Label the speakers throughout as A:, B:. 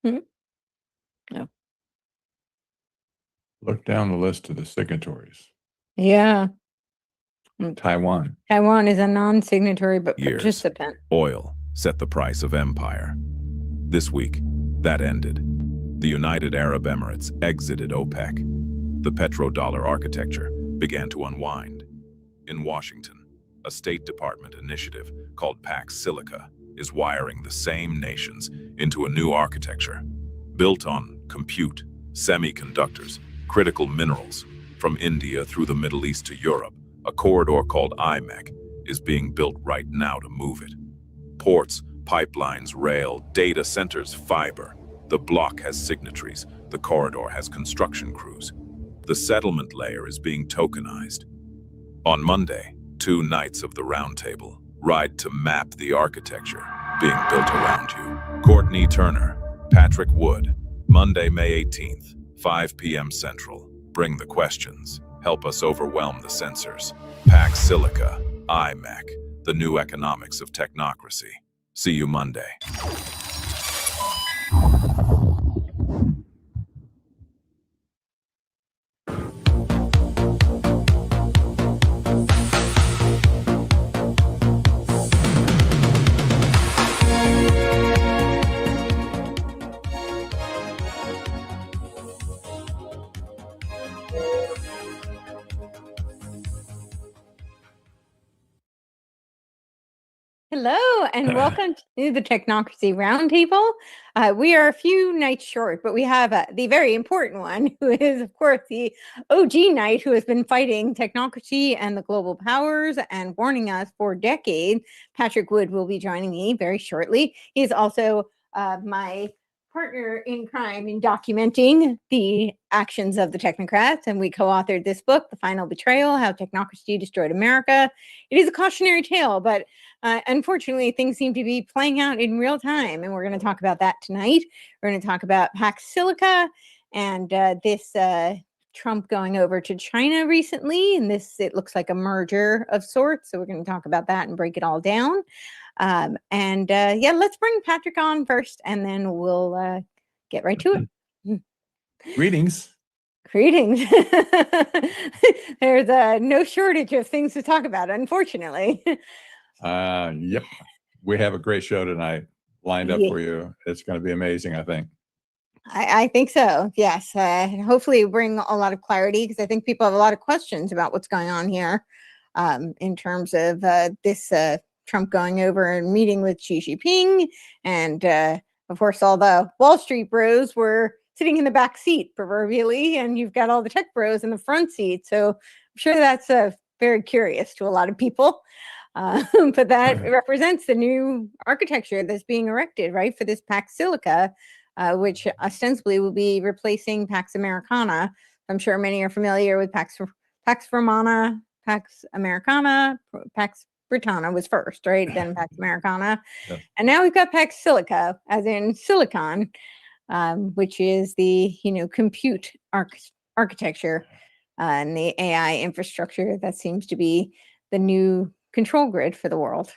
A: Hmm? No.
B: Look down the list of the signatories.
A: Yeah.
B: Taiwan.
A: Taiwan is a non-signatory but
C: Years.
A: participant.
C: Oil set the price of empire. This week, that ended. The United Arab Emirates exited OPEC. The petrodollar architecture began to unwind. In Washington, a State Department initiative called Pax Silica is wiring the same nations into a new architecture, built on compute, semiconductors, critical minerals. From India through the Middle East to Europe, a corridor called IMEC is being built right now to move it. Ports, pipelines, rail, data centers, fiber. The block has signatories. The corridor has construction crews. The settlement layer is being tokenized. On Monday, 2 nights of the Roundtable ride to map the architecture being built around you. Courtenay Turner, Patrick Wood, Monday, May 18th, 5 p.m. Central. Bring the questions. Help us overwhelm the censors. Pax Silica, IMEC, the new economics of technocracy. See you Monday.
A: Hello, and welcome to the Technocracy Roundtable. We are a few nights short, but we have the very important one, who is, of course, the OG knight who has been fighting technocracy and the global powers and warning us for decades. Patrick Wood will be joining me very shortly. He's also my partner in crime in documenting the actions of the technocrats, and we co-authored this book, The Final Betrayal, How Technocracy Destroyed America. It is a cautionary tale, but unfortunately, things seem to be playing out in real time, and we're going to talk about that tonight. We're going to talk about Pax Silica and this Trump going over to China recently, and it looks like a merger of sorts, so we're going to talk about that and break it all down. Yeah, let's bring Patrick on first, and then we'll get right to it.
B: Greetings.
A: Greetings. There's no shortage of things to talk about, unfortunately.
B: Yep. We have a great show tonight lined up for you. It's going to be amazing, I think.
A: I think so. Yes. Hopefully bring a lot of clarity, because I think people have a lot of questions about what's going on here in terms of this Trump going over and meeting with Xi Jinping. And of course, all the Wall Street bros were sitting in the back seat proverbially, and you've got all the tech bros in the front seat. So I'm sure that's very curious to a lot of people. But that represents the new architecture that's being erected, right, for this Pax Silica, which ostensibly will be replacing Pax Americana. I'm sure many are familiar with Pax Romana, Pax Americana. Pax Britannia was first, right? Then Pax Americana. Yep. And now we've got Pax Silica, as in silicon, which is the compute architecture and the AI infrastructure that seems to be the new control grid for the world.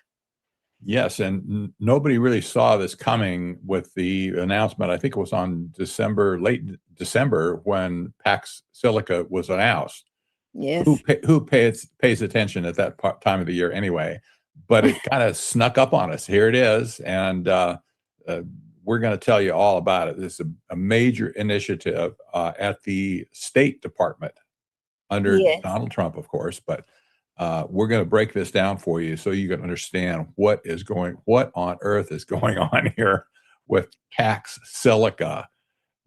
B: Yes, and nobody really saw this coming with the announcement. I think it was on late December, when Pax Silica was announced.
A: Yes.
B: Who pays attention at that time of the year anyway? But it kind of snuck up on us. Here it is, and we're going to tell you all about it. This is a major initiative at the State Department under Donald Trump, of course, but we're going to break this down for you so you can understand what on earth is going on here with Pax Silica.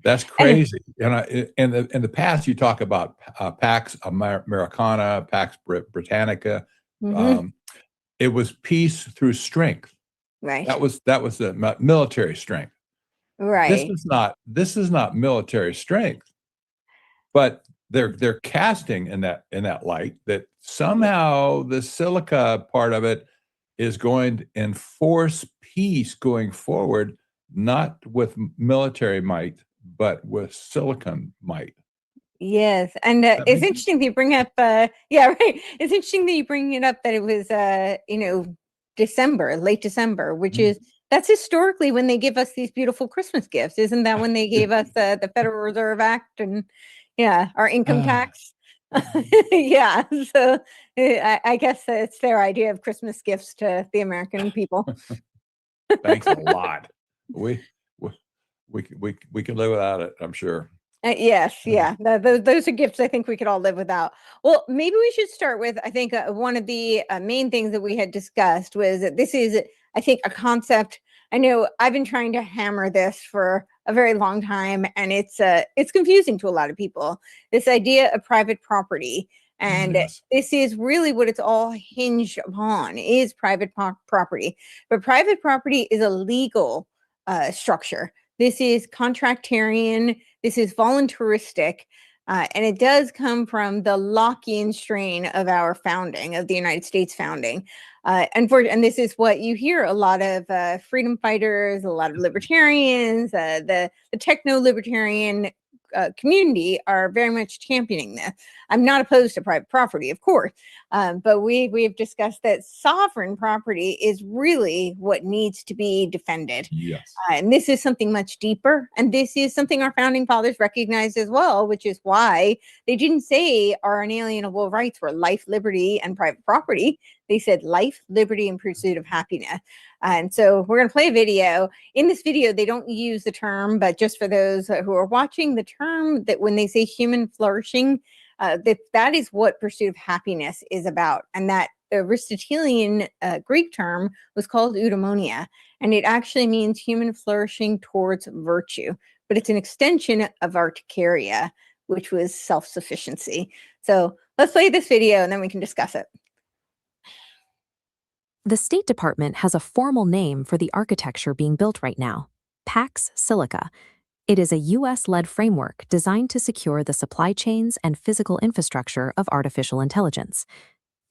B: That's crazy. And in the past, you talk about Pax Americana, Pax Britannica.
A: Mm-hmm.
B: It was peace through strength.
A: Right.
B: That was the military strength.
A: Right.
B: This is not military strength, but they're casting in that light that somehow the Silica part of it is going to enforce peace going forward, not with military might, but with silicon might.
A: Yes, and it's interesting that you bring up. Yeah, right. It's interesting that you bring it up that it was, late December, which is That's historically when they give us these beautiful Christmas gifts. Isn't that when they gave us the Federal Reserve Act and our income tax? Yeah. So I guess it's their idea of Christmas gifts to the American people.
B: Thanks a lot. We can live without it, I'm sure.
A: Yes, yeah. Those are gifts I think we could all live without. Well, maybe we should start with, I think one of the main things that we had discussed was that this is, I think, a concept. I know I've been trying to hammer this for a very long time, and it's confusing to a lot of people. This idea of private property, and
B: Yes.
A: this is really what it's all hinged upon, is private property. But private property is a legal structure. This is contractarian. This is voluntaristic, and it does come from the Lockean strain of our founding, of the United States founding. And this is what you hear a lot of freedom fighters, a lot of libertarians, the techno-libertarian community are very much championing this. I'm not opposed to private property, of course, but we've discussed that sovereign property is really what needs to be defended.
B: Yes.
A: And this is something much deeper. And this is something our founding fathers recognized as well, which is why they didn't say our unalienable rights were life, liberty, and private property. They said life, liberty, and pursuit of happiness. And so we're going to play a video. In this video, they don't use the term, but just for those who are watching, the term that when they say human flourishing, that is what pursuit of happiness is about. And that Aristotelian Greek term was called eudaimonia, and it actually means human flourishing towards virtue, but it's an extension of articaria, which was self-sufficiency. So let's play this video and then we can discuss it.
D: The State Department has a formal name for the architecture being built right now, Pax Silica. It is a U.S.-led framework designed to secure the supply chains and physical infrastructure of artificial intelligence.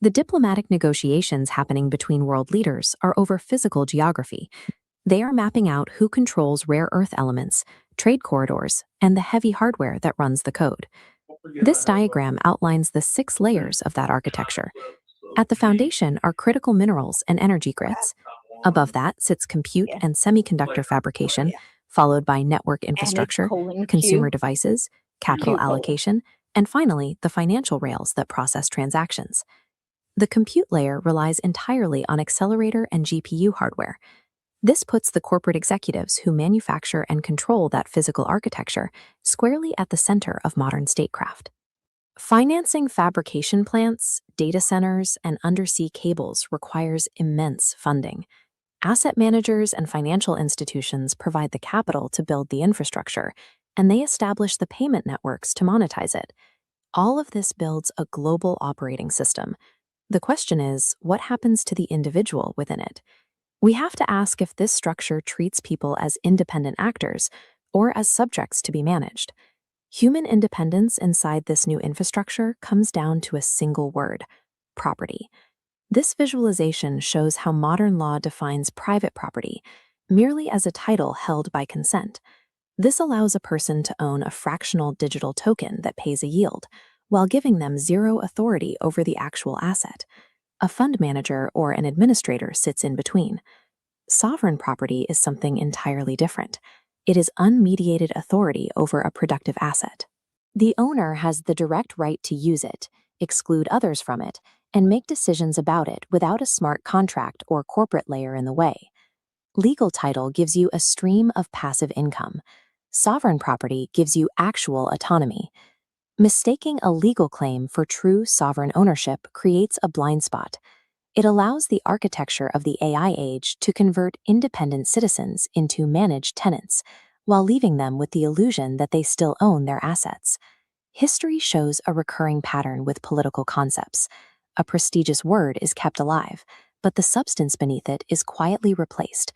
D: The diplomatic negotiations happening between world leaders are over physical geography. They are mapping out who controls rare earth elements, trade corridors, and the heavy hardware that runs the code. This diagram outlines the 6 layers of that architecture. At the foundation are critical minerals and energy grids. Above that sits compute and semiconductor fabrication, followed by network infrastructure, consumer devices, capital allocation, and finally, the financial rails that process transactions. The compute layer relies entirely on accelerator and GPU hardware. This puts the corporate executives who manufacture and control that physical architecture squarely at the center of modern statecraft. Financing fabrication plants, data centers, and undersea cables requires immense funding. Asset managers and financial institutions provide the capital to build the infrastructure, and they establish the payment networks to monetize it. All of this builds a global operating system. The question is, what happens to the individual within it? We have to ask if this structure treats people as independent actors or as subjects to be managed. Human independence inside this new infrastructure comes down to a single word: property. This visualization shows how modern law defines private property merely as a title held by consent. This allows a person to own a fractional digital token that pays a yield, while giving them zero authority over the actual asset. A fund manager or an administrator sits in between. Sovereign property is something entirely different. It is unmediated authority over a productive asset. The owner has the direct right to use it, exclude others from it, and make decisions about it without a smart contract or corporate layer in the way. Legal title gives you a stream of passive income. Sovereign property gives you actual autonomy. Mistaking a legal claim for true sovereign ownership creates a blind spot. It allows the architecture of the AI age to convert independent citizens into managed tenants, while leaving them with the illusion that they still own their assets. History shows a recurring pattern with political concepts. A prestigious word is kept alive, but the substance beneath it is quietly replaced.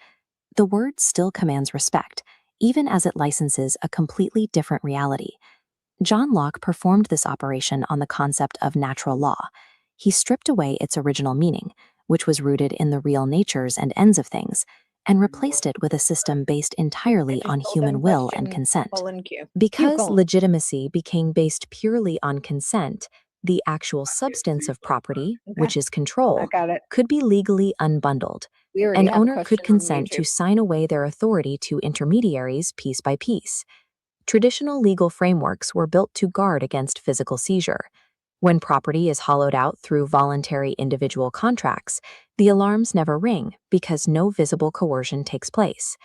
D: The word still commands respect, even as it licenses a completely different reality. John Locke performed this operation on the concept of natural law. He stripped away its original meaning, which was rooted in the real natures and ends of things, and replaced it with a system based entirely on human will and consent. Because legitimacy became based purely on consent, the actual substance of property, which is control, could be legally unbundled.
A: We already
D: An
A: have a
D: owner
A: question
D: could
A: on
D: consent to
A: YouTube.
D: sign away their authority to intermediaries piece by piece. Traditional legal frameworks were built to guard against physical seizure. When property is hollowed out through voluntary individual contracts, the alarms never ring because no visible coercion takes place.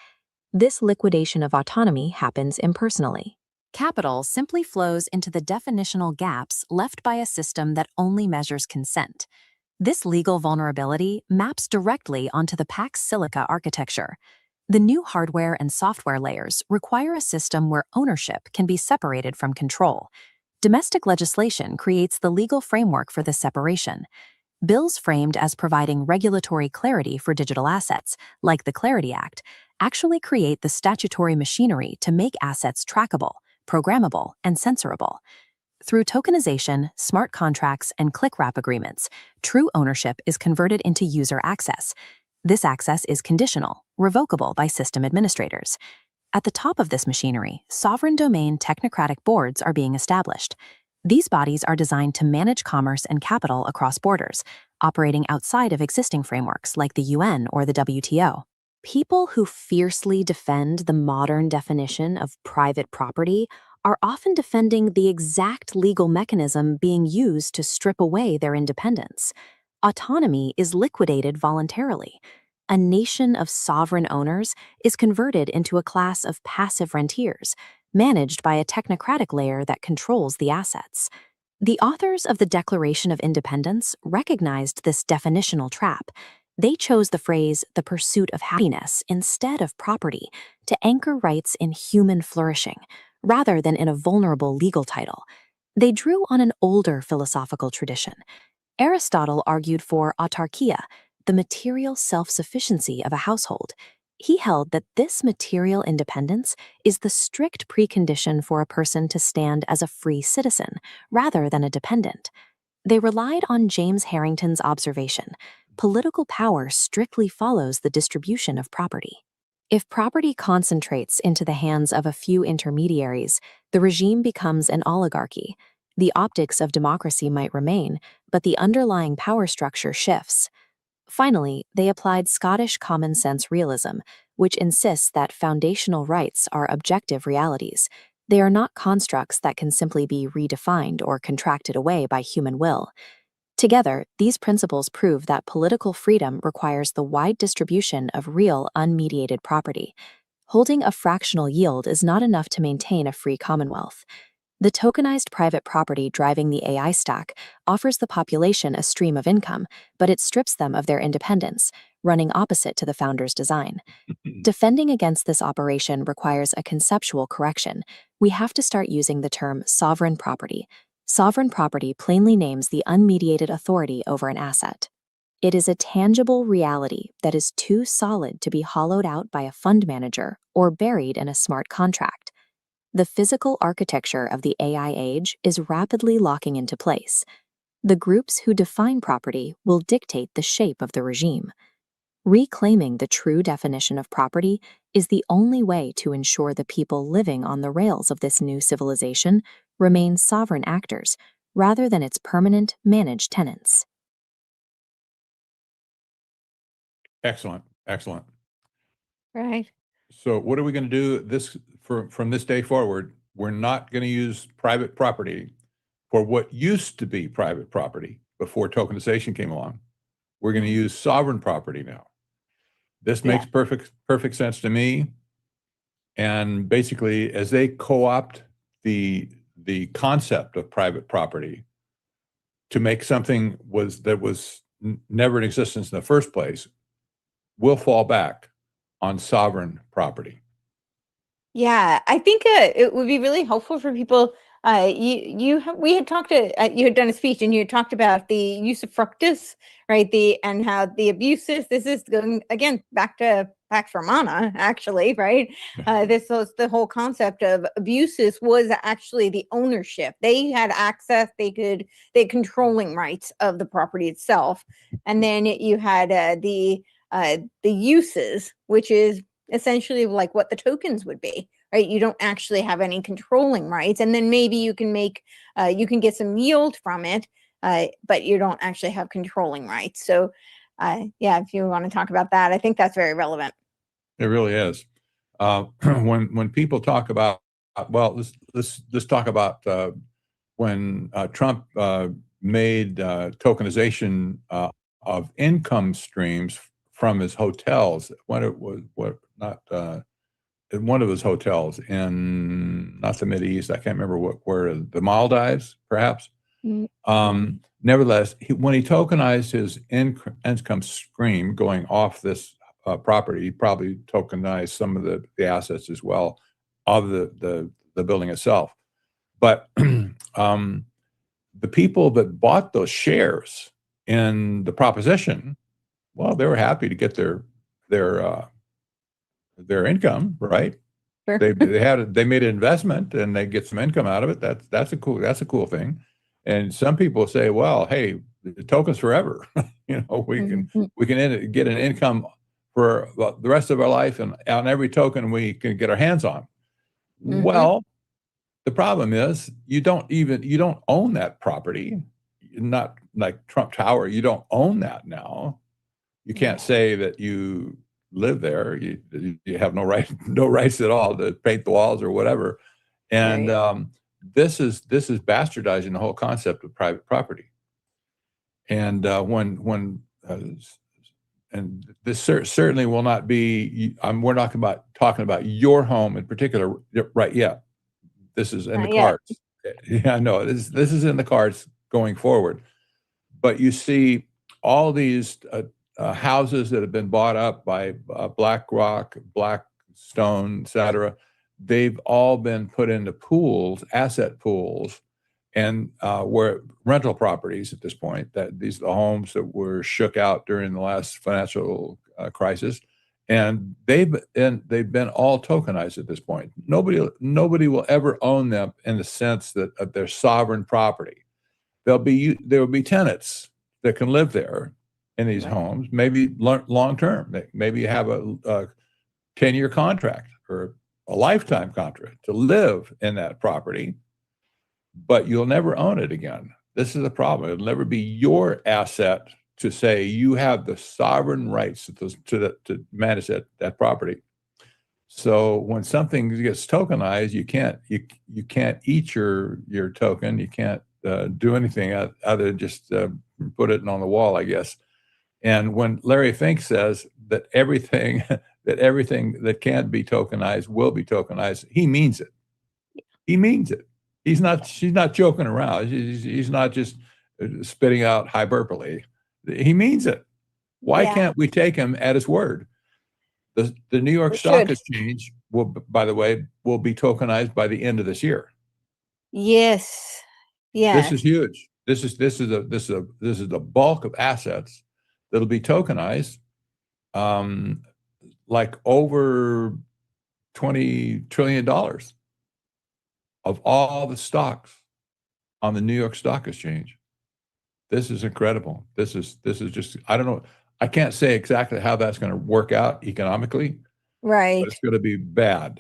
D: This liquidation of autonomy happens impersonally. Capital simply flows into the definitional gaps left by a system that only measures consent. This legal vulnerability maps directly onto the Pax Silica architecture. The new hardware and software layers require a system where ownership can be separated from control. Domestic legislation creates the legal framework for this separation. Bills framed as providing regulatory clarity for digital assets, like the Clarity Act, actually create the statutory machinery to make assets trackable, programmable, and censorable. Through tokenization, smart contracts, and click-wrap agreements, true ownership is converted into user access. This access is conditional, revocable by system administrators. At the top of this machinery, sovereign domain technocratic boards are being established. These bodies are designed to manage commerce and capital across borders, operating outside of existing frameworks like the UN or the WTO. People who fiercely defend the modern definition of private property are often defending the exact legal mechanism being used to strip away their independence. Autonomy is liquidated voluntarily. A nation of sovereign owners is converted into a class of passive rentiers, managed by a technocratic layer that controls the assets. The authors of the Declaration of Independence recognized this definitional trap. They chose the phrase, the pursuit of happiness, instead of property, to anchor rights in human flourishing, rather than in a vulnerable legal title. They drew on an older philosophical tradition. Aristotle argued for autarkia, the material self-sufficiency of a household. He held that this material independence is the strict precondition for a person to stand as a free citizen, rather than a dependent. They relied on James Harrington's observation: political power strictly follows the distribution of property. If property concentrates into the hands of a few intermediaries, the regime becomes an oligarchy. The optics of democracy might remain, but the underlying power structure shifts. Finally, they applied Scottish common sense realism, which insists that foundational rights are objective realities. They are not constructs that can simply be redefined or contracted away by human will. Together, these principles prove that political freedom requires the wide distribution of real, unmediated property. Holding a fractional yield is not enough to maintain a free commonwealth. The tokenized private property driving the AI stack offers the population a stream of income, but it strips them of their independence, running opposite to the founder's design. Defending against this operation requires a conceptual correction. We have to start using the term sovereign property. Sovereign property plainly names the unmediated authority over an asset. It is a tangible reality that is too solid to be hollowed out by a fund manager or buried in a smart contract. The physical architecture of the AI age is rapidly locking into place. The groups who define property will dictate the shape of the regime. Reclaiming the true definition of property is the only way to ensure the people living on the rails of this new civilization remain sovereign actors, rather than its permanent, managed tenants.
B: Excellent, excellent.
A: Right.
B: So what are we going to do from this day forward? We're not going to use private property for what used to be private property before tokenization came along. We're going to use sovereign property now. This makes perfect sense to me. And basically, as they co-opt the concept of private property to make something that was never in existence in the first place, we'll fall back on sovereign property.
A: Yeah, I think it would be really helpful for people. We had talked you had done a speech and you had talked about the use of fructus, right? And how the abuses. This is going again back to Pax Romana, actually, right? This was the whole concept of abuses was actually the ownership. They had access. They had controlling rights of the property itself, and then you had the uses, which is essentially like what the tokens would be, right? You don't actually have any controlling rights, and then maybe you can get some yield from it, but you don't actually have controlling rights. So Yeah, if you want to talk about that, I think that's very relevant.
B: It really is. When people talk about, well, let's talk about when Trump made tokenization of income streams from his hotels. When it was one of his hotels in not the Mideast, I can't remember where, the Maldives, perhaps.
A: Mm.
B: Nevertheless, when he tokenized his income stream going off this property, he probably tokenized some of the assets as well of the building itself. But the people that bought those shares in the proposition, well, they were happy to get their income, right?
A: Sure.
B: They made an investment and they get some income out of it. That's a cool thing. And some people say, well, hey, the token's forever. We can get an income for the rest of our life, and on every token we can get our hands on. Well, the problem is you don't own that property. Not like Trump Tower. You don't own that now. You can't say that you live there. You have no rights at all to paint the walls or whatever. And this is bastardizing the whole concept of private property. And and this certainly will not be. We're not talking about your home in particular, right? Yeah, this is in the cards. Yeah, no, this is in the cards going forward. But you see all these houses that have been bought up by BlackRock, Blackstone, et cetera. They've all been put into pools, asset pools, and where rental properties at this point. That these are the homes that were shook out during the last financial crisis, and they've been all tokenized at this point. Nobody will ever own them in the sense that of their sovereign property. There will be tenants that can live there in these homes, maybe long term. Maybe you have a 10-year contract or a lifetime contract to live in that property, but you'll never own it again. This is the problem. It'll never be your asset to say you have the sovereign rights to manage that property. So when something gets tokenized, you can't eat your token. You can't do anything other than just put it on the wall, I guess. And when Larry Fink says that everything that can't be tokenized will be tokenized, he means it. He means it. She's not joking around. He's not just spitting out hyperbole. He means it. Why can't we take him at his word? The New York Stock Exchange by the way, will be tokenized by the end of this year.
A: Yes.
B: This is huge. This is the bulk of assets that'll be tokenized, like over $20 trillion of all the stocks on the New York Stock Exchange. This is incredible. This is just, I don't know. I can't say exactly how that's going to work out economically.
A: Right.
B: But it's going to be bad.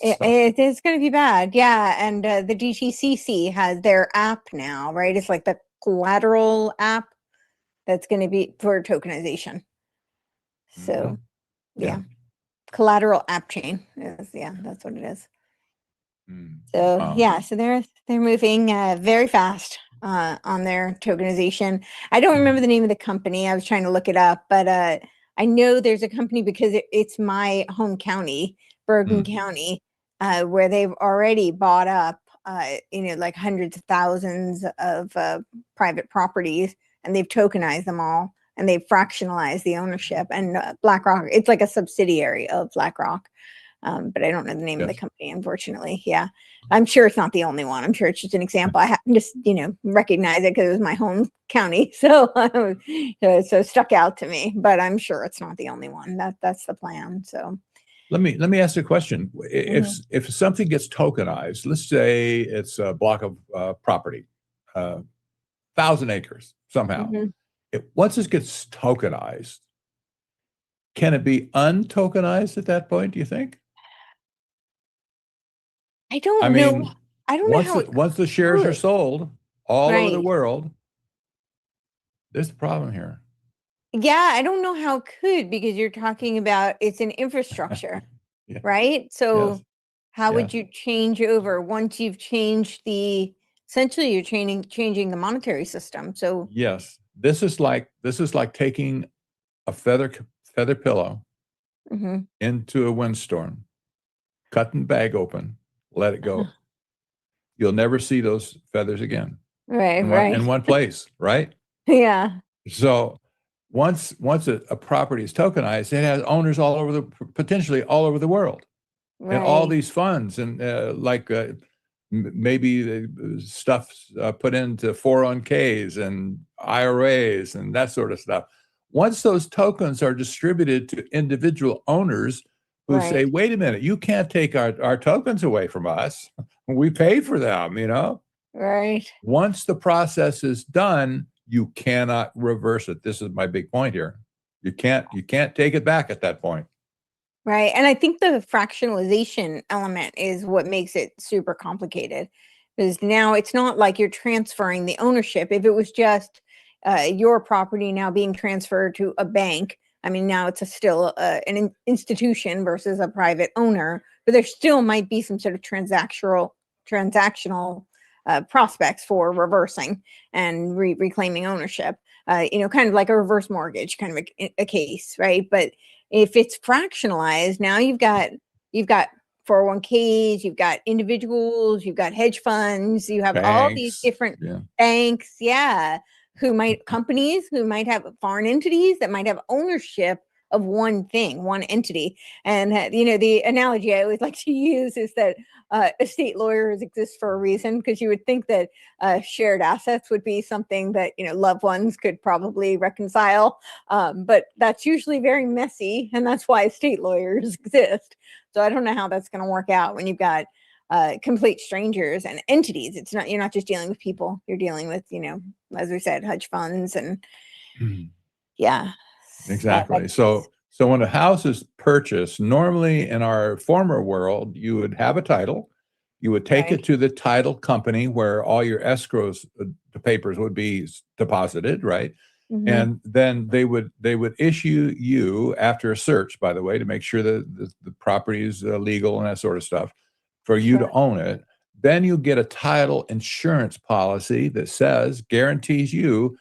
A: It is going to be bad. Yeah. And the DTCC has their app now, right? It's like the collateral app that's going to be for tokenization. So, yeah. Collateral app chain is, that's what it is. So, so they're moving very fast on their tokenization. I don't remember the name of the company. I was trying to look it up, but I know there's a company because it's my home county, Bergen County, where they've already bought up, like hundreds of thousands of private properties, and they've tokenized them all, and they've fractionalized the ownership. And BlackRock, it's like a subsidiary of BlackRock. But I don't know the name of the company, unfortunately. Yeah. I'm sure it's not the only one. I'm sure it's just an example. I happen to, recognize it because it was my home county. So, so stuck out to me, but I'm sure it's not the only one. That's the plan. So
B: let me ask you a question. If something gets tokenized, let's say it's a block of property, 1,000 acres somehow. Once it gets tokenized, can it be untokenized at that point, do you think?
A: I don't know. I don't know how
B: once the shares are sold all over the world, there's a problem here.
A: Yeah, I don't know how it could, because you're talking about it's an infrastructure,
B: Yeah.
A: right?
B: Yes.
A: So how would
B: Yes.
A: you change over once you've changed essentially you're changing the monetary system. So
B: Yes. This is like taking a feather pillow
A: mhm.
B: into a windstorm, cutting the bag open, let it go. You'll never see those feathers again
A: Right,
B: in
A: right.
B: one place, right?
A: Yeah,
B: So once a property is tokenized, it has owners all over potentially all over the world, and all
A: right,
B: these funds, and maybe the stuff put into 401ks and IRAs and that sort of stuff. Once those tokens are distributed to individual owners who say,
A: right,
B: wait a minute, you can't take our tokens away from us. We paid for them,
A: right.
B: Once the process is done, you cannot reverse it. This is my big point here. You can't take it back at that point.
A: Right. And I think the fractionalization element is what makes it super complicated, because now it's not like you're transferring the ownership. If it was just your property now being transferred to a bank, I mean, now it's still an institution versus a private owner, but there still might be some sort of transactional prospects for reversing and reclaiming ownership. Kind of like a reverse mortgage, kind of a case, right? But if it's fractionalized, now you've got 401ks, you've got individuals, you've got hedge funds, you have all these
B: Banks,
A: different
B: yeah.
A: banks, yeah, companies who might have foreign entities that might have ownership of one thing, one entity. And the analogy I always like to use is that estate lawyers exist for a reason, because you would think that shared assets would be something that loved ones could probably reconcile, but that's usually very messy, and that's why estate lawyers exist. So I don't know how that's going to work out when you've got complete strangers and entities. You're not just dealing with people, you're dealing with, as we said, hedge funds and yeah.
B: Exactly. So when a house is purchased, normally in our former world, you would have a title, you would take
A: Right.
B: it to the title company where all your escrows, the papers would be deposited, right?
A: Hmm.
B: And then they would issue you, after a search, by the way, to make sure that the property is legal and that sort of stuff, for you to
A: Sure.
B: own it. Then you get a title insurance policy that guarantees you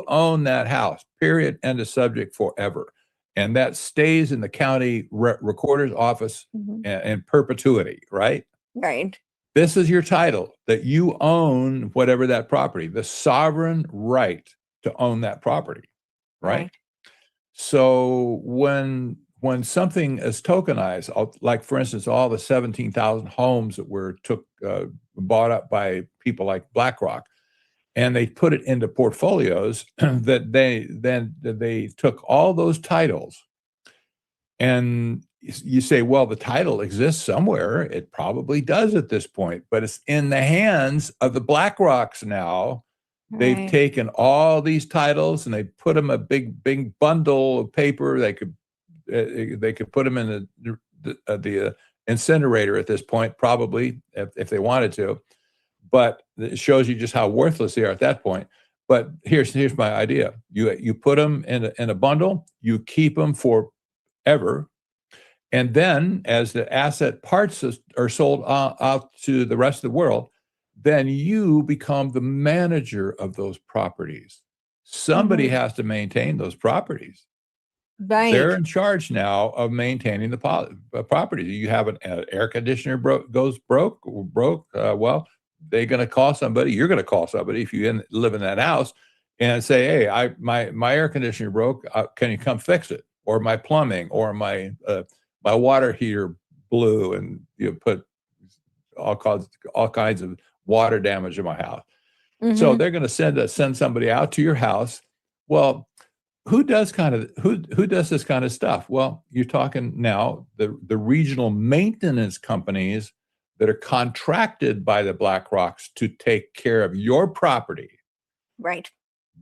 B: own that house, period, end of subject, forever. And that stays in the county recorder's office
A: Hmm.
B: in perpetuity, right?
A: Right.
B: This is your title, that you own whatever that property, the sovereign right to own that property, right?
A: Right.
B: So when something is tokenized, like for instance, all the 17,000 homes that were bought up by people like BlackRock, and they put it into portfolios, that they took all those titles, and you say, well, the title exists somewhere. It probably does at this point, but it's in the hands of the BlackRocks now. They've
A: Right.
B: taken all these titles and they put them a big bundle of paper. They could put them in the incinerator at this point, probably, if they wanted to. But it shows you just how worthless they are at that point. But here's my idea: you put them in a bundle, you keep them forever, and then as the asset parts are sold out to the rest of the world, then you become the manager of those properties. Somebody
A: Hmm.
B: has to maintain those properties. They're
A: Right.
B: in charge now of maintaining the property. You have an air conditioner goes broke, well, they're going to call somebody. You're going to call somebody if you live in that house and say, "Hey, my air conditioner broke. Can you come fix it?" Or my plumbing, or my water heater blew, and you put all kinds of water damage in my house. So
A: Hmm.
B: they're going to send somebody out to your house. Well, who does this kind of stuff? Well, you're talking now the regional maintenance companies that are contracted by the BlackRocks to take care of your property.
A: Right.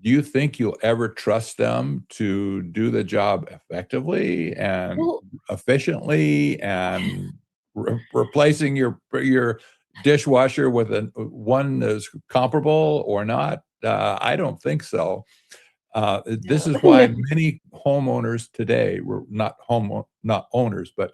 B: Do you think you'll ever trust them to do the job effectively and
A: Well,
B: efficiently, and replacing your dishwasher with one that's comparable or not? I don't think so. This is why many homeowners today were not owners, but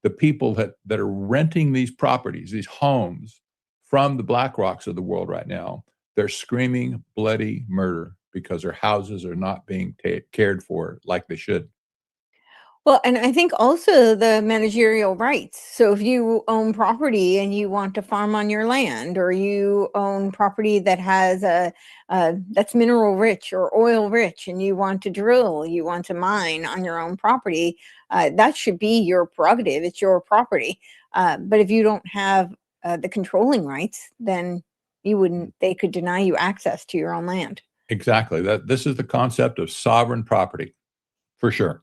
B: the people that are renting these properties, these homes from the BlackRocks of the world right now, they're screaming bloody murder because their houses are not being cared for like they should.
A: Well, and I think also the managerial rights. So if you own property and you want to farm on your land, or you own property that has that's mineral rich or oil rich, and you want to drill, you want to mine on your own property, that should be your prerogative. It's your property. But if you don't have the controlling rights, then you wouldn't. They could deny you access to your own land.
B: Exactly. This is the concept of sovereign property, for sure.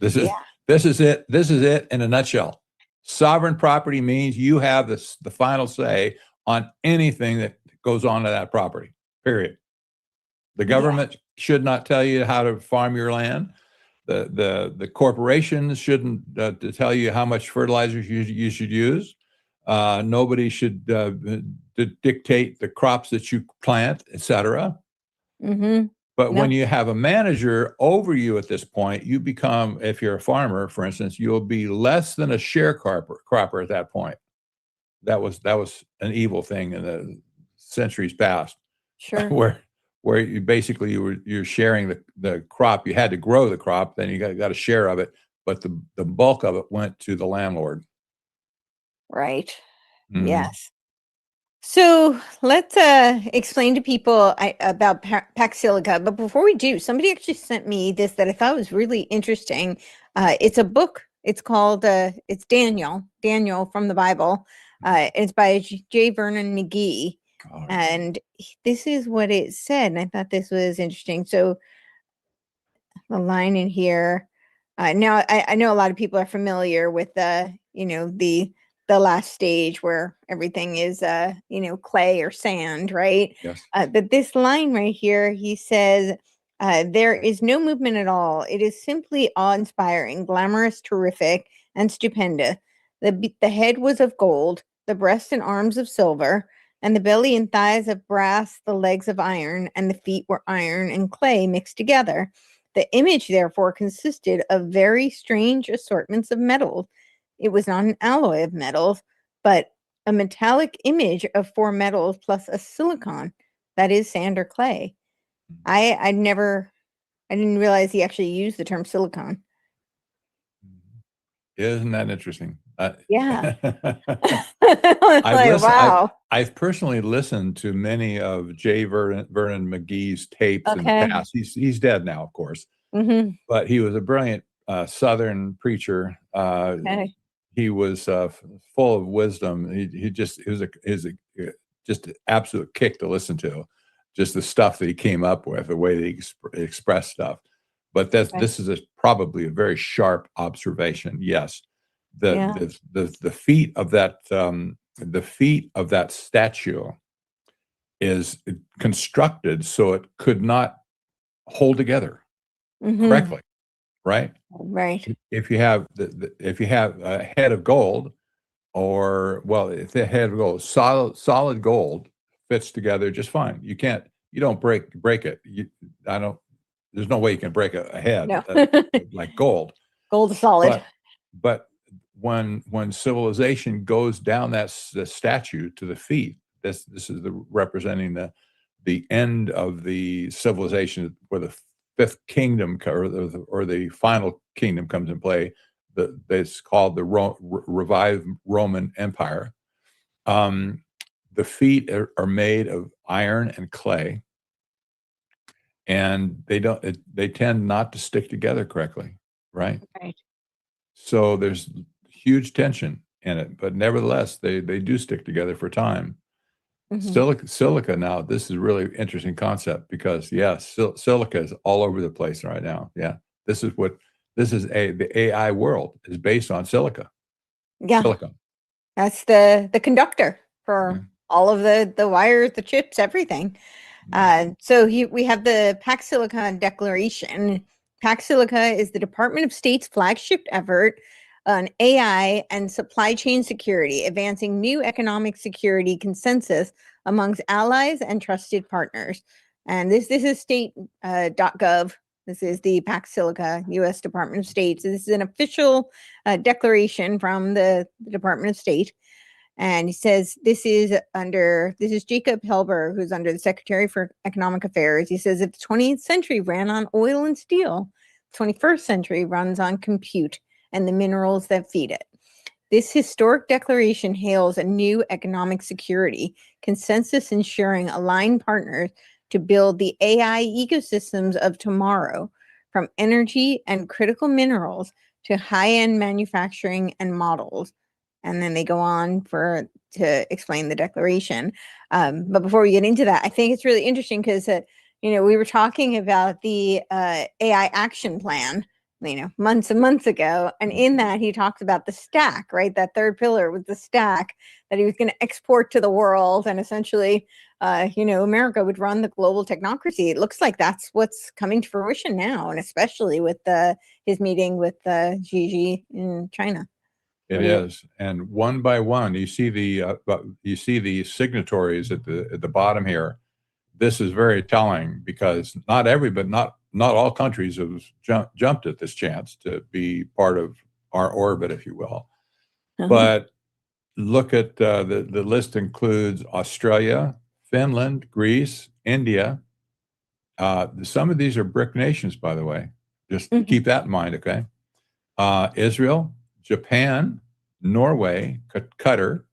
B: This is it. This is it in a nutshell. Sovereign property means you have the final say on anything that goes on to that property. Period. The government should not tell you how to farm your land. The corporations shouldn't to tell you how much fertilizer you should use. Nobody should dictate the crops that you plant, etc.
A: Mm-hmm.
B: But when you have a manager over you at this point, you become, if you're a farmer, for instance, you'll be less than a sharecropper at that point. That was an evil thing in the centuries past.
A: Sure.
B: where you basically you're sharing the crop. You had to grow the crop, then you got a share of it, but the bulk of it went to the landlord.
A: Right.
B: Mhm.
A: Yes. So let's explain to people about Pax Silica. But before we do, somebody actually sent me this that I thought was really interesting. It's a book. It's called it's Daniel from the Bible. It's by J. Vernon McGee.
B: Oh,
A: And this is what it said. And I thought this was interesting. So the line in here. Now I know a lot of people are familiar with the last stage where everything is clay or sand, right?
B: yes.
A: But this line right here, he says, there is no movement at all. It is simply awe-inspiring, glamorous, terrific, and stupendous. The head was of gold, the breast and arms of silver, and the belly and thighs of brass, the legs of iron, and the feet were iron and clay mixed together. The image, therefore, consisted of very strange assortments of metals. It was not an alloy of metals, but a metallic image of 4 metals plus a silicon, that is sand or clay. I didn't realize he actually used the term silicon.
B: Isn't that interesting?
A: Yeah.
B: I've personally listened to many of J. Vernon McGee's tapes in the past. He's dead now, of course, but he was a brilliant Southern preacher. He was full of wisdom. He was just an absolute kick to listen to. Just the stuff that he came up with, the way that he expressed stuff. But this is probably a very sharp observation. Yes, the feet of that statue is constructed so it could not hold together correctly, right?
A: Right.
B: If you have a head of gold, if the head of gold, solid gold fits together just fine. You don't break it. There's no way you can break a head like gold.
A: Gold is solid.
B: But when civilization goes down the statue to the feet, this is representing the end of the civilization, where the fifth kingdom or the final kingdom comes in play. It's called the revived Roman Empire. The feet are made of iron and clay, and they tend not to stick together correctly, right?
A: Right.
B: So there's huge tension in it, but nevertheless, they do stick together for time. Silica now, this is a really interesting concept because silica is all over the place right now. Yeah, the AI world is based on silica.
A: Yeah,
B: silicon.
A: That's the conductor for all of the wires, the chips, everything. So we have the Pax Silica Declaration. Pax Silica is the Department of State's flagship effort on AI and supply chain security, advancing new economic security consensus amongst allies and trusted partners. And this is state .gov. This is the Pax Silica, U.S. Department of State. So this is an official declaration from the Department of State. And he says this is Jacob Helber, who's under the Secretary for Economic Affairs. He says if the 20th century ran on oil and steel, the 21st century runs on compute and the minerals that feed it. This historic declaration hails a new economic security, consensus ensuring aligned partners to build the AI ecosystems of tomorrow, from energy and critical minerals to high-end manufacturing and models. And then they go on to explain the declaration. But before we get into that, I think it's really interesting because, we were talking about the AI action plan, months and months ago. And in that, he talks about the stack, right? That third pillar with the stack that he was going to export to the world. And essentially, America would run the global technocracy. It looks like that's what's coming to fruition now. And especially with his meeting with Xi in China.
B: It is. And one by one, you see the signatories at the bottom here. This is very telling because not all countries have jumped at this chance to be part of our orbit, if you will. But look at the list includes Australia, Finland, Greece, India. Some of these are BRIC nations, by the way. Just keep that in mind, okay? Israel, Japan, Norway, Qatar,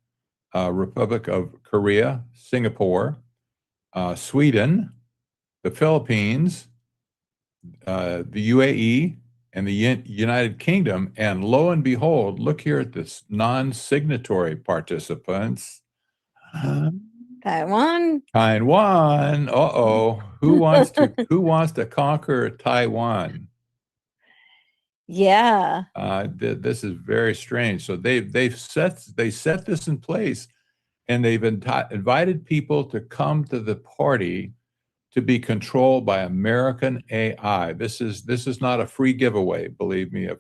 B: Republic of Korea, Singapore, Sweden, the Philippines, the UAE, and the United Kingdom. And lo and behold, look here at this non-signatory participants.
A: Taiwan.
B: Uh-oh. Who wants to conquer Taiwan?
A: Yeah.
B: This is very strange. So they set this in place, and they've invited people to come to the party to be controlled by American AI. This is not a free giveaway, believe me, of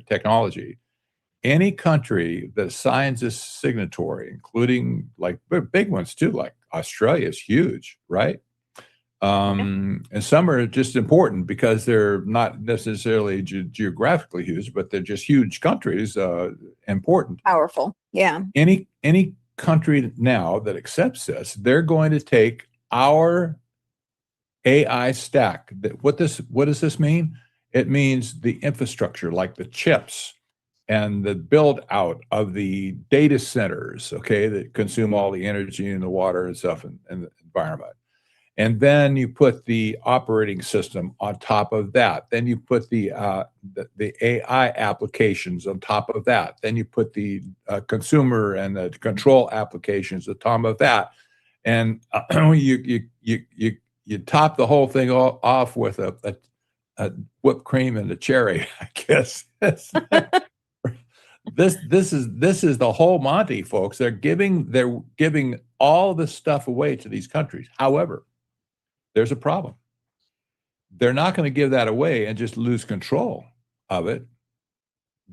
B: technology. Any country that signs this signatory, including like big ones too, like Australia is huge, right? And some are just important because they're not necessarily geographically huge, but they're just huge countries, important.
A: Powerful. Yeah.
B: Any country now that accepts this, they're going to take our AI stack. What does this mean? It means the infrastructure, like the chips and the build out of the data centers, okay, that consume all the energy and the water and stuff and the environment. And then you put the operating system on top of that. Then you put the AI applications on top of that. Then you put the consumer and the control applications on top of that. And you top the whole thing off with a whipped cream and a cherry, I guess. This is the whole Monty, folks. They're giving all this stuff away to these countries. However, there's a problem. They're not going to give that away and just lose control of it.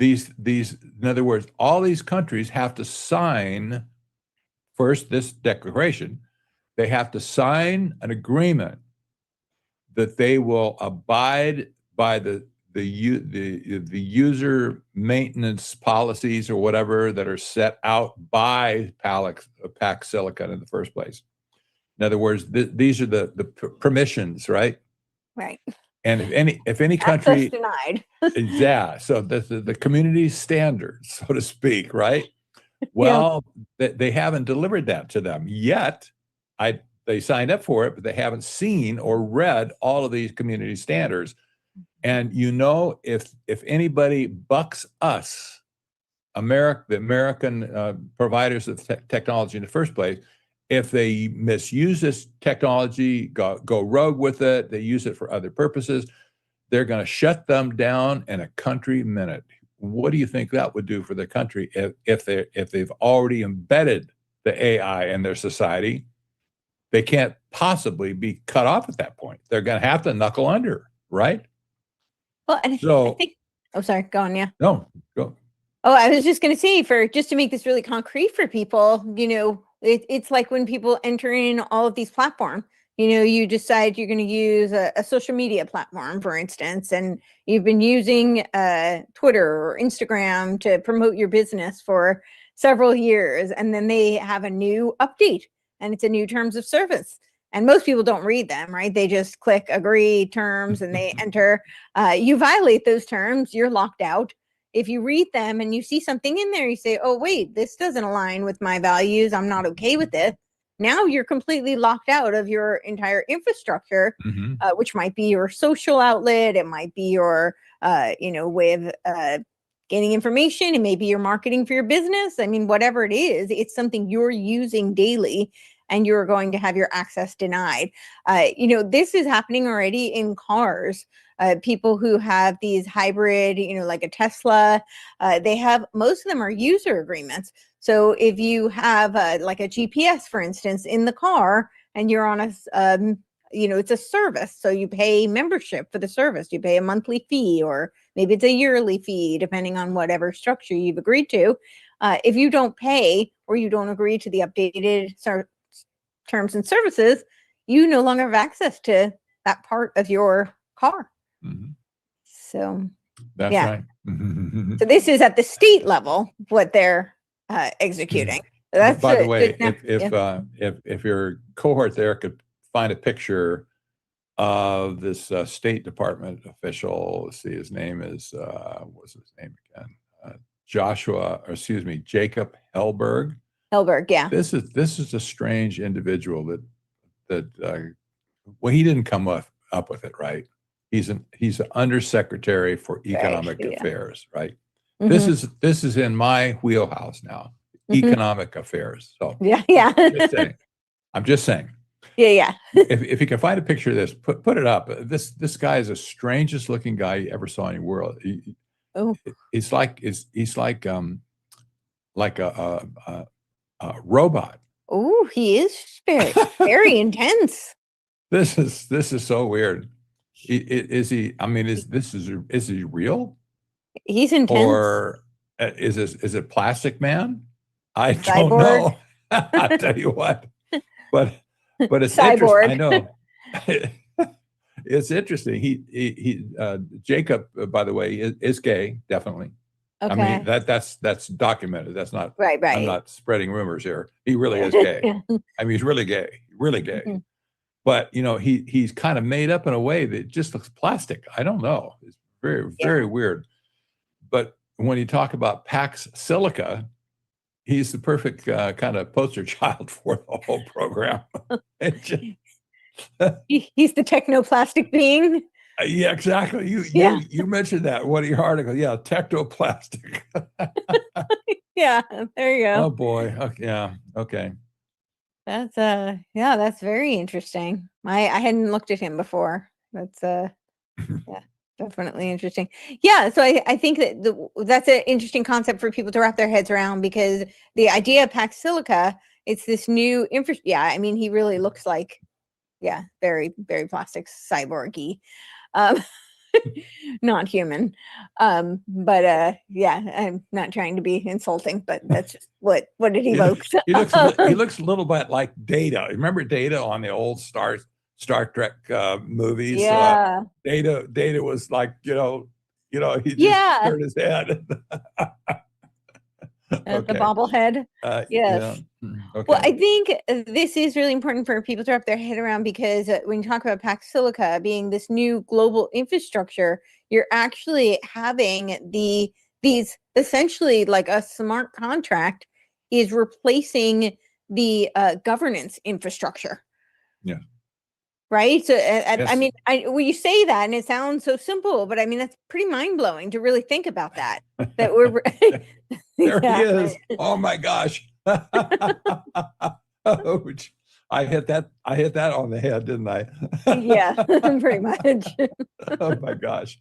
B: In other words, all these countries have to sign first this declaration. They have to sign an agreement that they will abide by the user maintenance policies or whatever that are set out by Pax Silicon in the first place. In other words, these are the permissions, right?
A: Right.
B: And if any country
A: denied.
B: yeah, so the community standards, so to speak, right? Well, they haven't delivered that to them yet. They signed up for it, but they haven't seen or read all of these community standards. And if anybody bucks us, the American providers of technology in the first place, if they misuse this technology, go rogue with it, they use it for other purposes, they're going to shut them down in a country minute. What do you think that would do for the country if they've already embedded the AI in their society? They can't possibly be cut off at that point. They're going to have to knuckle under, right?
A: Well, and I think. Oh, sorry. Go on. Yeah.
B: No, go.
A: Oh, I was just going to say, just to make this really concrete for people, it's like when people enter in all of these platforms, you decide you're going to use a social media platform, for instance, and you've been using Twitter or Instagram to promote your business for several years, and then they have a new update and it's a new terms of service. And most people don't read them, right? They just click agree terms and they enter. You violate those terms, you're locked out. If you read them and you see something in there, you say, oh, wait, this doesn't align with my values. I'm not okay with it. Now you're completely locked out of your entire infrastructure, which might be your social outlet. It might be your, way of gaining information. It may be your marketing for your business. I mean, whatever it is, it's something you're using daily and you're going to have your access denied. This is happening already in cars. People who have these hybrid, like a Tesla, most of them are user agreements. So if you have like a GPS, for instance, in the car and you're on it's a service. So you pay membership for the service. You pay a monthly fee, or maybe it's a yearly fee, depending on whatever structure you've agreed to. If you don't pay or you don't agree to the updated terms and services, you no longer have access to that part of your car. So
B: that's right.
A: So this is at the state level what they're executing. That's
B: by the way, if your cohort there could find a picture of this State Department official, let's see, his name is what's his name again? Jacob Hellberg.
A: Hellberg, yeah.
B: This is a strange individual that he didn't come up with it, right? He's an undersecretary for economic affairs, right? This is in my wheelhouse now, economic affairs. So
A: yeah.
B: I'm just saying.
A: Yeah.
B: If you can find a picture of this, put it up. This guy is the strangest looking guy you ever saw in your world. He's like a robot.
A: Oh, he is very intense.
B: This is so weird. Is he? I mean, is he real?
A: He's intense.
B: Or is it Plastic Man? I don't know. I'll tell you what. But it's
A: Cyborg.
B: interesting. I know. It's interesting. He Jacob, by the way, is gay, definitely.
A: Okay.
B: I mean, that's documented. That's not
A: right.
B: I'm not spreading rumors here. He really is gay. I mean, he's really gay. But he's kind of made up in a way that just looks plastic. I don't know. It's very, very weird. But when you talk about Pax Silica, he's the perfect kind of poster child for the whole program.
A: He's the technoplastic being.
B: Yeah, exactly. You mentioned that in one of your articles. Yeah, technoplastic.
A: Yeah, there you go.
B: Oh boy. Okay, yeah. Okay.
A: That's that's very interesting. I hadn't looked at him before. That's definitely interesting. Yeah, so I think that that's an interesting concept for people to wrap their heads around, because the idea of Pax Silica, it's this new I mean, he really looks like very, very plastic, cyborgy. Not human. But I'm not trying to be insulting, but that's just what it evokes.
B: He looks a little bit like Data. Remember Data on the old Star Trek movies?
A: Yeah.
B: Data was like, he just turned his head.
A: The bobblehead. Yes.
B: Yeah. Okay.
A: Well, I think this is really important for people to wrap their head around, because when you talk about Pax Silica being this new global infrastructure, you're actually having these essentially, like a smart contract is replacing the governance infrastructure.
B: Yeah.
A: Right. So,
B: Yes.
A: I mean, when you say that and it sounds so simple, but I mean, that's pretty mind blowing to really think about that. That we're
B: there he is. Oh my gosh. Ouch. I hit that on the head, didn't I?
A: Yeah, pretty much.
B: Oh my gosh.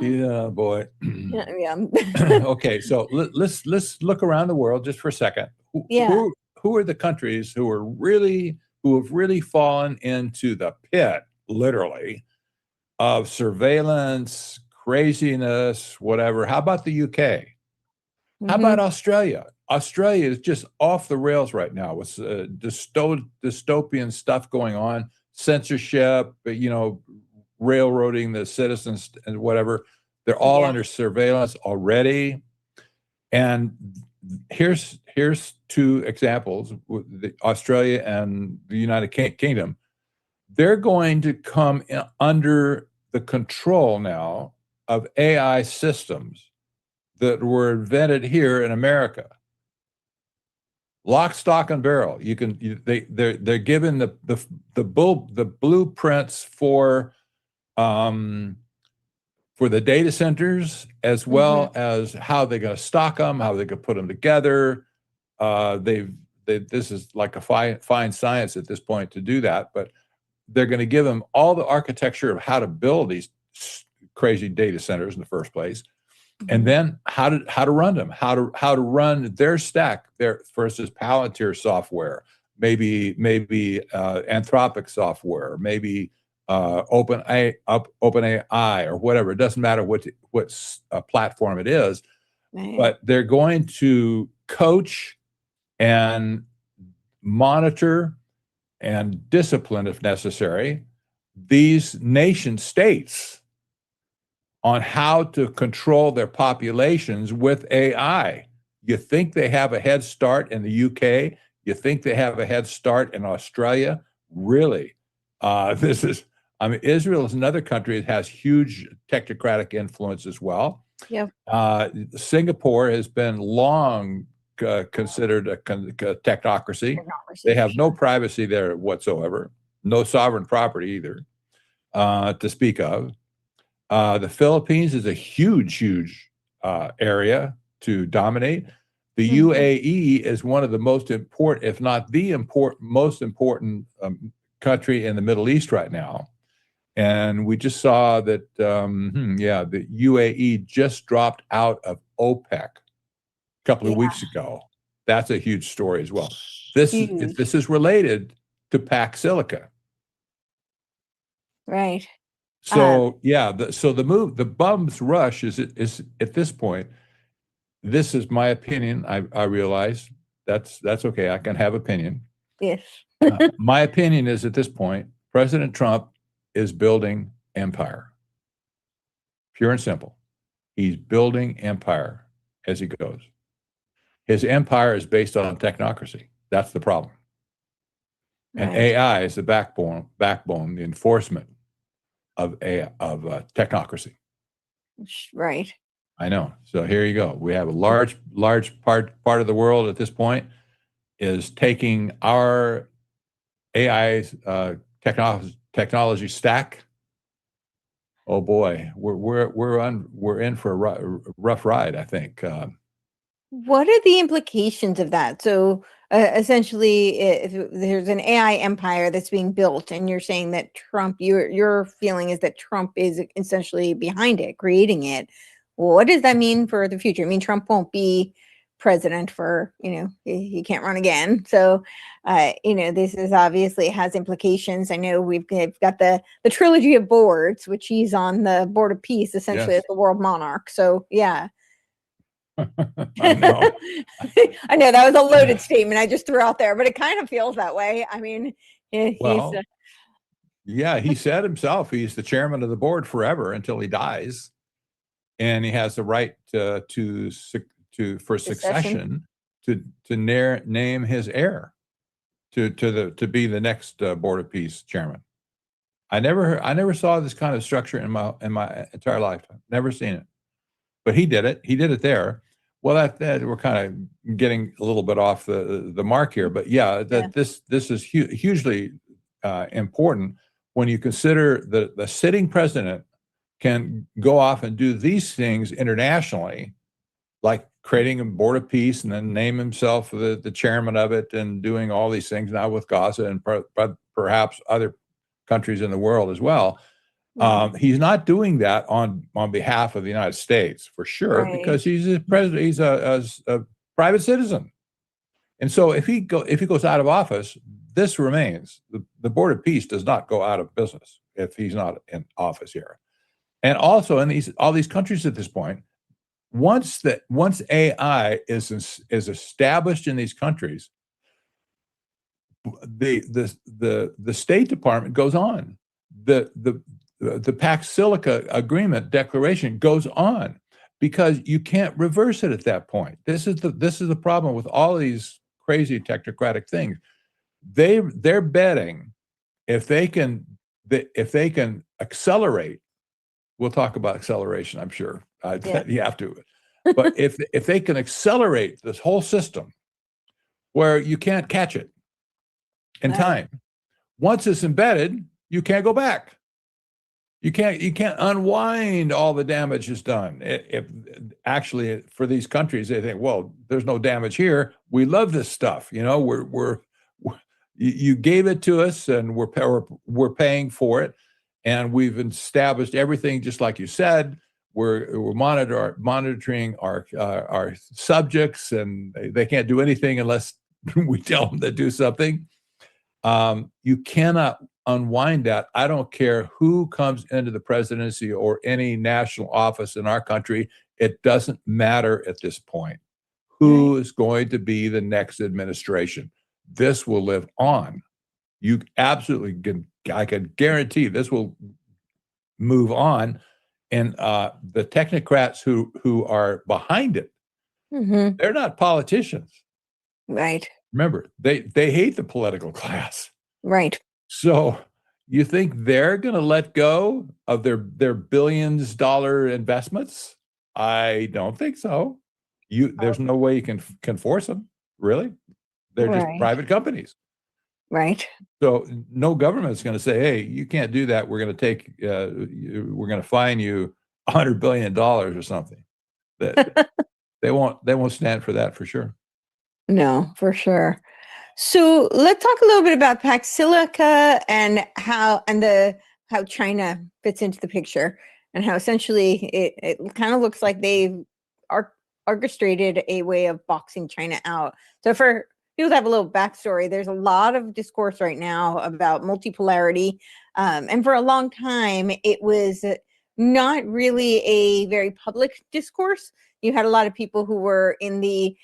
B: Yeah, boy.
A: Yeah.
B: Okay, so let's look around the world just for a second. Who are the countries who have really fallen into the pit, literally, of surveillance, craziness, whatever? How about the UK? How about Australia? Australia is just off the rails right now with dystopian stuff going on. censorship, railroading the citizens and whatever. They're all under surveillance already. And here's two examples: Australia and the United Kingdom. They're going to come under the control now of AI systems that were invented here in America. Lock, stock, and barrel. They're given the blueprints for the data centers, as well as how they're going to stock them, how they can put them together. This is like a fine science at this point to do that, but they're going to give them all the architecture of how to build these crazy data centers in the first place, and then how to run them, how to run their stack, their versus Palantir software, maybe Anthropic software, maybe OpenAI or whatever. It doesn't matter what platform it is, but they're going to coach and monitor and discipline, if necessary, these nation states on how to control their populations with AI. You think they have a head start in the UK? You think they have a head start in Australia? Really? Israel is another country that has huge technocratic influence as well.
A: Yeah.
B: Singapore has been long considered a technocracy. They have no privacy there whatsoever, no sovereign property either, to speak of. The Philippines is a huge area to dominate. The UAE is one of the most important, if not the most important country in the Middle East right now. And we just saw that, the UAE just dropped out of OPEC a couple of weeks ago. That's a huge story as well. This is related to Pax Silica.
A: Right.
B: So the bum's rush is at this point. This is my opinion. I realize that's okay. I can have opinion.
A: Yes.
B: My opinion is, at this point, President Trump is building empire. Pure and simple. He's building empire as he goes. His empire is based on technocracy. That's the problem. And AI is the backbone, the enforcement of technocracy.
A: Right.
B: I know. So here you go. We have a large part of the world at this point is taking our AI technology stack. Oh boy, we're in for a rough ride, I think.
A: What are the implications of that? So essentially, if there's an AI empire that's being built, and you're saying that Trump, your feeling is that Trump is essentially behind it, creating it. What does that mean for the future? I mean, Trump won't be president for, he can't run again. So, this is obviously has implications. I know we've got the trilogy of boards, which he's on the board of peace, essentially as the world monarch. So, yeah.
B: I know.
A: I know that was a loaded statement I just threw out there, but it kind of feels that way. I mean, he
B: said himself he's the chairman of the board forever until he dies, and he has the right for succession to name his heir to be the next board of peace chairman. I never saw this kind of structure in my entire lifetime. Never seen it. But he did it. He did it there. Well, that we're kind of getting a little bit off the mark here, but this is hugely important when you consider the sitting president can go off and do these things internationally, like creating a board of peace and then name himself the chairman of it, and doing all these things now with Gaza and perhaps other countries in the world as well. He's not doing that on behalf of the United States, for sure, because he's a president. He's a private citizen, and so if he goes out of office, this remains. The Board of Peace does not go out of business if he's not in office here. And also in all these countries at this point, once AI is established in these countries, the State Department goes on. The Pax Silica agreement declaration goes on because you can't reverse it at that point. This is the problem with all these crazy technocratic things. They're betting if they can accelerate. We'll talk about acceleration, I'm sure.
A: Yeah.
B: You have to. But if they can accelerate this whole system where you can't catch it in time, once it's embedded, you can't go back. You can't unwind all the damage is done. If actually for these countries, they think, well, there's no damage here. We love this stuff. You know, you gave it to us, and we're paying for it, and we've established everything just like you said. We're monitoring our subjects, and they can't do anything unless we tell them to do something. You cannot unwind that. I don't care who comes into the presidency or any national office in our country. It doesn't matter at this point. Who is going to be the next administration? This will live on. You absolutely can. I can guarantee this will move on. And the technocrats who are behind it, they're not politicians.
A: Right.
B: Remember, they hate the political class.
A: Right.
B: So you think they're going to let go of their billions-dollar investments? I don't think so. There's no way you can force them, really. They're just private companies.
A: Right. So
B: no government's going to say, hey, you can't do that. We're going to fine you $100 billion or something. That they won't stand for that for sure.
A: No, for sure. So let's talk a little bit about Pax Silica and how China fits into the picture, and how essentially it kind of looks like they've orchestrated a way of boxing China out. So for people that have a little backstory, there's a lot of discourse right now about multipolarity, and for a long time it was not really a very public discourse. You had a lot of people who were in the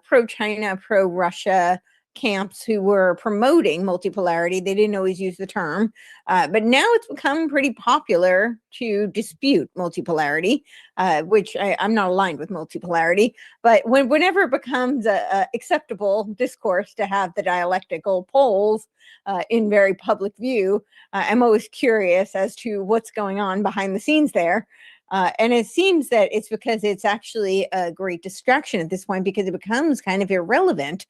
A: pro-China, pro-Russia camps who were promoting multipolarity. They didn't always use the term, but now it's become pretty popular to dispute multipolarity, which I'm not aligned with multipolarity, but whenever it becomes a acceptable discourse to have the dialectical poles in very public view, I'm always curious as to what's going on behind the scenes there. And it seems that it's because it's actually a great distraction at this point, because it becomes kind of irrelevant.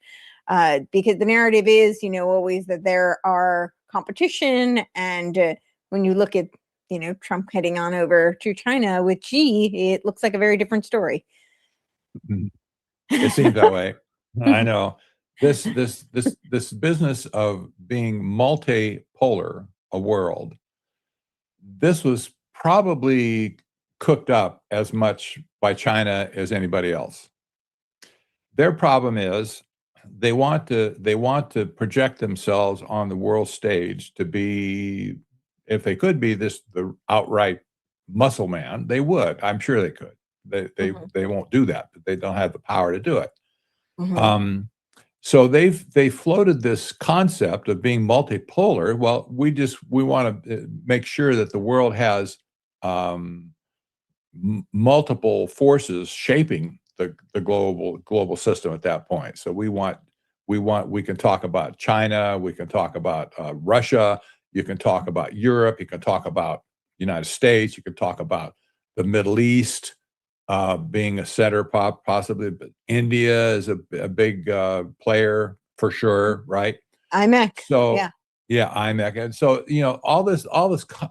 A: Because the narrative is, always that there are competition. And when you look at, Trump heading on over to China with Xi, it looks like a very different story.
B: It seems that way. I know this business of being multipolar, a world, this was probably cooked up as much by China as anybody else. Their problem is, they want to project themselves on the world stage to be, if they could be the outright muscle man, they would. I'm sure they could. They won't do that, but they don't have the power to do it. So they floated this concept of being multipolar. Well, we want to make sure that the world has multiple forces shaping the global system at that point. So we can talk about China, we can talk about Russia, you can talk about Europe, you can talk about United States, you can talk about the Middle East being a center possibly, but India is a big player for sure, right?
A: IMEC.
B: So yeah, IMEC. And so, all this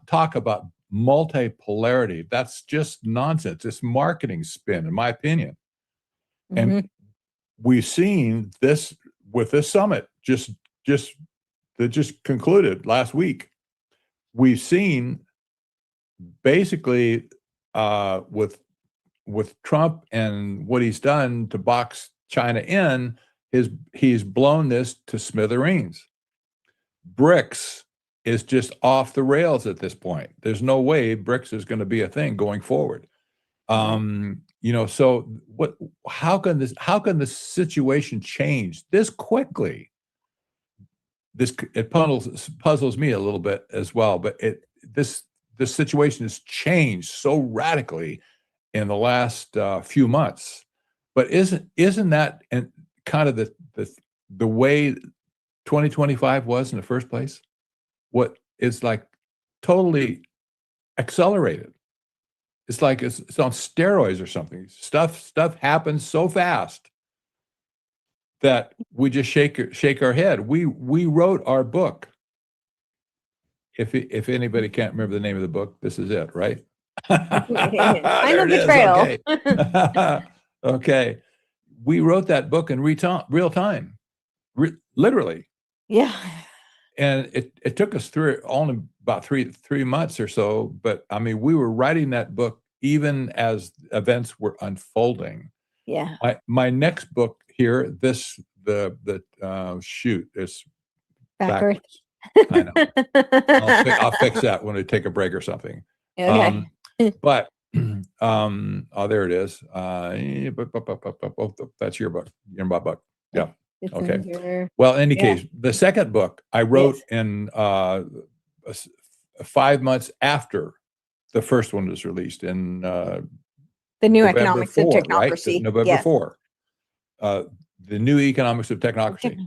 B: talk about multipolarity, that's just nonsense. It's marketing spin, in my opinion. And we've seen this with this summit that just concluded last week. We've seen basically with Trump and what he's done to box China in, he's blown this to smithereens. BRICS is just off the rails at this point. There's no way BRICS is going to be a thing going forward. So how can the situation change this quickly? it puzzles me a little bit as well. But this situation has changed so radically in the last few months. But isn't that and kind of the way 2025 was in the first place? What is like totally accelerated. It's like it's on steroids or something. Stuff happens so fast that we just shake our head. We wrote our book. If anybody can't remember the name of the book, this is it, right?
A: Final Betrayal.
B: Okay. Okay. We wrote that book in real time, literally.
A: Yeah.
B: And it took us only about three months or so. But I mean, we were writing that book even as events were unfolding.
A: Yeah.
B: My next book here, it's
A: Backwards.
B: I know. I'll fix that when we take a break or something.
A: Okay.
B: But there it is. That's your book. Your book. Yeah.
A: It's
B: Okay. Well, in any case, the second book I wrote in 5 months after the first one was released in
A: The New
B: November
A: Economics
B: 4,
A: of Technocracy.
B: right? November 4. The New Economics of Technocracy.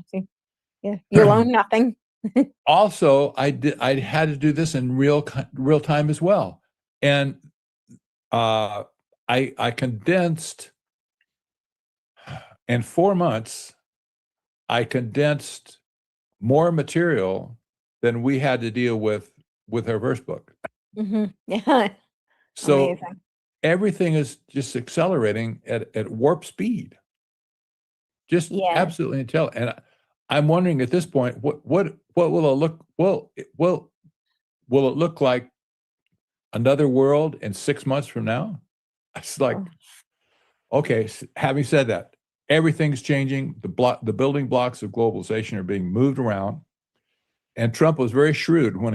A: Yeah. You own nothing.
B: Also, I had to do this in real time as well. And I condensed in 4 months, I condensed more material than we had to deal with our first book.
A: Mm-hmm. Yeah.
B: So
A: Amazing.
B: everything is just accelerating at warp speed. Just absolutely intelligent. And I'm wondering at this point, what will it look? Will it look like another world in 6 months from now? It's like, okay. Having said that, everything's changing. The building blocks of globalization are being moved around, and Trump was very shrewd when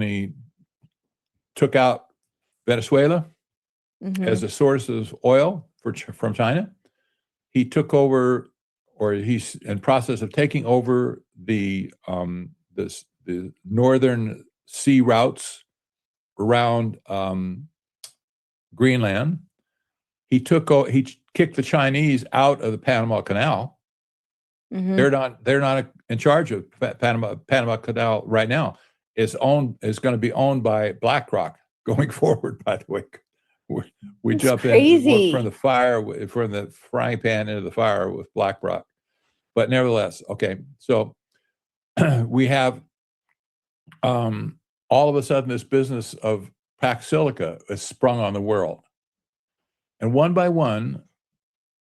B: he took out Venezuela as a source of oil from China. He took over, or he's in process of taking over the northern sea routes around Greenland. He kicked the Chinese out of the Panama Canal. They're not in charge of Panama Canal right now. It's going to be owned by BlackRock going forward. By the way, we jump in from the frying pan into the fire with BlackRock. But nevertheless, okay. So we have all of a sudden this business of packed silica is sprung on the world. And one by one,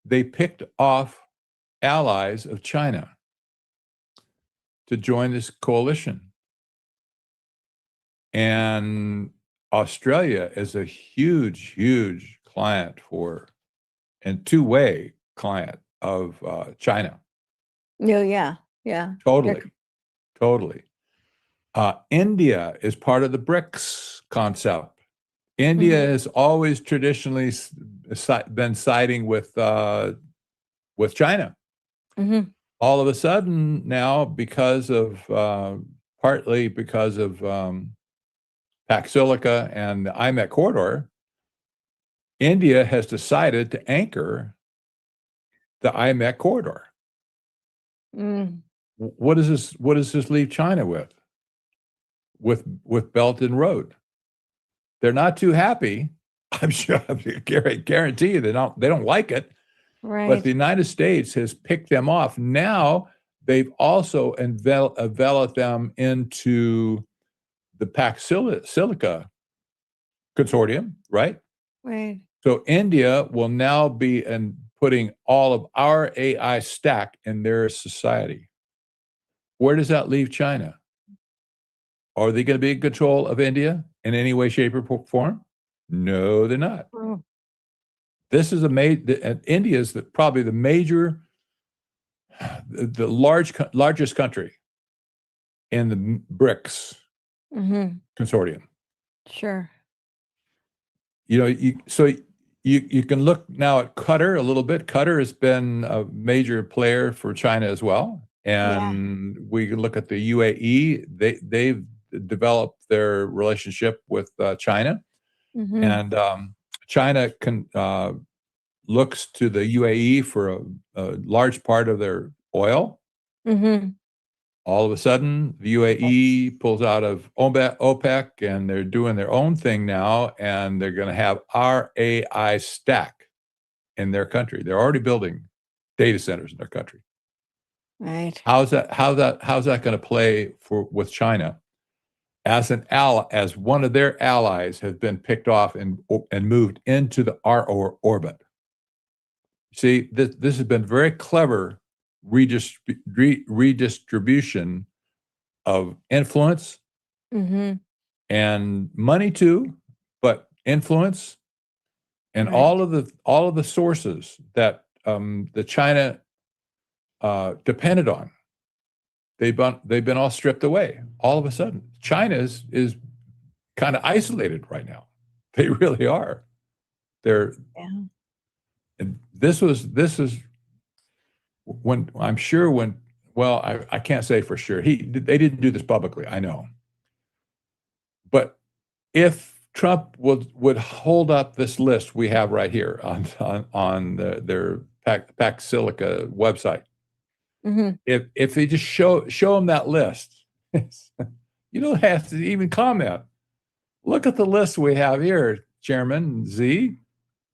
B: they picked off allies of China to join this coalition. And Australia is a huge, huge client and two-way client of China.
A: Oh, yeah. Yeah.
B: Totally. India is part of the BRICS concept. India has always traditionally been siding with China. All of a sudden now, partly because of packed silica and the IMEC corridor, India has decided to anchor the IMEC corridor. What does this leave China with Belt and Road? They're not too happy. I'm sure. I guarantee you they don't like it.
A: Right.
B: But the United States has picked them off. Now they've also enveloped them into the packed silica consortium, right?
A: Right.
B: So India will now be putting all of our AI stack in their society. Where does that leave China? Are they going to be in control of India in any way, shape, or form? No, they're not. This is India is probably the largest country in the BRICS consortium.
A: Sure.
B: You can look now at Qatar a little bit. Qatar has been a major player for China as well. And we can look at the UAE. They've developed their relationship with China, and China looks to the UAE for a large part of their oil. All of a sudden, the UAE pulls out of OPEC, and they're doing their own thing now, and they're going to have our AI stack in their country. They're already building data centers in their country.
A: Right.
B: How's that going to play with China as an ally, as one of their allies has been picked off and moved into our orbit? See, this has been very clever redistribution of influence and money too, but influence and all of the sources that the China depended on. They've been all stripped away. All of a sudden, China is kind of isolated right now. They really are. And this is when I'm sure when, well, I can't say for sure. They didn't do this publicly, I know. But if Trump would hold up this list we have right here on their Pax Silica website, if they just show them that list, you don't have to even comment. Look at the list we have here, Chairman Z.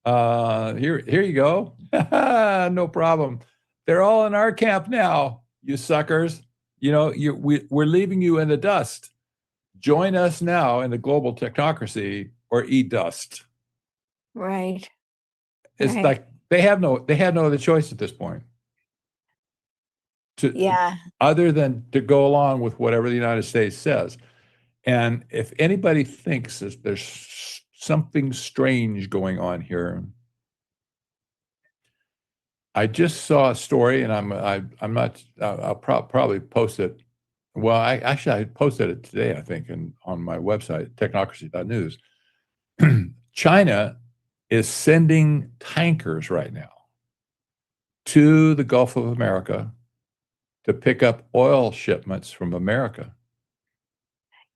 B: Here you go. No problem. They're all in our camp now, you suckers. You know, we're leaving you in the dust. Join us now in the global technocracy or eat dust.
A: Right.
B: It's like they have no other choice at this point. Other than to go along with whatever the United States says. And if anybody thinks that there's something strange going on here, I just saw a story, and I'll probably post it. Well, I posted it today, I think, on my website, technocracy.news. China is sending tankers right now to the Gulf of America to pick up oil shipments from America.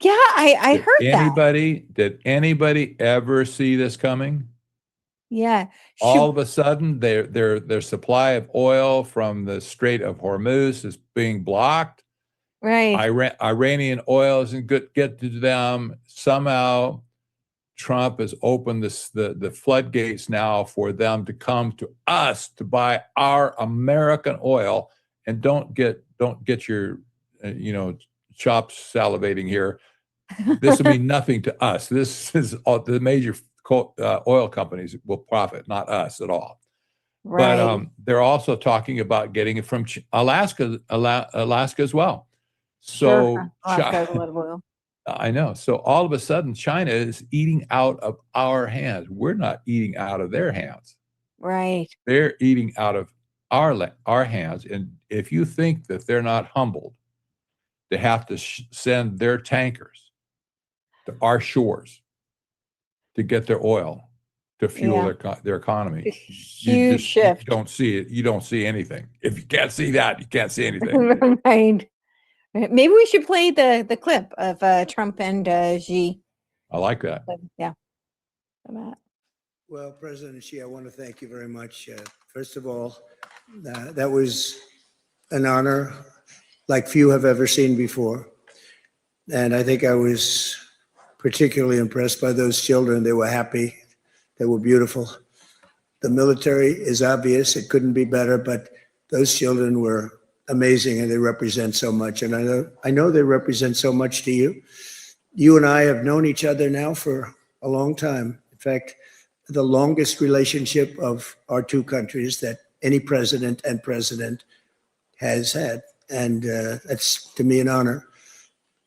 A: Yeah, I heard that.
B: Did anybody ever see this coming?
A: Yeah.
B: All of a sudden, their supply of oil from the Strait of Hormuz is being blocked.
A: Right.
B: Iranian oil isn't get to them. Somehow, Trump has opened the floodgates now for them to come to us to buy our American oil. And don't get your chops salivating here. This will mean nothing to us. This is the major oil companies will profit, not us at all. Right. But they're also talking about getting it from Alaska as well. So
A: sure. Alaska has a lot of oil.
B: I know. So all of a sudden, China is eating out of our hands. We're not eating out of their hands.
A: Right.
B: They're eating out of our hands. And if you think that they're not humbled, they have to send their tankers to our shores to get their oil to fuel their economy.
A: Huge shift.
B: You don't see it. You don't see anything. If you can't see that, you can't see anything.
A: Right. Maybe we should play the clip of Trump and Xi.
B: I like that.
A: Yeah.
E: Well, President Xi, I want to thank you very much. First of all, that was an honor like few have ever seen before. And I think I was particularly impressed by those children. They were happy. They were beautiful. The military is obvious. It couldn't be better, but those children were amazing, and they represent so much. And I know they represent so much to you. You and I have known each other now for a long time. In fact, the longest relationship of our two countries that any president and president has had. And that's, to me, an honor.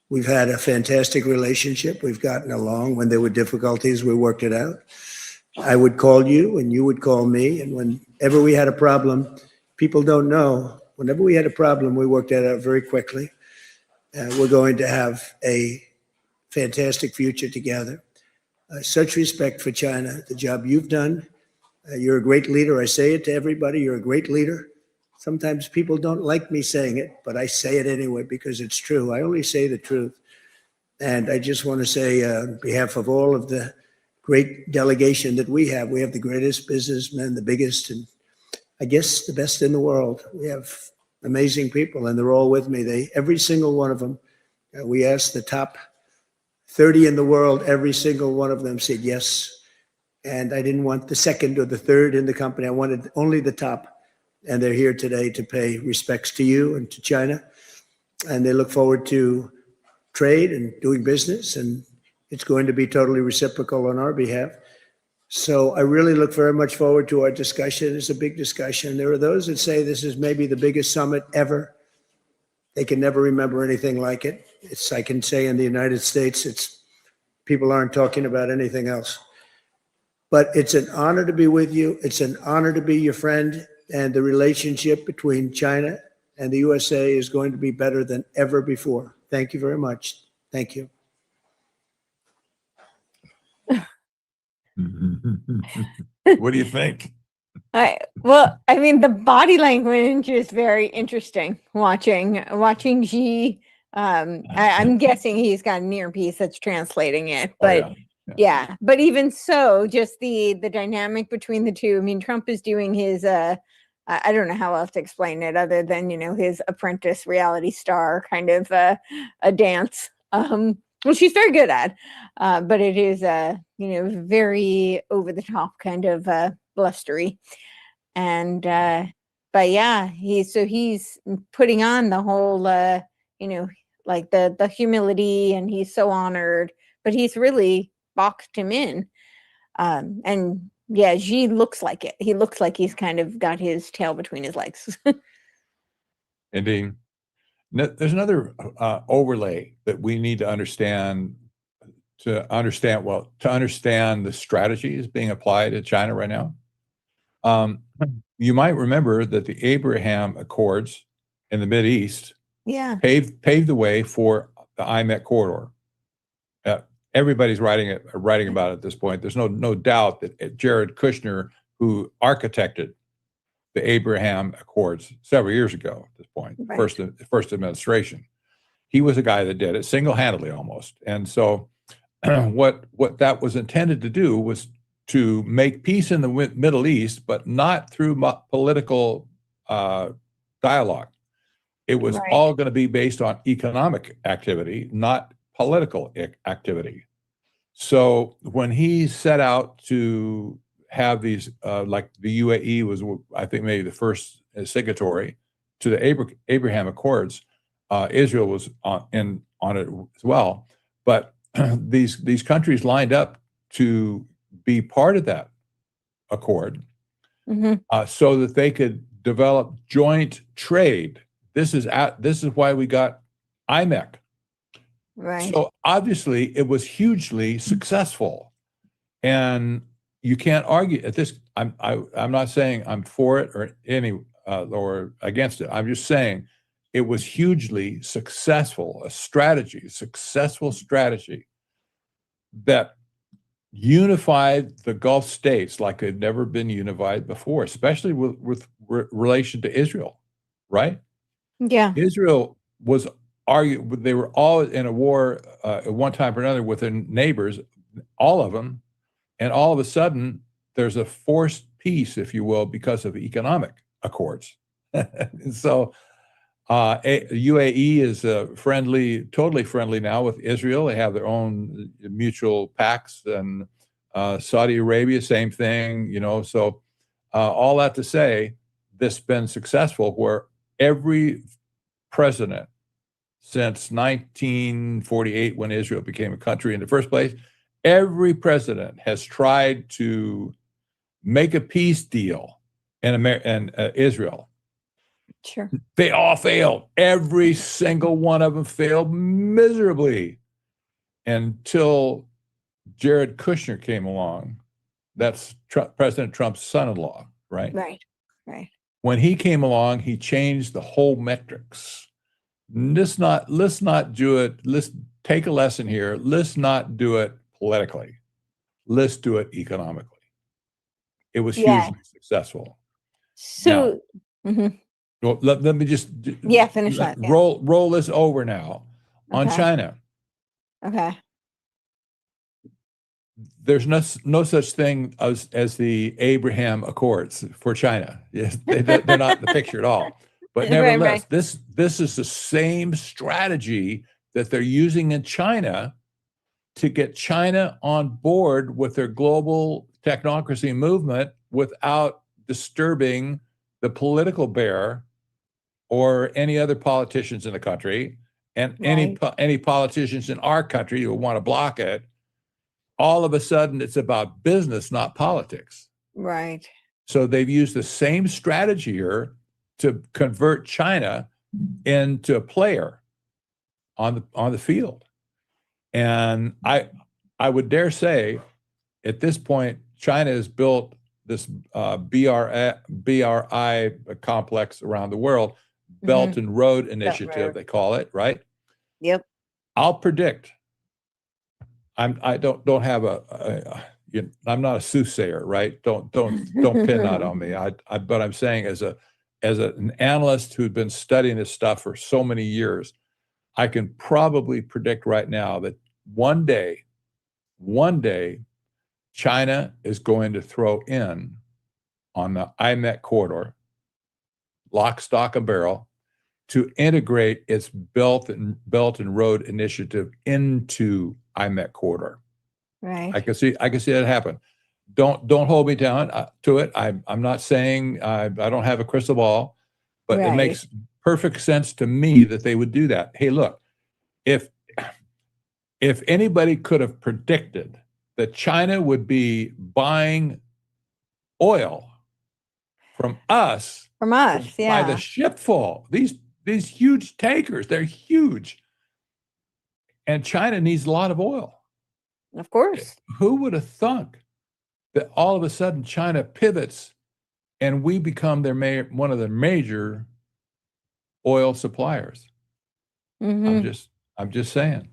E: We've had a fantastic relationship. We've gotten along. When there were difficulties, we worked it out. I would call you and you would call me. And whenever we had a problem, people don't know, whenever we had a problem, we worked that out very quickly. We're going to have a fantastic future together. Such respect for China, the job you've done. You're a great leader. I say it to everybody. You're a great leader. Sometimes people don't like me saying it, but I say it anyway because it's true. I only say the truth. And I just want to say, on behalf of all of the great delegation that we have the greatest businessmen, the biggest, and I guess the best in the world. We have amazing people, and they're all with me. Every single one of them, we asked the top 30 in the world, every single one of them said yes. And I didn't want the second or the third in the company. I wanted only the top. And they're here today to pay respects to you and to China. And they look forward to trade and doing business. And it's going to be totally reciprocal on our behalf. So I really look very much forward to our discussion. It's a big discussion. There are those that say this is maybe the biggest summit ever. They can never remember anything like it. I can say in the United States, people aren't talking about anything else. But it's an honor to be with you. It's an honor to be your friend. And the relationship between China and the USA is going to be better than ever before. Thank you very much. Thank you.
B: What do you think?
A: Well, I mean, the body language is very interesting. Watching Xi, I'm guessing he's got an earpiece that's translating it, but yeah. But even so, just the dynamic between the two. I mean, Trump is doing his I don't know how else to explain it other than, his apprentice reality star kind of a dance. Which she's very good at, but it is very over the top kind of blustery. And but yeah, he's putting on the whole like the humility, and he's so honored, but he's really boxed him in. And yeah, Xi looks like it. He looks like he's kind of got his tail between his legs.
B: Indeed. There's another overlay that we need to understand to understand the strategies being applied to China right now. You might remember that the Abraham Accords in the Mideast paved the way for the IMEC corridor. Everybody's writing about it at this point. There's no doubt that Jared Kushner, who architected the Abraham Accords several years ago at this point,
A: right.
B: first administration, he was a guy that did it single-handedly almost. And so what that was intended to do was to make peace in the Middle East, but not through political dialogue. It was all going to be based on economic activity, not political activity. So when he set out to have these, like the UAE was, I think, maybe the first signatory to the Abraham Accords, Israel was on it as well. But these countries lined up to be part of that accord, so that they could develop joint trade. This is why we got IMEC.
A: Right.
B: So obviously it was hugely successful, and you can't argue at this. I'm not saying I'm for it or against it. I'm just saying it was hugely successful, successful strategy that unified the Gulf states like they'd never been unified before, especially with relation to Israel, right?
A: Yeah.
B: Israel was they were all in a war at one time or another with their neighbors, all of them, and all of a sudden there's a forced peace, if you will, because of economic accords. So UAE is totally friendly now with Israel. They have their own mutual pacts, and Saudi Arabia, same thing, So all that to say, this has been successful where every president since 1948, when Israel became a country in the first place, every president has tried to make a peace deal in Israel.
A: Sure.
B: They all failed. Every single one of them failed miserably until Jared Kushner came along. That's President Trump's son-in-law, right?
A: Right.
B: When he came along, he changed the whole metrics. Let's not do it. Let's take a lesson here. Let's not do it politically. Let's do it economically. It was hugely successful.
A: So,
B: Now, Well, let me just
A: Yeah, finish that. Yeah.
B: roll this over now on
A: Okay.
B: China.
A: Okay.
B: There's no such thing as the Abraham Accords for China. Yes, they're not in the picture at all. But nevertheless,
A: Right.
B: this is the same strategy that they're using in China to get China on board with their global technocracy movement without disturbing the political bear or any other politicians in the country, and
A: Right.
B: any politicians in our country who want to block it. All of a sudden, it's about business, not politics.
A: Right.
B: So they've used the same strategy here to convert China into a player on the field. And I would dare say, at this point, China has built this BRI complex around the world, Belt and Road Initiative, they call it, right?
A: Yep.
B: I'll predict. I don't have I'm not a soothsayer, right? Don't pin that on me. But I'm saying as an analyst who's been studying this stuff for so many years, I can probably predict right now that one day, China is going to throw in on the IMEC corridor, lock, stock, and barrel, to integrate its Belt and Road Initiative into IMEC corridor.
A: Right.
B: I can see that happen. Don't hold me down to it. I'm not saying I don't have a crystal ball, but it makes perfect sense to me that they would do that. Hey, look, if anybody could have predicted that China would be buying oil from us
A: by
B: by the shipful, these huge tankers, they're huge. And China needs a lot of oil.
A: Of course.
B: Who would have thunk that all of a sudden China pivots and we become one of the major oil suppliers? I'm just saying.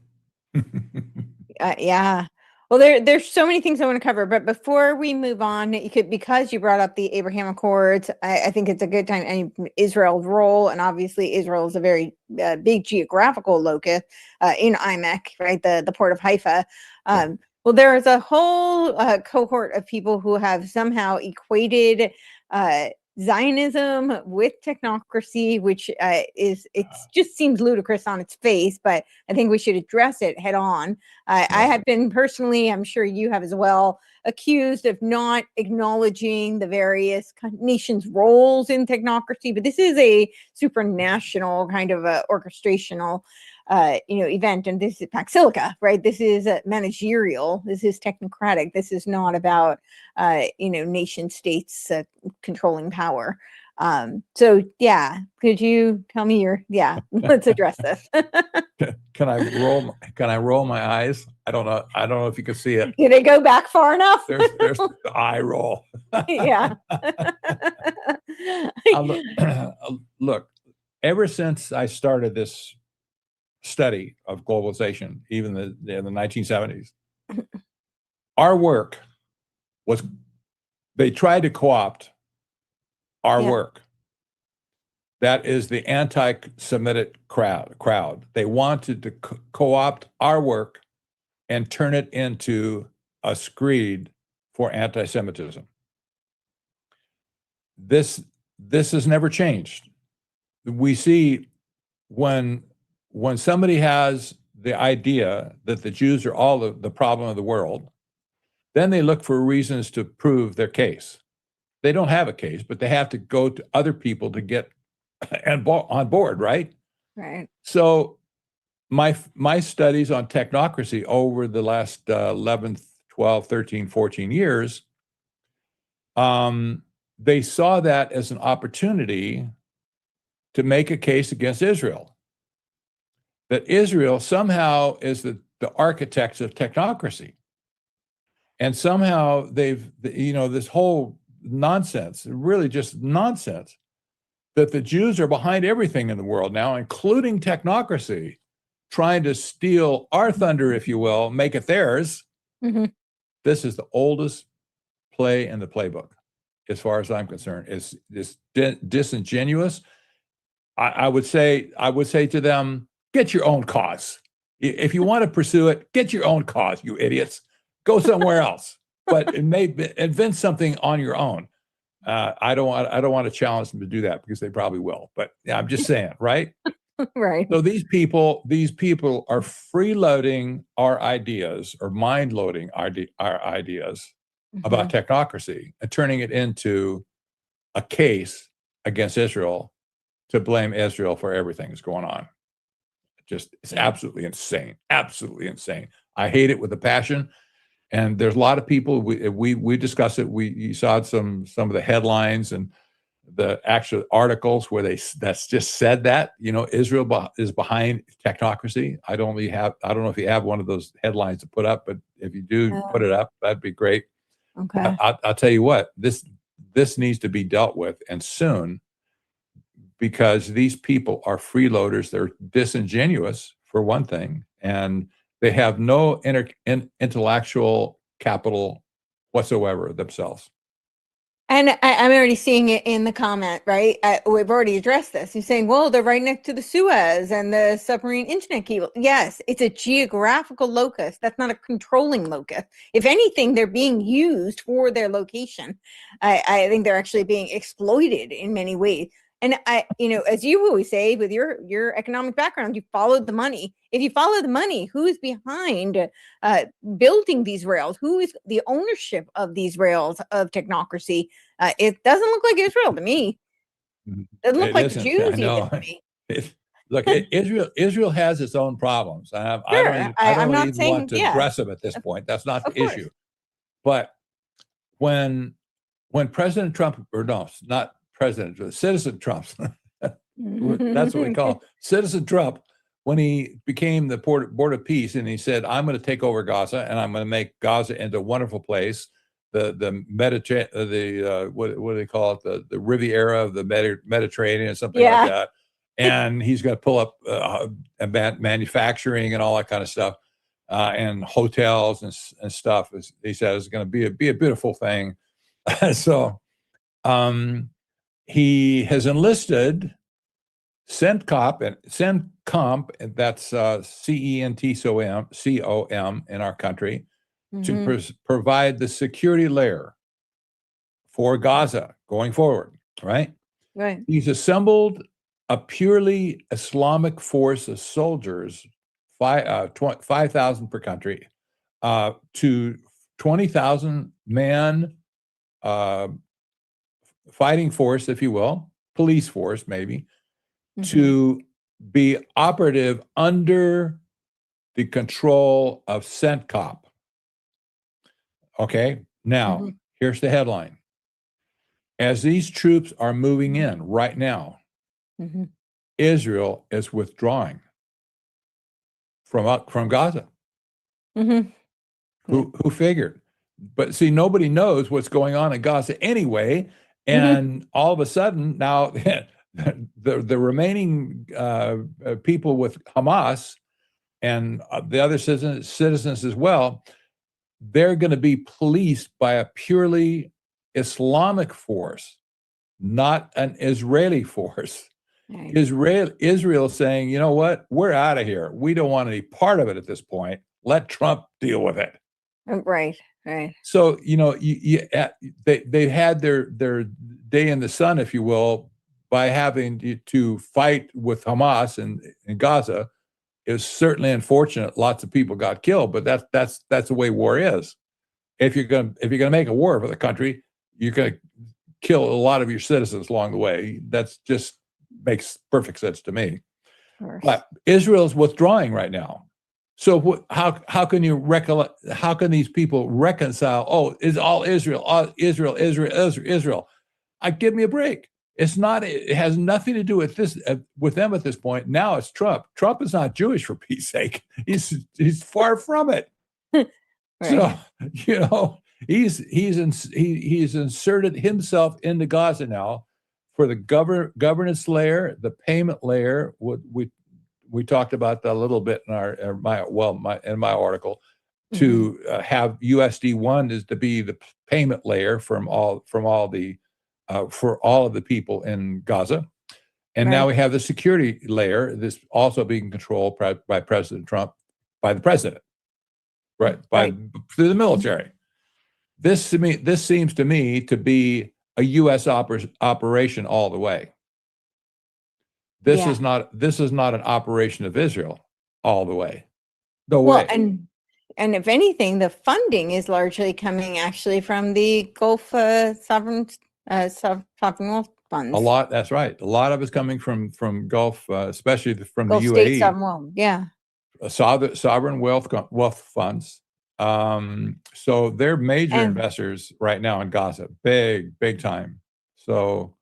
A: Yeah. Well, there's so many things I want to cover, but before we move on, because you brought up the Abraham Accords, I think it's a good time, and Israel's role, and obviously Israel is a very big geographical locus in IMEC, right? The port of Haifa. Well, there is a whole cohort of people who have somehow equated Zionism with technocracy, which just seems ludicrous on its face, but I think we should address it head on. I have been personally, I'm sure you have as well, accused of not acknowledging the various nations' roles in technocracy, but this is a supranational kind of orchestrational event, and this is Pax Silica, right? This is managerial. This is technocratic. This is not about nation states controlling power. So yeah, could you tell me let's address this.
B: Can I roll my eyes? I don't know if you can see it.
A: Did it go back far enough?
B: There's the eye roll.
A: Yeah.
B: Look, ever since I started this study of globalization, even in the 1970s, our work was, they tried to co-opt our work. That is the anti-Semitic crowd. They wanted to co-opt our work and turn it into a screed for anti-Semitism. This has never changed. We see when somebody has the idea that the Jews are all the problem of the world, then they look for reasons to prove their case. They don't have a case, but they have to go to other people to get on board, right?
A: Right. So
B: my studies on technocracy over the last 11, 12, 13, 14 years, they saw that as an opportunity to make a case against Israel. That Israel somehow is the architects of technocracy. And somehow this whole nonsense, really just nonsense, that the Jews are behind everything in the world now, including technocracy, trying to steal our thunder, if you will, make it theirs.
A: Mm-hmm.
B: This is the oldest play in the playbook, as far as I'm concerned. It's disingenuous. I would say to them, get your own cause. If you want to pursue it, get your own cause, you idiots. Go somewhere else, but invent something on your own. I don't want to challenge them to do that because they probably will. But yeah, I'm just saying, right?
A: Right.
B: So these people are freeloading our ideas or mind loading our ideas about technocracy and turning it into a case against Israel to blame Israel for everything that's going on. It's absolutely insane. Absolutely insane. I hate it with a passion. And there's a lot of people, we discuss it. You saw some of the headlines and the actual articles where that's just said that, Israel is behind technocracy. I don't know if you have one of those headlines to put up, but if you do put it up, that'd be great.
A: Okay.
B: I'll tell you what, this needs to be dealt with, and soon, because these people are freeloaders. They're disingenuous, for one thing, and they have no intellectual capital whatsoever themselves.
A: And I'm already seeing it in the comment, right? We've already addressed this. You're saying, well, they're right next to the Suez and the submarine internet cable. Yes, it's a geographical locus. That's not a controlling locus. If anything, they're being used for their location. I think they're actually being exploited in many ways. And as you always say, with your economic background, you followed the money. If you follow the money, who's behind building these rails? Who is the ownership of these rails of technocracy? It doesn't look like Israel to me. It doesn't look like the Jews either to me.
B: Look, Israel has its own problems. I don't
A: I'm not
B: even
A: saying,
B: want to address them at this point. That's not the issue. But when President Trump, or no, not President, Citizen Trump, that's what we call Citizen Trump, when he became the board of peace, and he said, I'm going to take over Gaza and I'm going to make Gaza into a wonderful place. What do they call it? The Riviera of the Mediterranean, or something like that. And he's going to pull up manufacturing and all that kind of stuff, and hotels and stuff. He says it's going to be a beautiful thing. So he has enlisted CENTCOM, and that's CENTCOM in our country, to provide the security layer for Gaza going forward, right?
A: Right.
B: He's assembled a purely Islamic force of soldiers, 5,000 per country, to 20,000 man fighting force, if you will, police force maybe, to be operative under the control of CENTCOM. Okay, now here's the headline. As these troops are moving in right now, Israel is withdrawing from Gaza. Who figured? But see, nobody knows what's going on in Gaza anyway. And all of a sudden now, the remaining people with Hamas and the other citizens as well, they're going to be policed by a purely Islamic force, not an Israeli force. Right. Israel saying, you know what, we're out of here. We don't want any part of it at this point. Let Trump deal with it.
A: Right.
B: So, they had their day in the sun, if you will, by having to fight with Hamas in Gaza. Is certainly unfortunate. Lots of people got killed, but that's the way war is. If you're gonna make a war for the country, you're gonna kill a lot of your citizens along the way. That's just makes perfect sense to me. But Israel's withdrawing right now. So how can how can these people reconcile? Oh, it's all Israel, Israel. Give me a break. It's not. It has nothing to do with this with them at this point. Now it's Trump. Trump is not Jewish, for Pete's sake. He's far from it. So he's inserted himself into Gaza now for the governance layer, the payment layer. We talked about that a little bit in my article. To have USD1 is to be the payment layer for all of the people in Gaza, And now
A: Right.
B: we have the security layer that's also being controlled by President Trump, by the president, right?
A: Right.
B: Through the military. This seems to me to be a U.S. operation all the way. This
A: Yeah.
B: is not an operation of Israel all the way. No
A: Well,
B: way.
A: and if anything, the funding is largely coming actually from the Gulf sovereign wealth funds.
B: A lot. That's right. A lot of it's coming from Gulf, especially from
A: Gulf
B: the
A: state
B: UAE,
A: sovereign wealth. Yeah.
B: sovereign wealth funds. So they're major
A: And
B: investors right now in Gaza, big time. So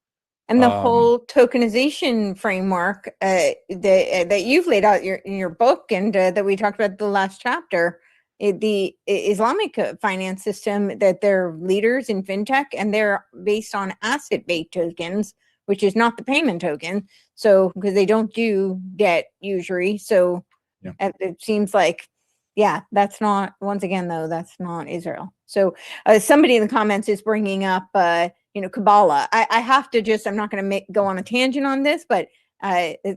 A: and the whole tokenization framework that you've laid out in your book and that we talked about the last chapter, the Islamic finance system, that they're leaders in fintech and they're based on asset-based tokens, which is not the payment token. So because they don't do debt usually, so
B: Yeah.
A: it seems like, yeah, that's not, once again though, that's not Israel. So somebody in the comments is bringing up Kabbalah. I have to just, I'm not going to go on a tangent on this, but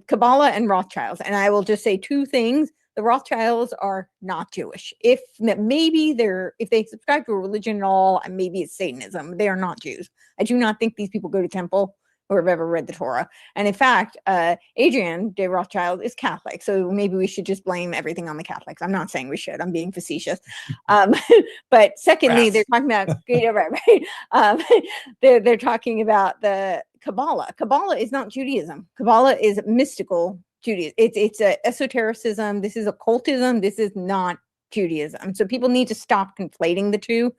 A: Kabbalah and Rothschilds. And I will just say two things. The Rothschilds are not Jewish. If they subscribe to a religion at all, and maybe it's Satanism, they are not Jews. I do not think these people go to temple or have ever read the Torah. And in fact, Adrian de Rothschild is Catholic. So maybe we should just blame everything on the Catholics. I'm not saying we should. I'm being facetious. But secondly, they're talking about, they're talking about the Kabbalah. Kabbalah is not Judaism. Kabbalah is mystical Judaism. It's a esotericism. This is occultism. This is not Judaism. So people need to stop conflating the two.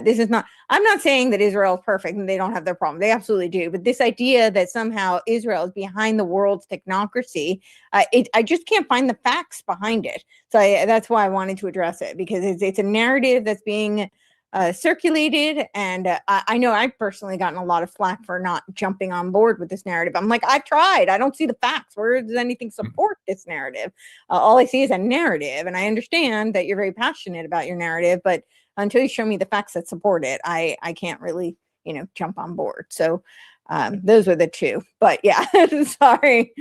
A: This is not, I'm not saying that Israel is perfect and they don't have their problem. They absolutely do. But this idea that somehow Israel is behind the world's technocracy, I just can't find the facts behind it. So that's why I wanted to address it, because it's a narrative that's being circulated. And I know I've personally gotten a lot of flack for not jumping on board with this narrative. I'm like, I've tried. I don't see the facts. Where does anything support this narrative? All I see is a narrative. And I understand that you're very passionate about your narrative, but until you show me the facts that support it, I can't really, jump on board. So those are the two. But yeah, sorry.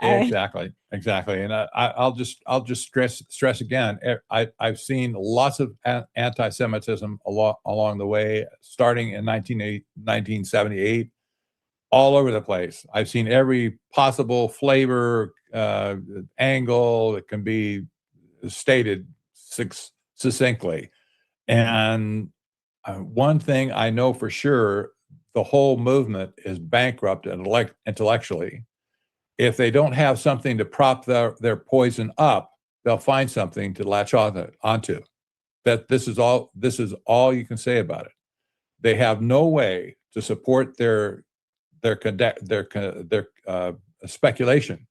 B: Exactly. And I'll just stress again. I've seen lots of anti-Semitism along the way, starting in 1978, all over the place. I've seen every possible flavor, angle that can be stated succinctly. And one thing I know for sure, the whole movement is bankrupt intellectually. If they don't have something to prop their poison up, they'll find something to latch onto. That this is all you can say about it. They have no way to support their speculation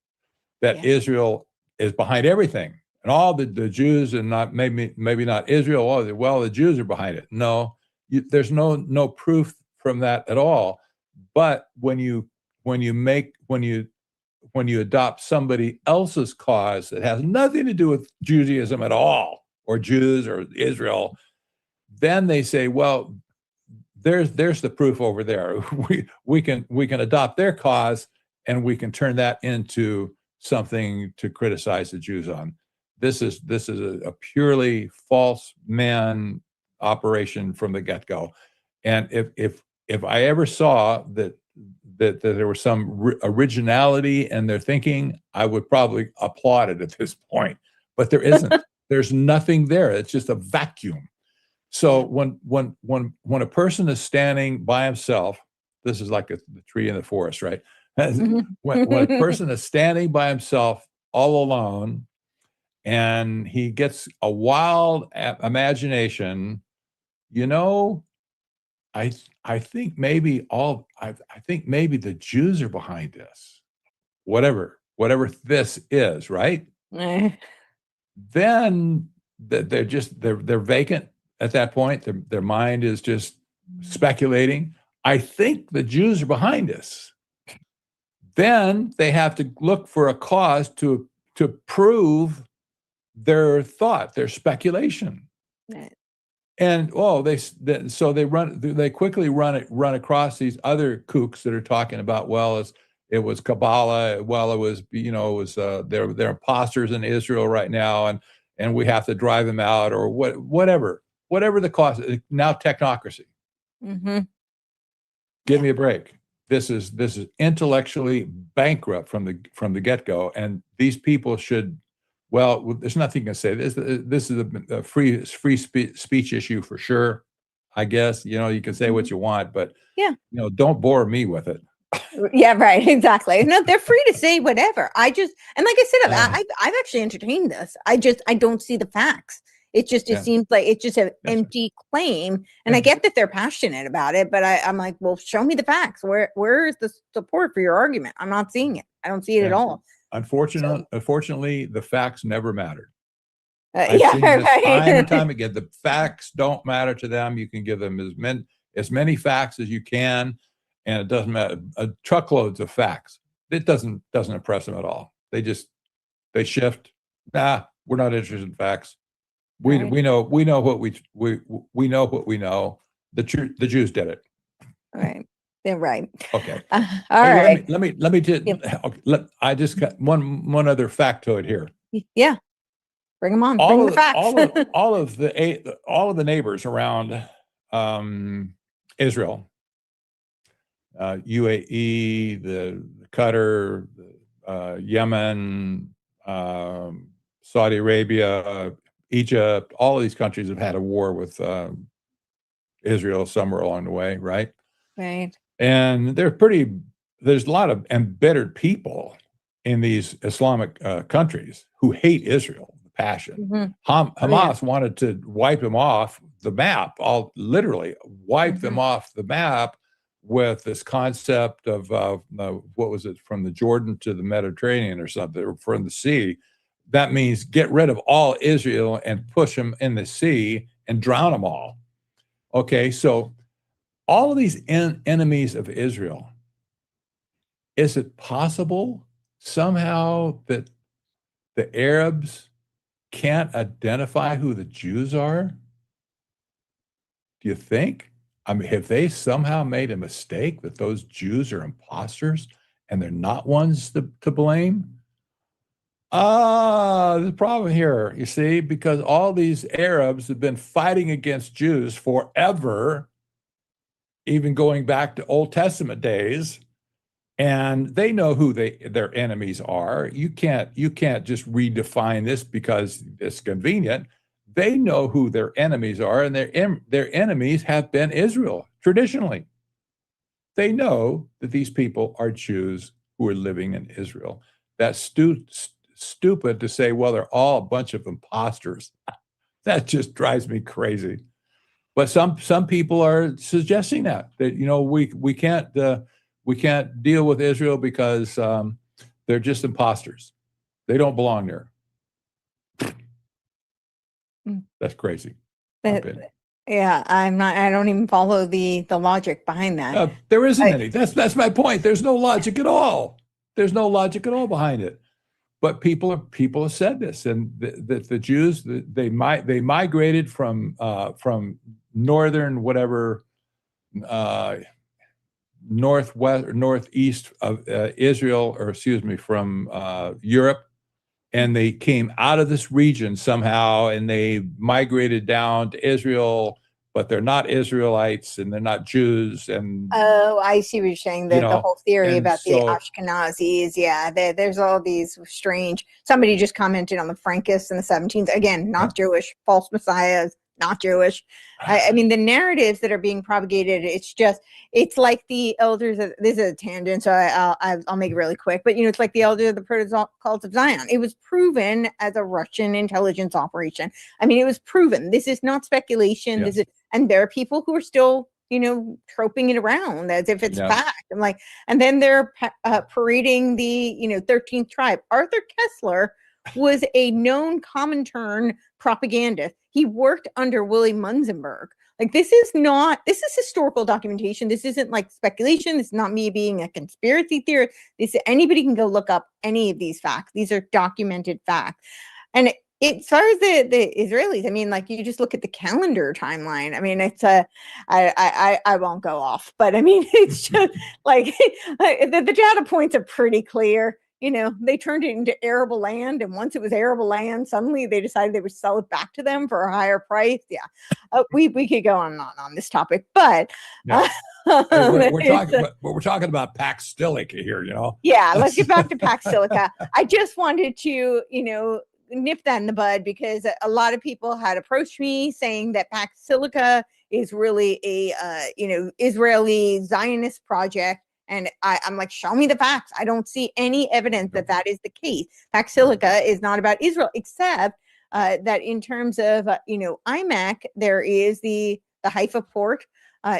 B: that Israel is behind everything. And all the Jews, and not maybe not Israel. Well, the Jews are behind it. No, there's no proof from that at all. But when you adopt somebody else's cause that has nothing to do with Judaism at all, or Jews or Israel, then they say, well, there's the proof over there. We can adopt their cause and we can turn that into something to criticize the Jews on. This is a purely false man operation from the get-go. And if I ever saw that there was some originality in their thinking, I would probably applaud it at this point. But there isn't. There's nothing there. It's just a vacuum. So when a person is standing by himself, this is like the tree in the forest, right? When a person is standing by himself all alone, and he gets a wild imagination, I think maybe the Jews are behind this, whatever this is, right? Then they're vacant at that point. Their mind is just speculating. I think the Jews are behind this. Then they have to look for a cause to prove their thought, their speculation.
A: Right.
B: And they quickly run across these other kooks that are talking about, well, it was Kabbalah. Well, it was, it was they're imposters in Israel right now, and we have to drive them out, or whatever the cost. Now technocracy.
A: Mm-hmm.
B: Give me a break. This is intellectually bankrupt from the get-go, and these people should. Well, there's nothing you can say. This is a free speech issue for sure. I guess you can say what you want, but
A: yeah,
B: don't bore me with it.
A: Yeah, right. Exactly. No, they're free to say whatever. And like I said, I've actually entertained this. I don't see the facts. It seems like it's just an empty claim. And I get that they're passionate about it, but I'm like, well, show me the facts. Where is the support for your argument? I'm not seeing it. I don't see it at all.
B: Unfortunately, the facts never mattered.
A: Yeah,
B: right. Time and time again, the facts don't matter to them. You can give them as many facts as you can, and it doesn't matter. Truckloads of facts. It doesn't impress them at all. They shift. Nah, we're not interested in facts. We know what we know what we know. The Jews did it.
A: All right. They're right.
B: Okay.
A: All right.
B: Let me just. Okay, I just got one other factoid here.
A: Yeah. Bring them on. Bring the facts.
B: all of the neighbors around Israel, UAE, the Qatar, Yemen, Saudi Arabia, Egypt, all of these countries have had a war with Israel somewhere along the way, right?
A: Right.
B: And there's a lot of embittered people in these Islamic countries who hate Israel, the passion.
A: Mm-hmm.
B: Hamas wanted to wipe them off the map, literally wipe them off the map with this concept of what was it, from the Jordan to the Mediterranean or something, or from the sea. That means get rid of all Israel and push them in the sea and drown them all. Okay, so all of these enemies of Israel, is it possible somehow that the Arabs can't identify who the Jews are? Do you think? I mean, have they somehow made a mistake that those Jews are imposters and they're not ones to blame? There's a problem here, you see, because all these Arabs have been fighting against Jews forever, even going back to Old Testament days, and they know who their enemies are. You can't just redefine this because it's convenient. They know who their enemies are, and their enemies have been Israel traditionally. They know that these people are Jews who are living in Israel. That's stupid to say, well, they're all a bunch of imposters. That just drives me crazy. But some people are suggesting that we can't deal with Israel because they're just imposters. They don't belong there. That's crazy.
A: Yeah, I don't even follow the logic behind that.
B: There isn't any. That's my point. There's no logic at all. There's no logic at all behind it. But people have said this, and the Jews, they migrated from northern northwest or northeast of Israel, or excuse me, from Europe, and they came out of this region somehow, and they migrated down to Israel, but they're not Israelites and they're not Jews. And
A: I see what you're saying. The whole theory about the Ashkenazis. Yeah, there's all these strange. Somebody just commented on the Frankists in the 17th. Again, not Jewish, false messiahs, not Jewish. I mean, the narratives that are being propagated, it's like the elders of, this is a tangent, so I'll make it really quick, but it's like the elders of the protocols of Zion. It was proven as a Russian intelligence operation. I mean, it was proven. This is not speculation.
B: Yes.
A: And there are people who are still, troping it around as if it's fact. I'm like, and then they're parading the, 13th tribe. Arthur Kessler was a known Comintern propagandist. He worked under Willy Munzenberg. Like, this is historical documentation. This isn't like speculation. This is not me being a conspiracy theorist. Anybody can go look up any of these facts. These are documented facts. And As far as the Israelis, I mean, like you just look at the calendar timeline. I mean, it's I won't go off, but I mean, it's just like the data points are pretty clear. You know, they turned it into arable land, and once it was arable land, suddenly they decided they would sell it back to them for a higher price. Yeah, we could go on and on this topic, but
B: Yeah. We're
A: it's,
B: talking about Pax Silica here, you know.
A: yeah, let's get back to Pax Silica. I just wanted to, nip that in the bud because a lot of people had approached me saying that Pax Silica is really a, Israeli Zionist project. And I'm like, show me the facts. I don't see any evidence that that is the case. Pax Silica is not about Israel, except that in terms of, IMAC, there is the Haifa port.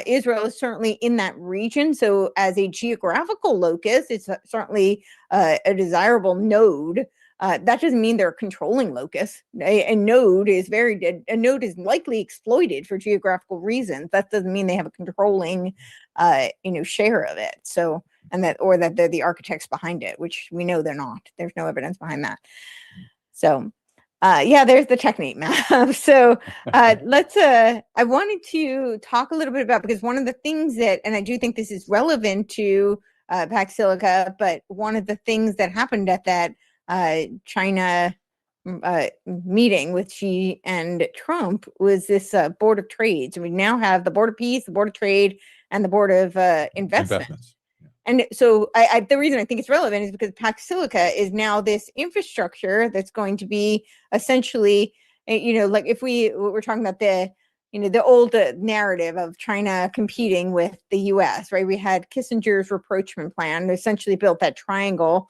A: Israel is certainly in that region. So as a geographical locus, it's certainly a desirable node. That doesn't mean they're a controlling locus. A node is likely exploited for geographical reasons. That doesn't mean they have a controlling, share of it. So, that they're the architects behind it, which we know they're not. There's no evidence behind that. So, there's the technique map. So I wanted to talk a little bit about, because one of the things that, and I do think this is relevant to Pax Silica, but one of the things that happened at that China meeting with Xi and Trump was this Board of Trades. And we now have the Board of Peace, the Board of Trade, and the Board of Investments. And so the reason I think it's relevant is because Pax Silica is now this infrastructure that's going to be essentially, like if we're talking about the old narrative of China competing with the US, right? We had Kissinger's rapprochement plan, essentially built that triangle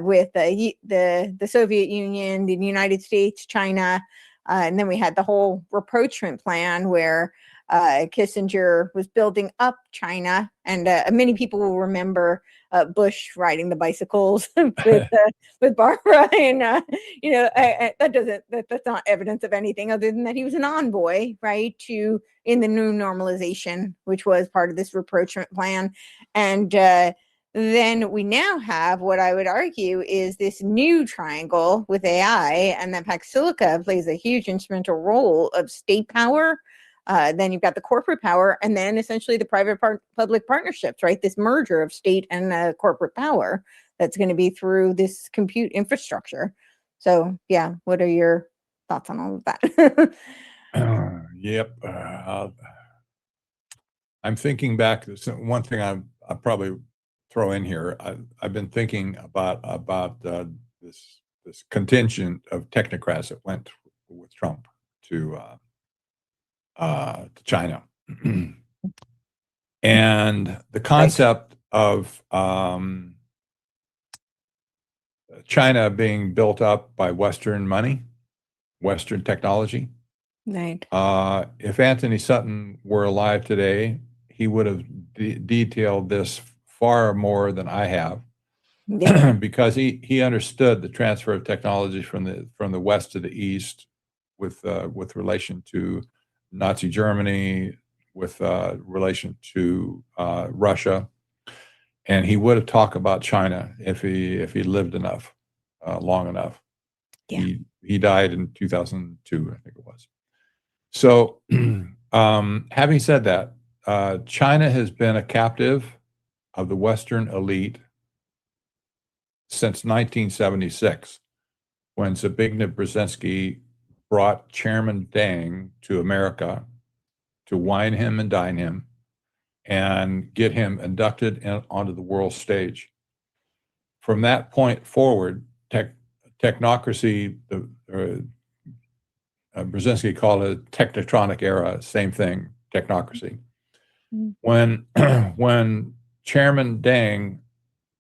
A: with the Soviet Union, the United States, China, and then we had the whole rapprochement plan where Kissinger was building up China, and many people will remember Bush riding the bicycles with Barbara, and that's not evidence of anything other than that he was an envoy, right, in the new normalization, which was part of this rapprochement plan, and then we now have what I would argue is this new triangle with AI, and that Pax Silica plays a huge instrumental role of state power. Then you've got the corporate power, and then essentially the private-public partnerships, right? This merger of state and corporate power that's going to be through this compute infrastructure. So, yeah, what are your thoughts on all of that?
B: Yep. I'm thinking back. One thing I'll probably throw in here. I've been thinking about this contingent of technocrats that went with Trump to China. And the concept of China being built up by Western money, Western technology.
A: Right.
B: If Anthony Sutton were alive today, he would have detailed this far more than I have,
A: Yeah.
B: because he understood the transfer of technology from the West to the East with relation to Nazi Germany, with relation to Russia, and he would have talked about China if he lived enough, long enough.
A: Yeah.
B: He died in 2002, I think it was. So, having said that, China has been a captive of the Western elite since 1976, when Zbigniew Brzezinski brought Chairman Deng to America to wine him and dine him and get him inducted onto the world stage. From that point forward, technocracy, Brzezinski called it technotronic era, same thing, technocracy. When Chairman Deng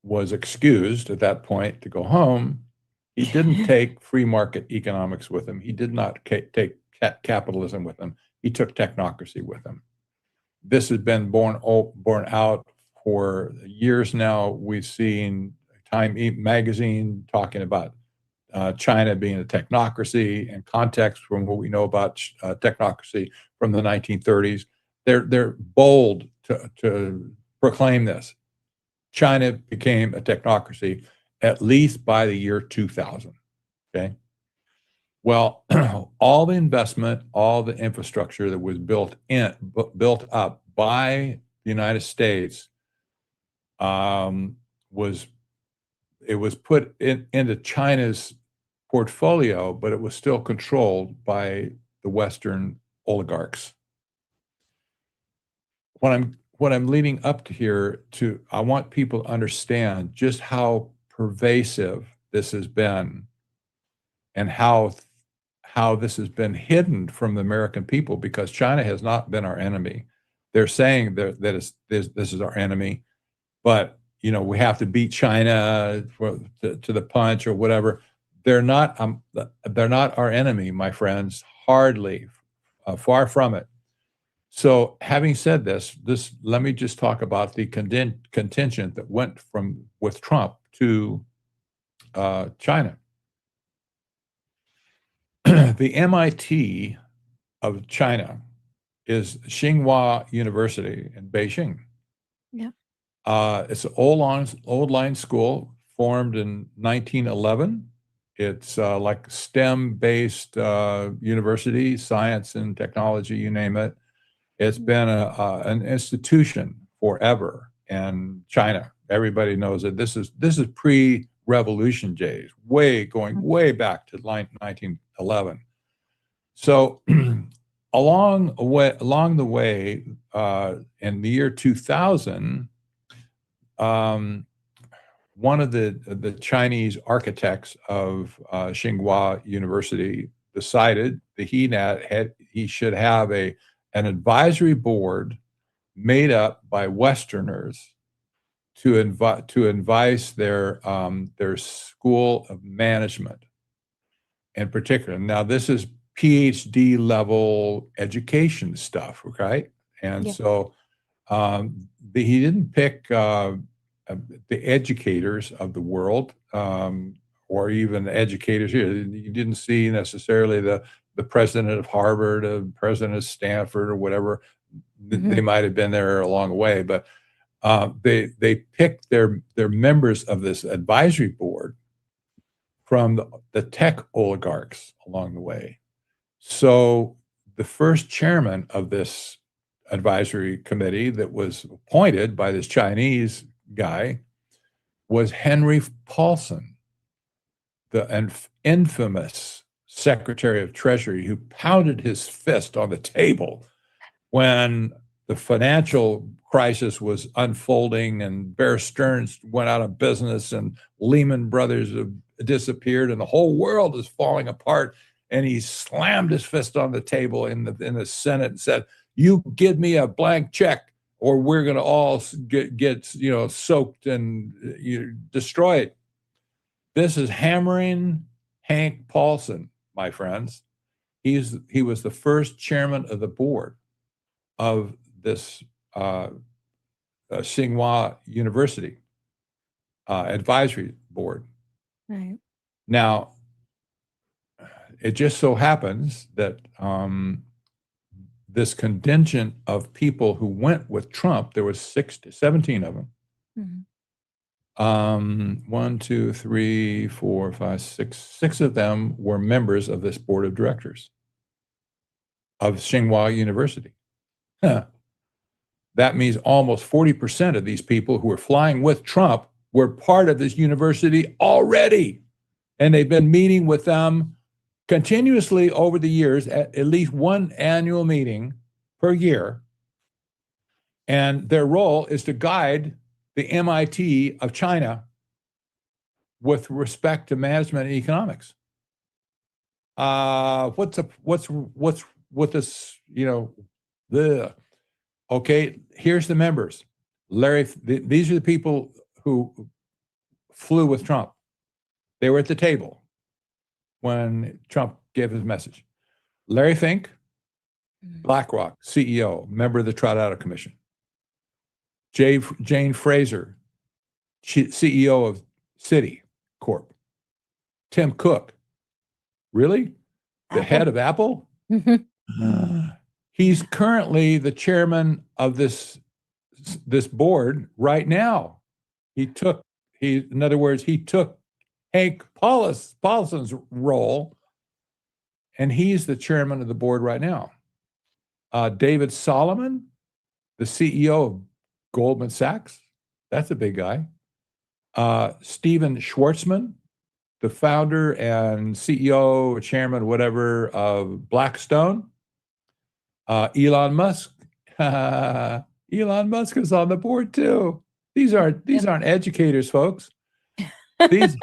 B: was excused at that point to go home, he didn't take free market economics with him. He did not take capitalism with him. He took technocracy with him. This has been borne out for years now. We've seen Time magazine talking about China being a technocracy, and context from what we know about technocracy from the 1930s. They're bold to proclaim this. China became a technocracy at least by the year 2000. Okay, Well, all the investment, all the infrastructure that was built up by the United States was put into China's portfolio, but it was still controlled by the Western oligarchs. What I'm leading up to here I want people to understand just how pervasive this has been and how this has been hidden from the American people, because China has not been our enemy. They're saying that this is our enemy, but we have to beat China to the punch or whatever. They're not our enemy, my friends. Hardly, far from it. So, having said this, let me just talk about the contingent that went with Trump to China. The MIT of China is Tsinghua University in Beijing.
A: Yeah.
B: It's an old line school formed in 1911. It's like STEM-based university, science and technology, you name it. It's been an institution forever in China. Everybody knows it. This is pre-revolution days, going way back to 1911. So along the way, in the year 2000, one of the Chinese architects of Tsinghua University decided that he should have an advisory board made up by Westerners to advise their school of management in particular. Now, this is PhD level education stuff, right? And so he didn't pick the educators of the world, or even the educators here. You didn't see necessarily the president of Harvard, the president of Stanford, or whatever. They might have been there along the way, but they picked their members of this advisory board from the tech oligarchs along the way. So the first chairman of this advisory committee that was appointed by this Chinese guy was Henry Paulson, the infamous Secretary of Treasury, who pounded his fist on the table when the financial crisis was unfolding and Bear Stearns went out of business and Lehman Brothers have disappeared and the whole world is falling apart. And he slammed his fist on the table in the Senate and said, "You give me a blank check, or we're going to all get soaked and destroyed." This is hammering Hank Paulson, my friends. He was the first chairman of the board of this Tsinghua University advisory board.
A: Right. Now,
B: it just so happens that this contingent of people who went with Trump, there was 17 of them. Mm-hmm. 1, 2, 3, 4, 5, 6. 6 of them were members of this board of directors of Tsinghua University. That means almost 40% of these people who were flying with Trump were part of this university already. And they've been meeting with them continuously over the years, at least one annual meeting per year. And their role is to guide the MIT of China with respect to management and economics. What's with this, okay, here's the members. These are the people who flew with Trump. They were at the table when Trump gave his message. Larry Fink, BlackRock, CEO, member of the Trout Commission. Jane Fraser, CEO of Citi Corp. Tim Cook, really? The head of Apple? He's currently the chairman of this board right now. In other words, he took Hank Paulson's role and he's the chairman of the board right now. David Solomon, the CEO of Goldman Sachs, that's a big guy. Steven Schwartzman, the founder and CEO or chairman, whatever, of Blackstone. Elon Musk. Elon Musk is on the board too. These aren't educators, folks. These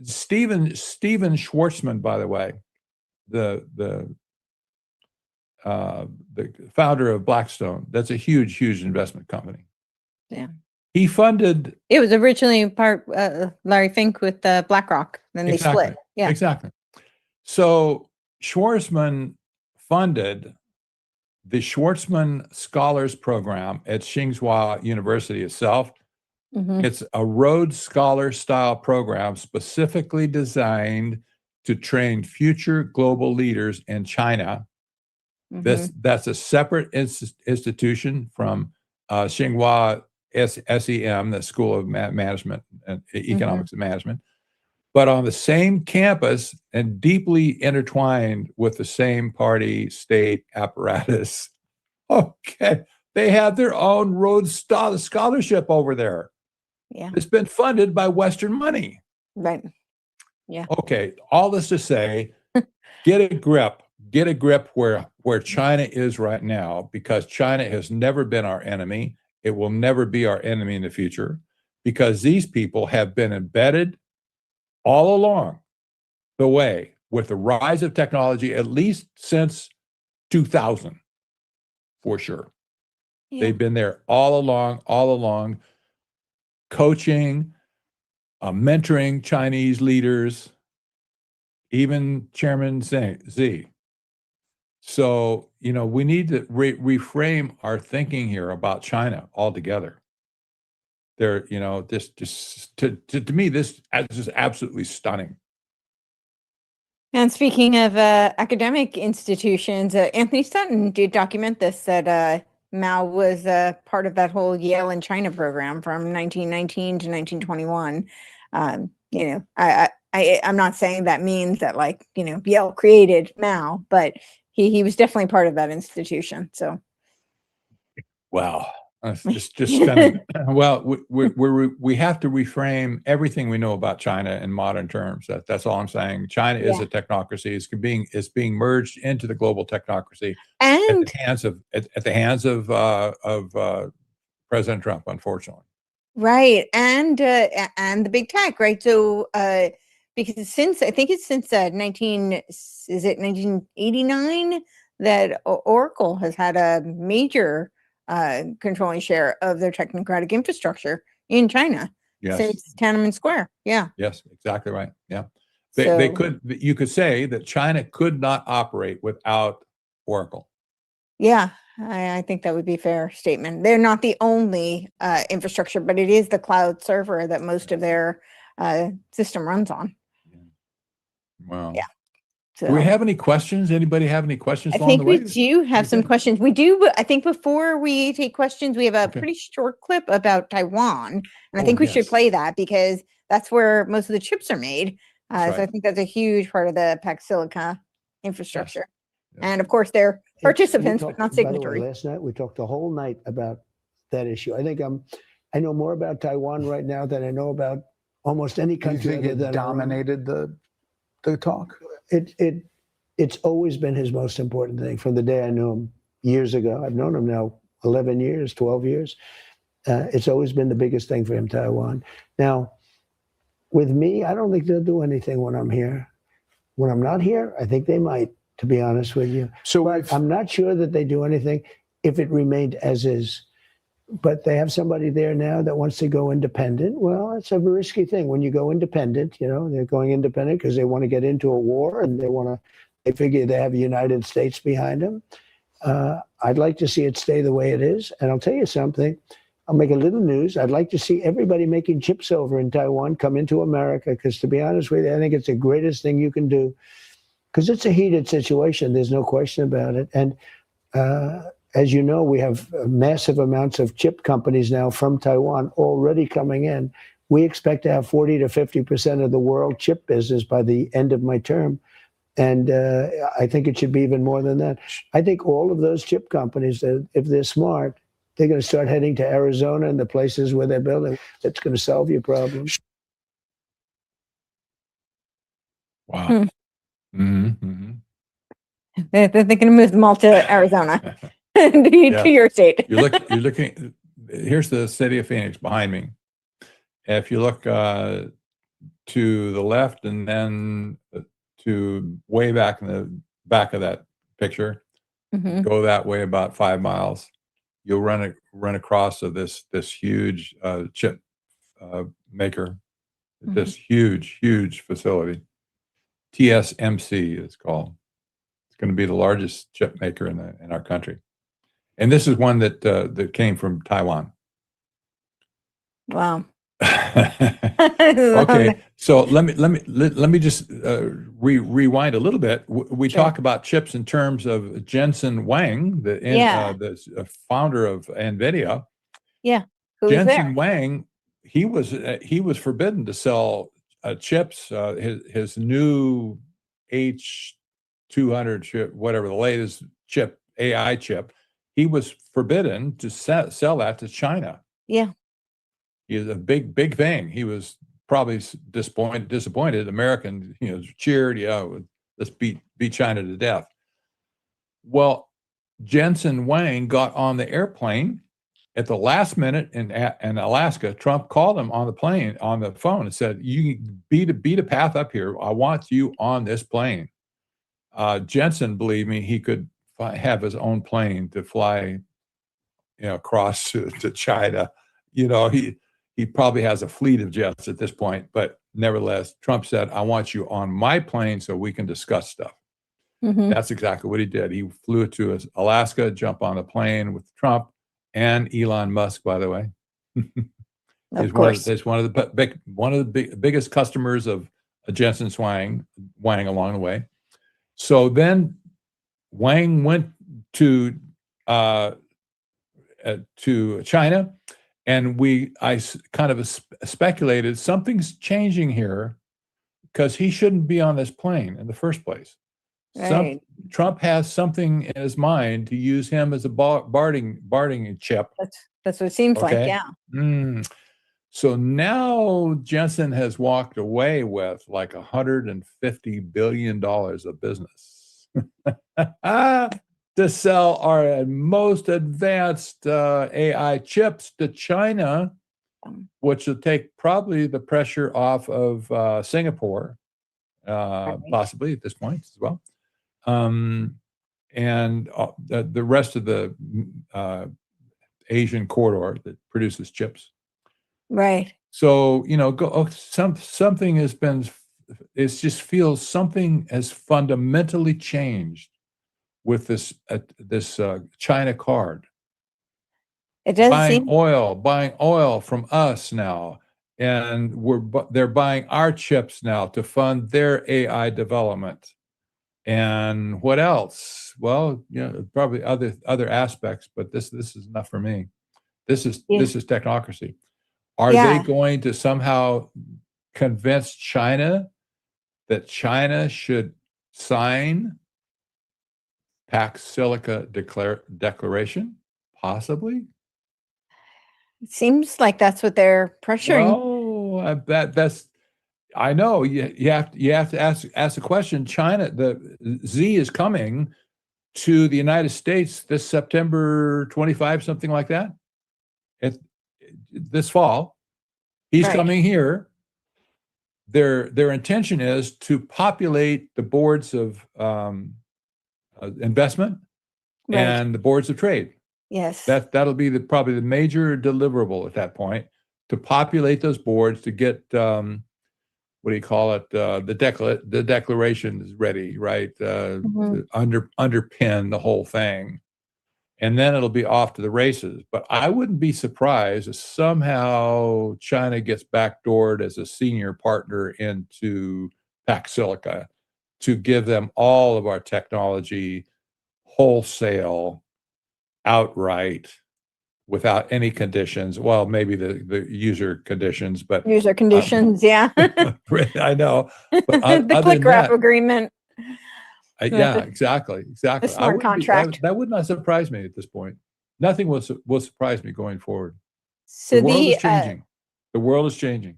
B: Steven Schwartzman, by the way, the founder of Blackstone. That's a huge investment company.
A: Yeah.
B: He funded.
A: It was originally part Larry Fink with BlackRock. Then they
B: Exactly.
A: split. Yeah.
B: Exactly. So Schwartzman funded the Schwartzman Scholars Program at Tsinghua University itself.
A: Mhm.
B: It's a Rhodes Scholar style program specifically designed to train future global leaders in China.
A: Mhm.
B: That's a separate institution from Tsinghua SEM, the School of Management and Economics and Management, but on the same campus and deeply intertwined with the same party state apparatus. Okay, they have their own Rhodes Scholarship over there.
A: Yeah.
B: It's been funded by Western money.
A: Right. Yeah.
B: Okay, all this to say, get a grip where China is right now, because China has never been our enemy. It will never be our enemy in the future, because these people have been embedded all along the way with the rise of technology, at least since 2000, for sure.
A: Yeah.
B: They've been there all along, coaching, mentoring Chinese leaders, even Chairman Xi. So, we need to reframe our thinking here about China altogether. They're, just to me, this is just absolutely stunning.
A: And speaking of academic institutions, Anthony Sutton did document this, that Mao was part of that whole Yale and China program from 1919 to 1921. I'm not saying that means that Yale created Mao, but he was definitely part of that institution. So,
B: wow, just stunning. Well, we have to reframe everything we know about China in modern terms. That's all I'm saying. China is a technocracy. It's being merged into the global technocracy
A: and
B: at the hands of President Trump, unfortunately.
A: right, and the big tech, right? So, because since 1989 that Oracle has had a major controlling share of their technocratic infrastructure in China since Tiananmen Square. Yeah.
B: Yes, exactly right. Yeah.
A: So,
B: You could say that China could not operate without Oracle.
A: yeah, I think that would be a fair statement. They're not the only infrastructure, but it is the cloud server that most of their system runs on.
B: Wow.
A: Yeah. So,
B: do we have any questions? Anybody have any questions
A: I
B: along
A: think
B: the way?
A: we do have some questions. We do. I think before we take questions, we have a pretty short clip about Taiwan. And I think we should play that because that's where most of the chips are made. So I think that's a huge part of the Pax Silica infrastructure. Yes. And of course, they're participants, but not signatory.
E: By the way, last night, we talked the whole night about that issue. I think I know more about Taiwan right now than I know about almost any country.
F: You think it dominated the talk?
E: It's always been his most important thing from the day I knew him years ago. I've known him now 11 years, 12 years. It's always been the biggest thing for him, Taiwan. Now, with me, I don't think they'll do anything when I'm here. When I'm not here, I think they might, to be honest with you.
F: So
E: I'm not sure that they do anything if it remained as is. But they have somebody there now that wants to go independent. Well, it's a risky thing when you go independent. They're going independent because they want to get into a war and they figure they have the United States behind them. I'd like to see it stay the way it is. And I'll tell you something. I'll make a little news. I'd like to see everybody making chips over in Taiwan come into America because, to be honest with you, I think it's the greatest thing you can do because it's a heated situation. There's no question about it. And as you know, we have massive amounts of chip companies now from Taiwan already coming in. We expect to have 40 to 50% of the world chip business by the end of my term And I think it should be even more than that. I think all of those chip companies, if they're smart, they're going to start heading to Arizona and the places where they're building. That's going to solve your problems.
B: Wow. Mm-hmm.
A: They're going to move them all to Arizona, to your state.
B: You're looking, here's the city of Phoenix behind me. If you look to the left and then to way back in the back of that picture, go that way about 5 miles, you'll run across this huge chip maker, this huge facility. TSMC it's called. It's going to be the largest chip maker in our country, and this is one that came from Taiwan.
A: Wow.
B: Okay, so let me just rewind a little bit. We talk about chips in terms of Jensen Huang, the founder of NVIDIA.
A: Yeah, who was
B: Jensen
A: there?
B: Huang, he was forbidden to sell chips. His new H200 chip, whatever the latest chip, AI chip, he was forbidden to sell that to China.
A: Yeah.
B: Is a big thing. He was probably disappointed. Americans, cheered, let's beat China to death. Well, Jensen Huang got on the airplane at the last minute in Alaska. Trump called him on the phone and said, "You beat a path up here. I want you on this plane." Jensen, believe me, he could have his own plane to fly, across to China. He probably has a fleet of jets at this point, but nevertheless, Trump said, "I want you on my plane so we can discuss stuff." That's exactly what he did. He flew to Alaska, jumped on the plane with Trump and Elon Musk, by the way.
A: Of course.
B: He's one of the biggest customers of Jensen Huang along the way. So then Wang went to China. And I kind of speculated something's changing here because he shouldn't be on this plane in the first place.
A: Right.
B: Trump has something in his mind to use him as a bargaining chip.
A: That's what it seems like, yeah.
B: So now Jensen has walked away with like $150 billion of business. To sell our most advanced AI chips to China, which will take probably the pressure off of Singapore, possibly at this point as well, and the rest of the Asian corridor that produces chips.
A: Right.
B: So something has been. It just feels something has fundamentally changed with this China card.
A: It does
B: buying oil from us now, and they're buying our chips now to fund their AI development. And what else? Well, probably other aspects, but this is enough for me. This is technocracy. Are they going to somehow convince China that China should sign Pax Silica Declaration? Possibly.
A: It seems like that's what they're pressuring.
B: Oh, I know you have to ask the question. China, the Z is coming to the United States this September 25, something like that. This fall, he's coming here. Their intention is to populate the boards of investment and the boards of trade.
A: Yes,
B: that'll be probably the major deliverable at that point, to populate those boards to get what do you call it? The declaration is ready, right? To underpin the whole thing, and then it'll be off to the races. But I wouldn't be surprised if somehow China gets backdoored as a senior partner into Pax Silica to give them all of our technology wholesale, outright, without any conditions. Well, maybe the user conditions, but
A: user conditions,
B: I know. But
A: the click wrap agreement.
B: Yeah, exactly.
A: A smart contract.
B: That would not surprise me at this point. Nothing will surprise me going forward.
A: So
B: The world is
A: the
B: changing. The world is changing.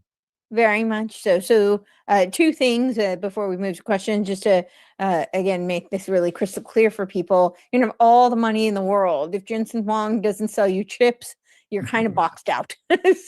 A: very much so. So, two things before we move to questions, just to again make this really crystal clear for people. You know, all the money in the world, if Jensen Huang doesn't sell you chips, you're kind of boxed out.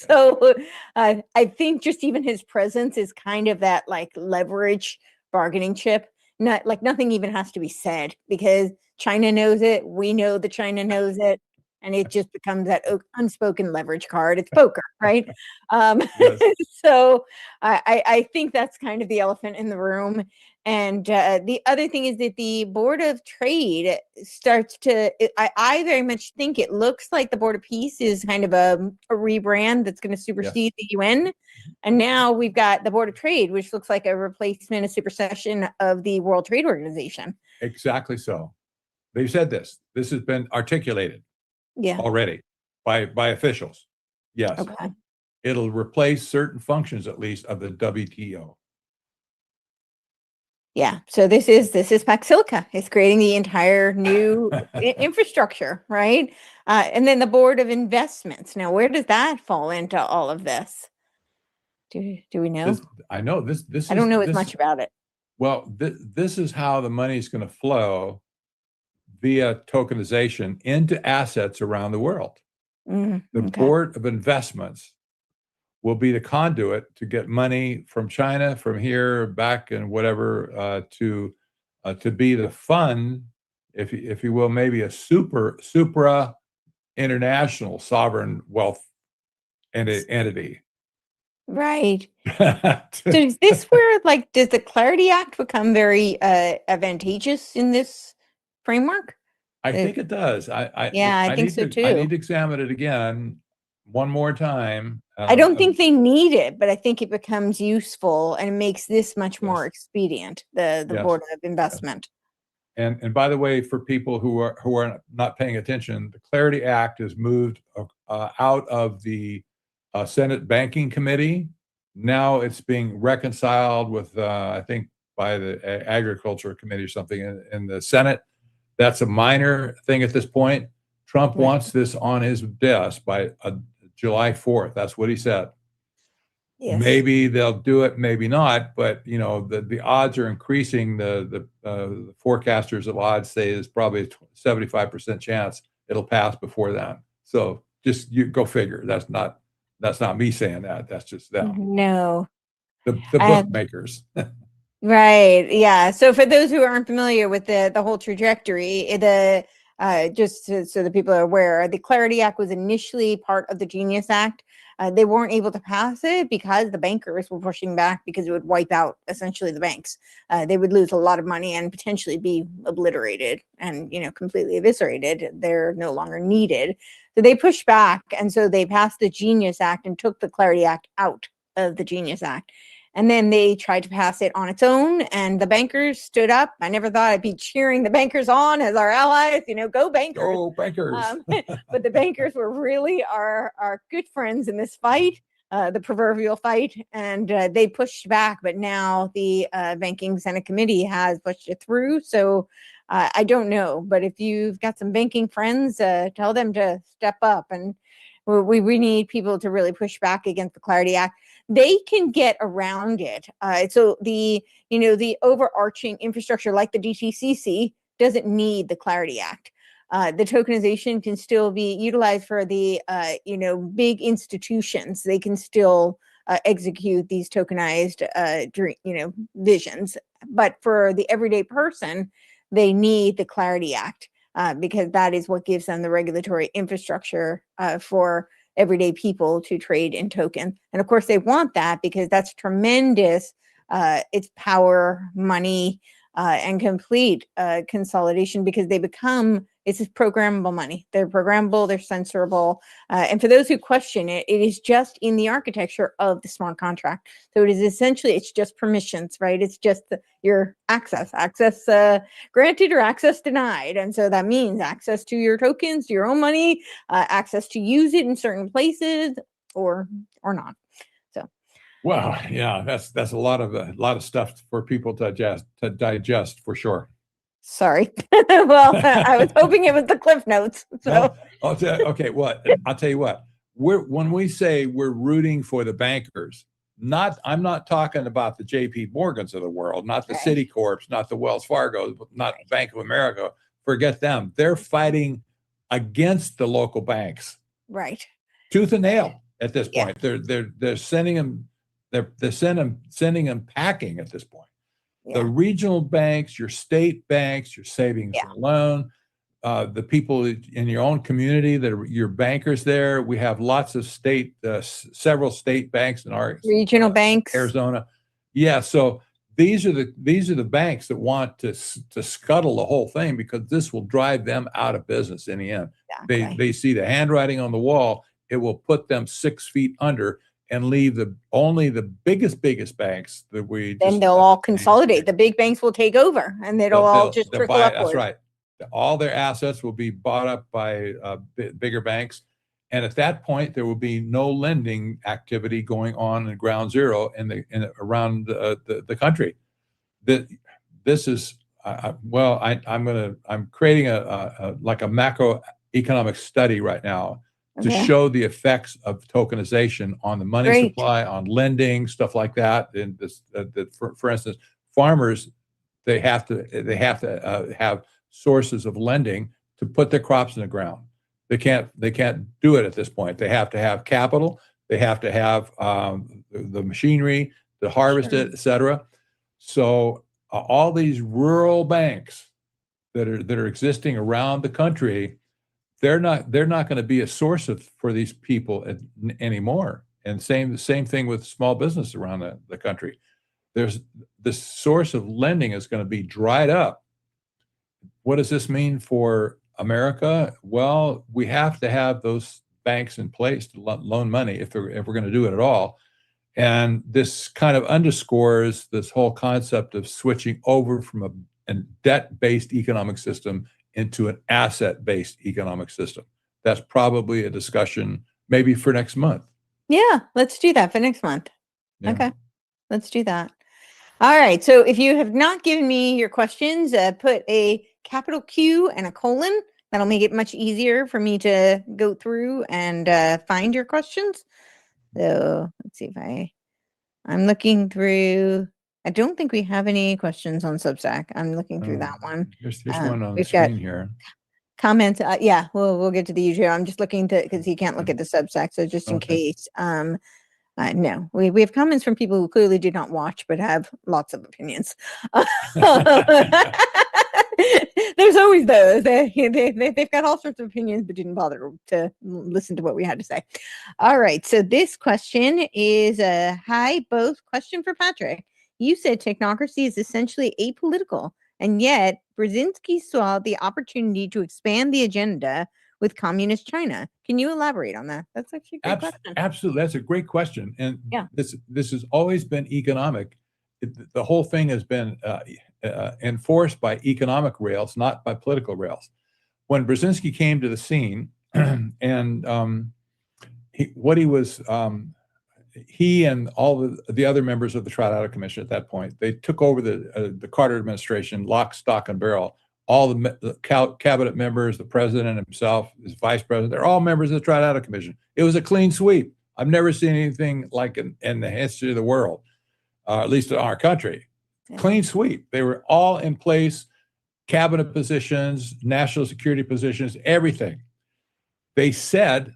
A: So, I think just even his presence is kind of that like leverage bargaining chip. Not like nothing even has to be said because China knows it. We know that China knows it. And it just becomes that unspoken leverage card. It's poker, right?
B: Yes.
A: So I think that's kind of the elephant in the room. And the other thing is that the Board of Trade starts to, I very much think it looks like the Board of Peace is kind of a rebrand that's going to supersede the UN. And now we've got the Board of Trade, which looks like a replacement, a supersession of the World Trade Organization.
B: Exactly so. They've said this. This has been articulated
A: Yeah.
B: already by officials. Yes.
A: Okay.
B: It'll replace certain functions, at least, of the WTO.
A: Yeah. So this is Pax Silica. It's creating the entire new infrastructure, right? And then the Board of Investments. Now, where does that fall into all of this? Do we know?
B: I know this.
A: I don't know as much about it.
B: Well, this is how the money is going to flow via tokenization into assets around the world. The
A: Okay.
B: Board of Investments will be the conduit to get money from China, from here, back, and whatever, to be the fund, if you will, maybe a supra international sovereign wealth entity.
A: Right. So is this where, like, does the Clarity Act become very advantageous in this framework?
B: I think it does.
A: Yeah, I think so too.
B: I need to examine it again one more time.
A: I don't think they need it, but I think it becomes useful and it makes this much more expedient, the
B: Yes.
A: Board of Investment.
B: And by the way, for people who are not paying attention, the Clarity Act is moved out of the Senate Banking Committee. Now it's being reconciled with, I think, by the Agriculture Committee or something in the Senate. That's a minor thing at this point. Trump
A: Right.
B: wants this on his desk by July 4th. That's what he said.
A: Yes.
B: Maybe they'll do it, maybe not. But you know, the odds are increasing. The forecasters of odds say there's probably a 75% chance it'll pass before then. So just you go figure. That's not me saying that. That's just them.
A: No.
B: The bookmakers.
A: Right. Yeah. So for those who aren't familiar with the whole trajectory, just so the people are aware, the Clarity Act was initially part of the Genius Act. They weren't able to pass it because the bankers were pushing back because it would wipe out essentially the banks. They would lose a lot of money and potentially be obliterated and, completely eviscerated. They're no longer needed. So they pushed back. And so they passed the Genius Act and took the Clarity Act out of the Genius Act. And then they tried to pass it on its own, and the bankers stood up. I never thought I'd be cheering the bankers on as our allies, go bankers.
B: Go bankers.
A: But the bankers were really our good friends in this fight, the proverbial fight, and they pushed back. But now the Banking Senate Committee has pushed it through. So I don't know. But if you've got some banking friends, tell them to step up. And we need people to really push back against the Clarity Act. They can get around it. So the overarching infrastructure like the DTCC doesn't need the Clarity Act. The tokenization can still be utilized for the big institutions. They can still execute these tokenized visions. But for the everyday person, they need the Clarity Act because that is what gives them the regulatory infrastructure for everyday people to trade in tokens. And of course, they want that because that's tremendous. It's power, money, and complete consolidation because it's programmable money. They're programmable, they're censorable. And for those who question it, it is just in the architecture of the smart contract. So it is essentially, it's just permissions, right? It's just your access granted or access denied. And so that means access to your tokens, to your own money, access to use it in certain places or not. So.
B: Wow. Yeah, that's a lot of stuff for people to digest for sure.
A: Sorry. Well, I was hoping it was the Cliff Notes. So
B: No, okay, I'll tell you what. When we say we're rooting for the bankers, I'm not talking about the JP Morgans of the world, not the
A: Okay.
B: Citicorps, not the Wells Fargo, not Bank of America. Forget them. They're fighting against the local banks,
A: right.
B: tooth and nail at this
A: Yeah.
B: point. They're sending them, they're sending them packing at this point. The
A: Yeah.
B: regional banks, your state banks, your savings
A: Yeah.
B: and loan, the people in your own community that are your bankers there. We have lots of several state banks in our
A: Regional banks.
B: Arizona. Yeah, so these are the banks that want to scuttle the whole thing because this will drive them out of business in the end.
A: Exactly.
B: They see the handwriting on the wall. It will put them 6 feet under and leave only the biggest banks that we just.
A: Then they'll all consolidate. The big banks will take over, and it'll all just
B: they'll
A: trickle
B: buy,
A: upward.
B: that's right. All their assets will be bought up by bigger banks. And at that point, there will be no lending activity going on in ground zero around the country. This is, I'm creating a macroeconomic study right now to
A: Okay.
B: show the effects of tokenization on the money
A: Great.
B: supply, on lending, stuff like that. And this, for instance, farmers, they have to have sources of lending to put their crops in the ground. They can't do it at this point. They have to have capital. They have to have the machinery to harvest it, et cetera. So all these rural banks that are existing around the country, they're not going to be a source for these people anymore. And same thing with small business around the country. There's the source of lending is going to be dried up. What does this mean for America? Well, we have to have those banks in place to loan money if we're going to do it at all. And this kind of underscores this whole concept of switching over from a debt-based economic system into an asset-based economic system. That's probably a discussion maybe for next month.
A: Yeah, let's do that for next month.
B: Yeah.
A: Okay, let's do that. All right. So if you have not given me your questions, put a capital Q and a colon. That'll make it much easier for me to go through and find your questions. So let's see if I'm looking through. I don't think we have any questions on Substack. I'm looking through that one.
B: Here's one on the
A: we've got
B: screen here.
A: Comments. Yeah, we'll get to the usual. I'm just looking to, because he can't look at the Substack. So just in
B: Okay.
A: case. No, we have comments from people who clearly did not watch, but have lots of opinions. There's always those. They've got all sorts of opinions, but didn't bother to listen to what we had to say. All right. So this question is hi, both. Question for Patrick. You said technocracy is essentially apolitical, and yet Brzezinski saw the opportunity to expand the agenda with communist China. Can you elaborate on that? That's actually a great question.
B: Absolutely. That's a great question. And
A: Yeah.
B: this has always been economic. The whole thing has been enforced by economic rails, not by political rails. When Brzezinski came to the scene and he and all the other members of the Trilateral Commission at that point, they took over the Carter administration, lock, stock, and barrel. All the cabinet members, the president himself, his vice president, they're all members of the Trilateral Commission. It was a clean sweep. I've never seen anything like in the history of the world, at least in our country. Yeah. Clean sweep. They were all in place, cabinet positions, national security positions, everything. They said,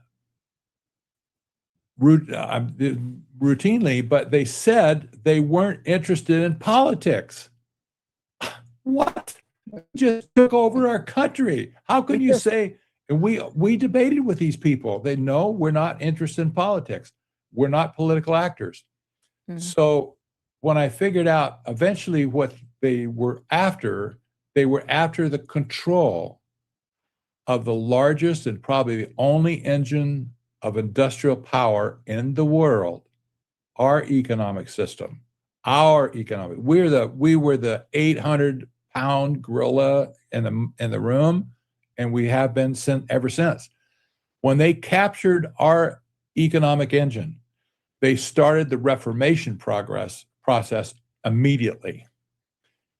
B: routinely, but they said they weren't interested in politics. What? Just took over our country. How can you say? And we debated with these people. They know we're not interested in politics. We're not political actors. Mm-hmm. So when I figured out eventually what they were after the control of the largest and probably the only engine of industrial power in the world, our economic system, we were the 800-pound gorilla in the room, and we have been ever since. When they captured our economic engine, they started the Reformation process immediately.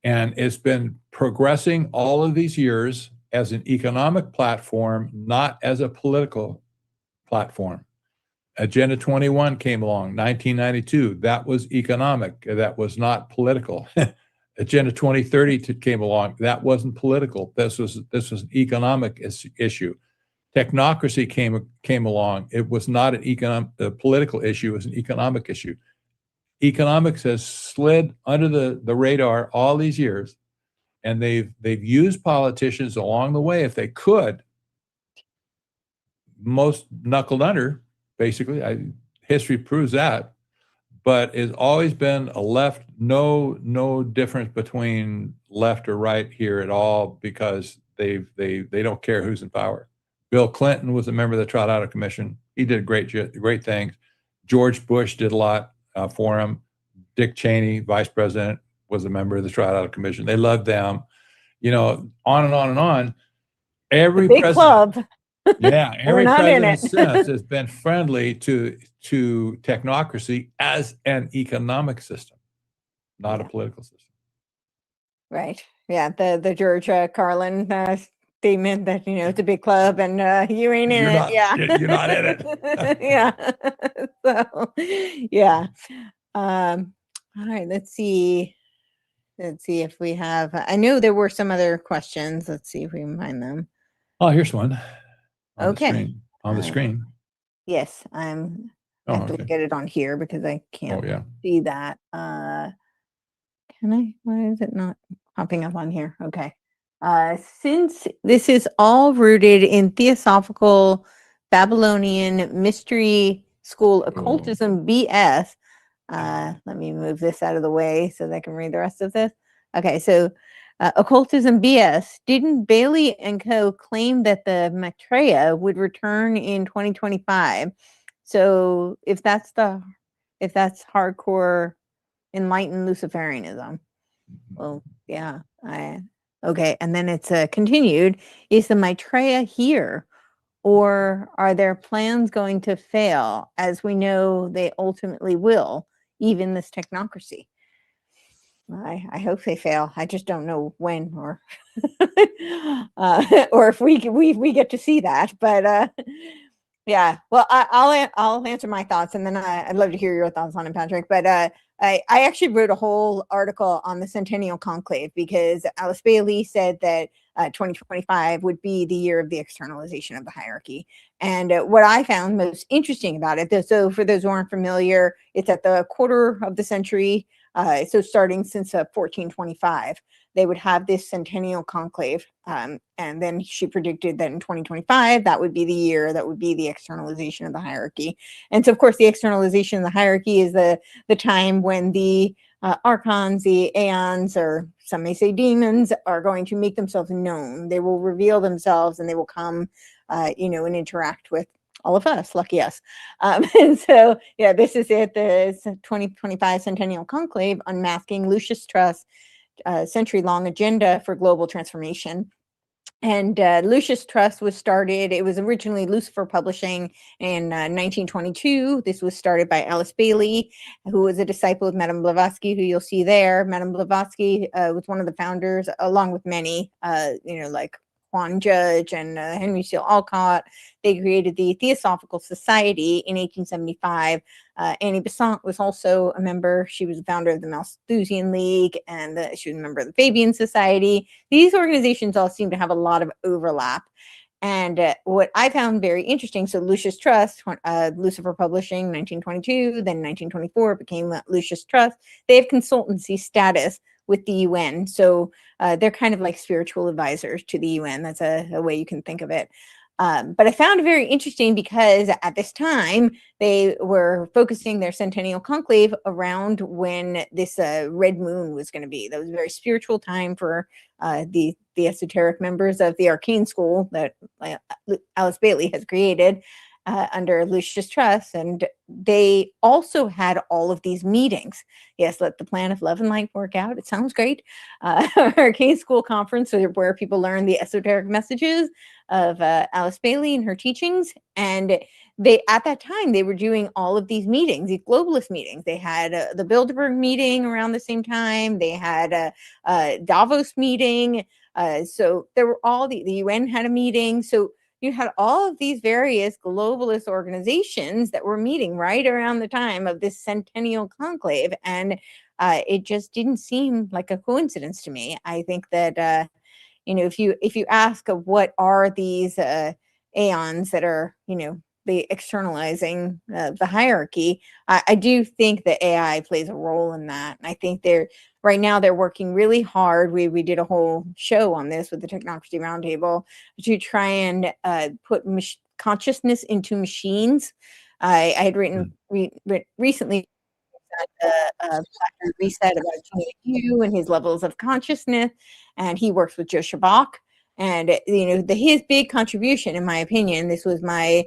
B: And it's been progressing all of these years as an economic platform, not as a political platform. Agenda 21 came along, 1992. That was economic. That was not political. Agenda 2030 came along. That wasn't political. This was an economic issue. Technocracy came along. It was not a political issue. It was an economic issue. Economics has slid under the radar all these years, and they've used politicians along the way, if they could. Most knuckled under, basically. History proves that. But it's always been a left, no difference between left or right here at all, because they don't care who's in power. Bill Clinton was a member of the Trout Commission. He did great things. George Bush did a lot for him. Dick Cheney, vice president, was a member of the Trout Commission. They loved them. On and on and on. Every
A: Big
B: president,
A: club.
B: yeah, every
A: not in
B: president
A: it.
B: since has been friendly to technocracy as an economic system, not a political system.
A: Right. Yeah. The George Carlin statement that, it's a big club and you ain't in
B: You're
A: it.
B: not-
A: Yeah.
B: you're not in it.
A: Yeah. So, yeah. All right. Let's see if we have, I know there were some other questions. Let's see if we can find them.
B: Oh, here's one. On
A: Okay.
B: The screen. On the screen.
A: Yes. I
B: Oh,
A: have to
B: okay.
A: get it on here because I can't
B: Oh, yeah.
A: see that. Can I? Why is it not popping up on here? Okay. Since this is all rooted in theosophical Babylonian mystery school occultism BS, let me move this out of the way so that I can read the rest of this. Okay, so occultism BS. Didn't Bailey and Co. claim that the Maitreya would return in 2025? So if that's hardcore enlightened Luciferianism, well, yeah, okay. And then it's continued. Is the Maitreya here, or are their plans going to fail, as we know they ultimately will, even this technocracy? I hope they fail. I just don't know when or or if we get to see that. But yeah, well, I'll answer my thoughts, and then I'd love to hear your thoughts on it, Patrick. But I actually wrote a whole article on the Centennial Conclave because Alice Bailey said that 2025 would be the year of the externalization of the hierarchy. And what I found most interesting about it, so for those who aren't familiar, it's at the quarter of the century. So starting since 1425, they would have this Centennial Conclave. And then she predicted that in 2025, that would be the year that would be the externalization of the hierarchy. And so, of course, the externalization of the hierarchy is the time when the archons, the aeons, or some may say demons, are going to make themselves known. They will reveal themselves and they will come, and interact with all of us, lucky us. And so, yeah, this is it. The 2025 Centennial Conclave, Unmasking Lucius Trust's century-long agenda for global transformation. And Lucius Trust was started, it was originally Lucifer Publishing in 1922. This was started by Alice Bailey, who was a disciple of Madame Blavatsky, who you'll see there. Madame Blavatsky was one of the founders, along with many, like Juan Judge and Henry Steele Alcott. They created the Theosophical Society in 1875. Annie Besant was also a member. She was a founder of the Malthusian League, and she was a member of the Fabian Society. These organizations all seem to have a lot of overlap. And what I found very interesting, so Lucius Trust, Lucifer Publishing, 1922, then 1924 became Lucius Trust. They have consultancy status with the UN. So they're kind of like spiritual advisors to the UN. That's a way you can think of it. But I found it very interesting because at this time, they were focusing their Centennial Conclave around when this red moon was going to be. That was a very spiritual time for the esoteric members of the arcane school that Alice Bailey has created. under Lucius Trust, and they also had all of these meetings. Yes, let the plan of love and light work out. It sounds great. Arcane School Conference, where people learn the esoteric messages of Alice Bailey and her teachings. And they, at that time, they were doing all of these meetings, these globalist meetings. They had the Bilderberg meeting around the same time. They had a Davos meeting. So there were all the UN had a meeting. So you had all of these various globalist organizations that were meeting right around the time of this centennial conclave. And it just didn't seem like a coincidence to me. I think that, if you ask of what are these aeons that are, the externalizing the hierarchy, I do think that AI plays a role in that. And I think right now they're working really hard. We did a whole show on this with the Technocracy Roundtable to try and put consciousness into machines. I had written recently Dr. Reset about GNU and his levels of consciousness, and he works with Joe Shabak. And his big contribution, in my opinion, this was my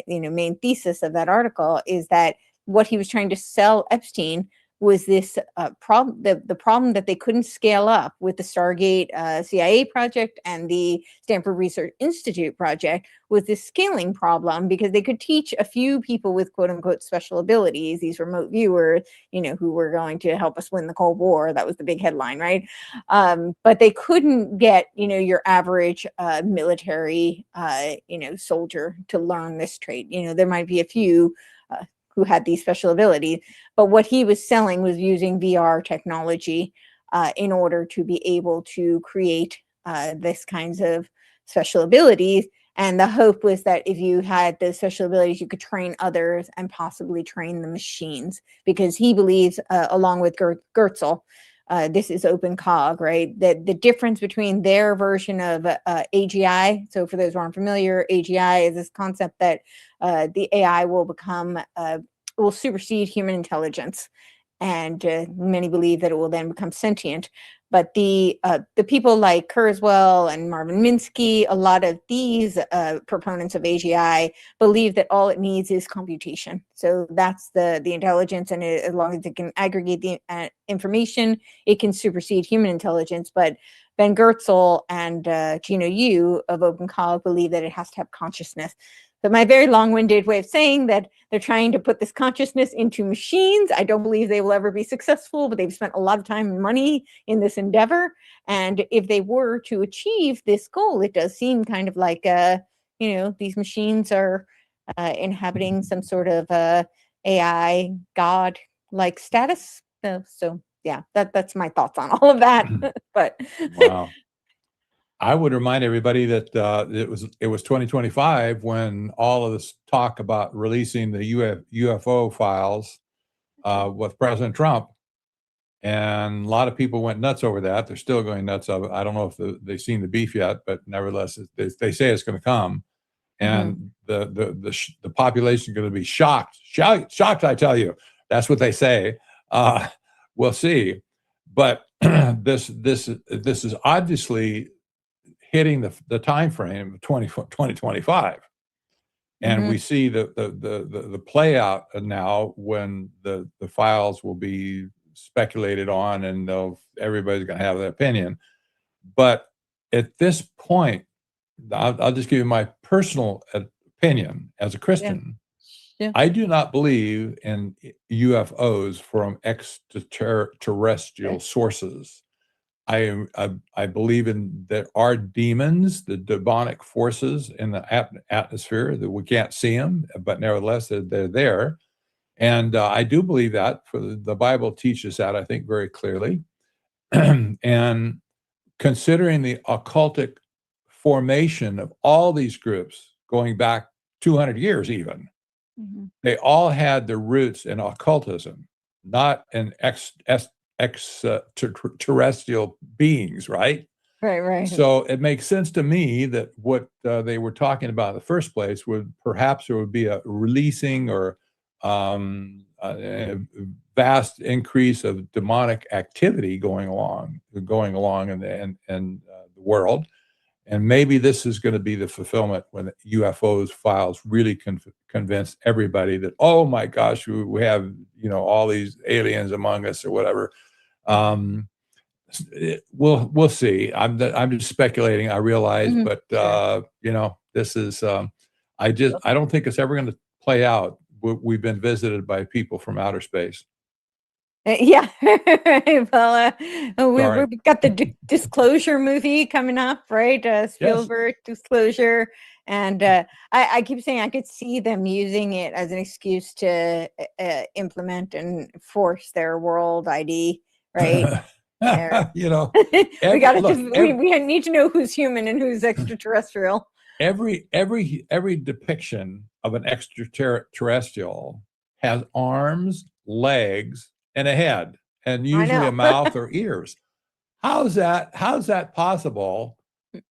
A: main thesis of that article, is that what he was trying to sell Epstein was this problem, the problem that they couldn't scale up with the Stargate CIA project and the Stanford Research Institute project, was this scaling problem, because they could teach a few people with quote unquote special abilities, these remote viewers, who were going to help us win the Cold War. That was the big headline, right? But they couldn't get, your average military, soldier to learn this trait. There might be a few who had these special abilities, but what he was selling was using VR technology in order to be able to create this kinds of special abilities. And the hope was that if you had the special abilities, you could train others and possibly train the machines, because he believes, along with Goertzel, this is open cog, right? That the difference between their version of AGI, so for those who aren't familiar, AGI is this concept that the AI will supersede human intelligence, and many believe that it will then become sentient. But the people like Kurzweil and Marvin Minsky, a lot of these proponents of AGI, believe that all it needs is computation. So that's the intelligence, and as long as it can aggregate the information, it can supersede human intelligence. But Ben Goertzel and Gino Yu of OpenCog believe that it has to have consciousness. But my very long-winded way of saying that they're trying to put this consciousness into machines. I don't believe they will ever be successful, but they've spent a lot of time and money in this endeavor. And if they were to achieve this goal, it does seem kind of like, these machines are inhabiting some sort of AI god-like status. So yeah, that's my thoughts on all of that. But
B: Wow. I would remind everybody that it was 2025 when all of this talk about releasing the UFO files with President Trump, and a lot of people went nuts over that. They're still going nuts of it. I don't know if they've seen the beef yet, but nevertheless, they say it's going to come, and the population is going to be shocked. I tell you, that's what they say. We'll see, but this is obviously hitting the time frame of 2025, and we see the play out now when the files will be speculated on, and everybody's going to have their opinion. But at this point, I'll just give you my personal opinion as a Christian.
A: Yeah.
B: I do not believe in UFOs from extraterrestrial sources. I believe there are demons, the demonic forces in the atmosphere, that we can't see them, but nevertheless they're there. And I do believe that, for the Bible teaches that, I think, very clearly. And considering the occultic formation of all these groups going back 200 years even, they all had their roots in occultism, not in extraterrestrial beings, right?
A: Right.
B: So it makes sense to me that what they were talking about in the first place would perhaps there would be a releasing or a vast increase of demonic activity going along in the world, And maybe this is going to be the fulfillment when the UFOs files really convince everybody that, oh my gosh, we have, all these aliens among us or whatever. We'll see. I'm just speculating, I realize,
A: Mhm.
B: but
A: Sure.
B: this is I don't think it's ever going to play out. We've been visited by people from outer space.
A: Yeah. Well,
B: Sorry.
A: we've got the Disclosure movie coming up, right?
B: Yes.
A: Spielberg Disclosure. And I keep saying I could see them using it as an excuse to implement and force their world ID, right? There.
B: You know,
A: We got to
B: look,
A: we need to know who's human and who's extraterrestrial.
B: every depiction of an extraterrestrial has arms, legs, and a head, and
A: I
B: usually a
A: know.
B: mouth or ears. How's that possible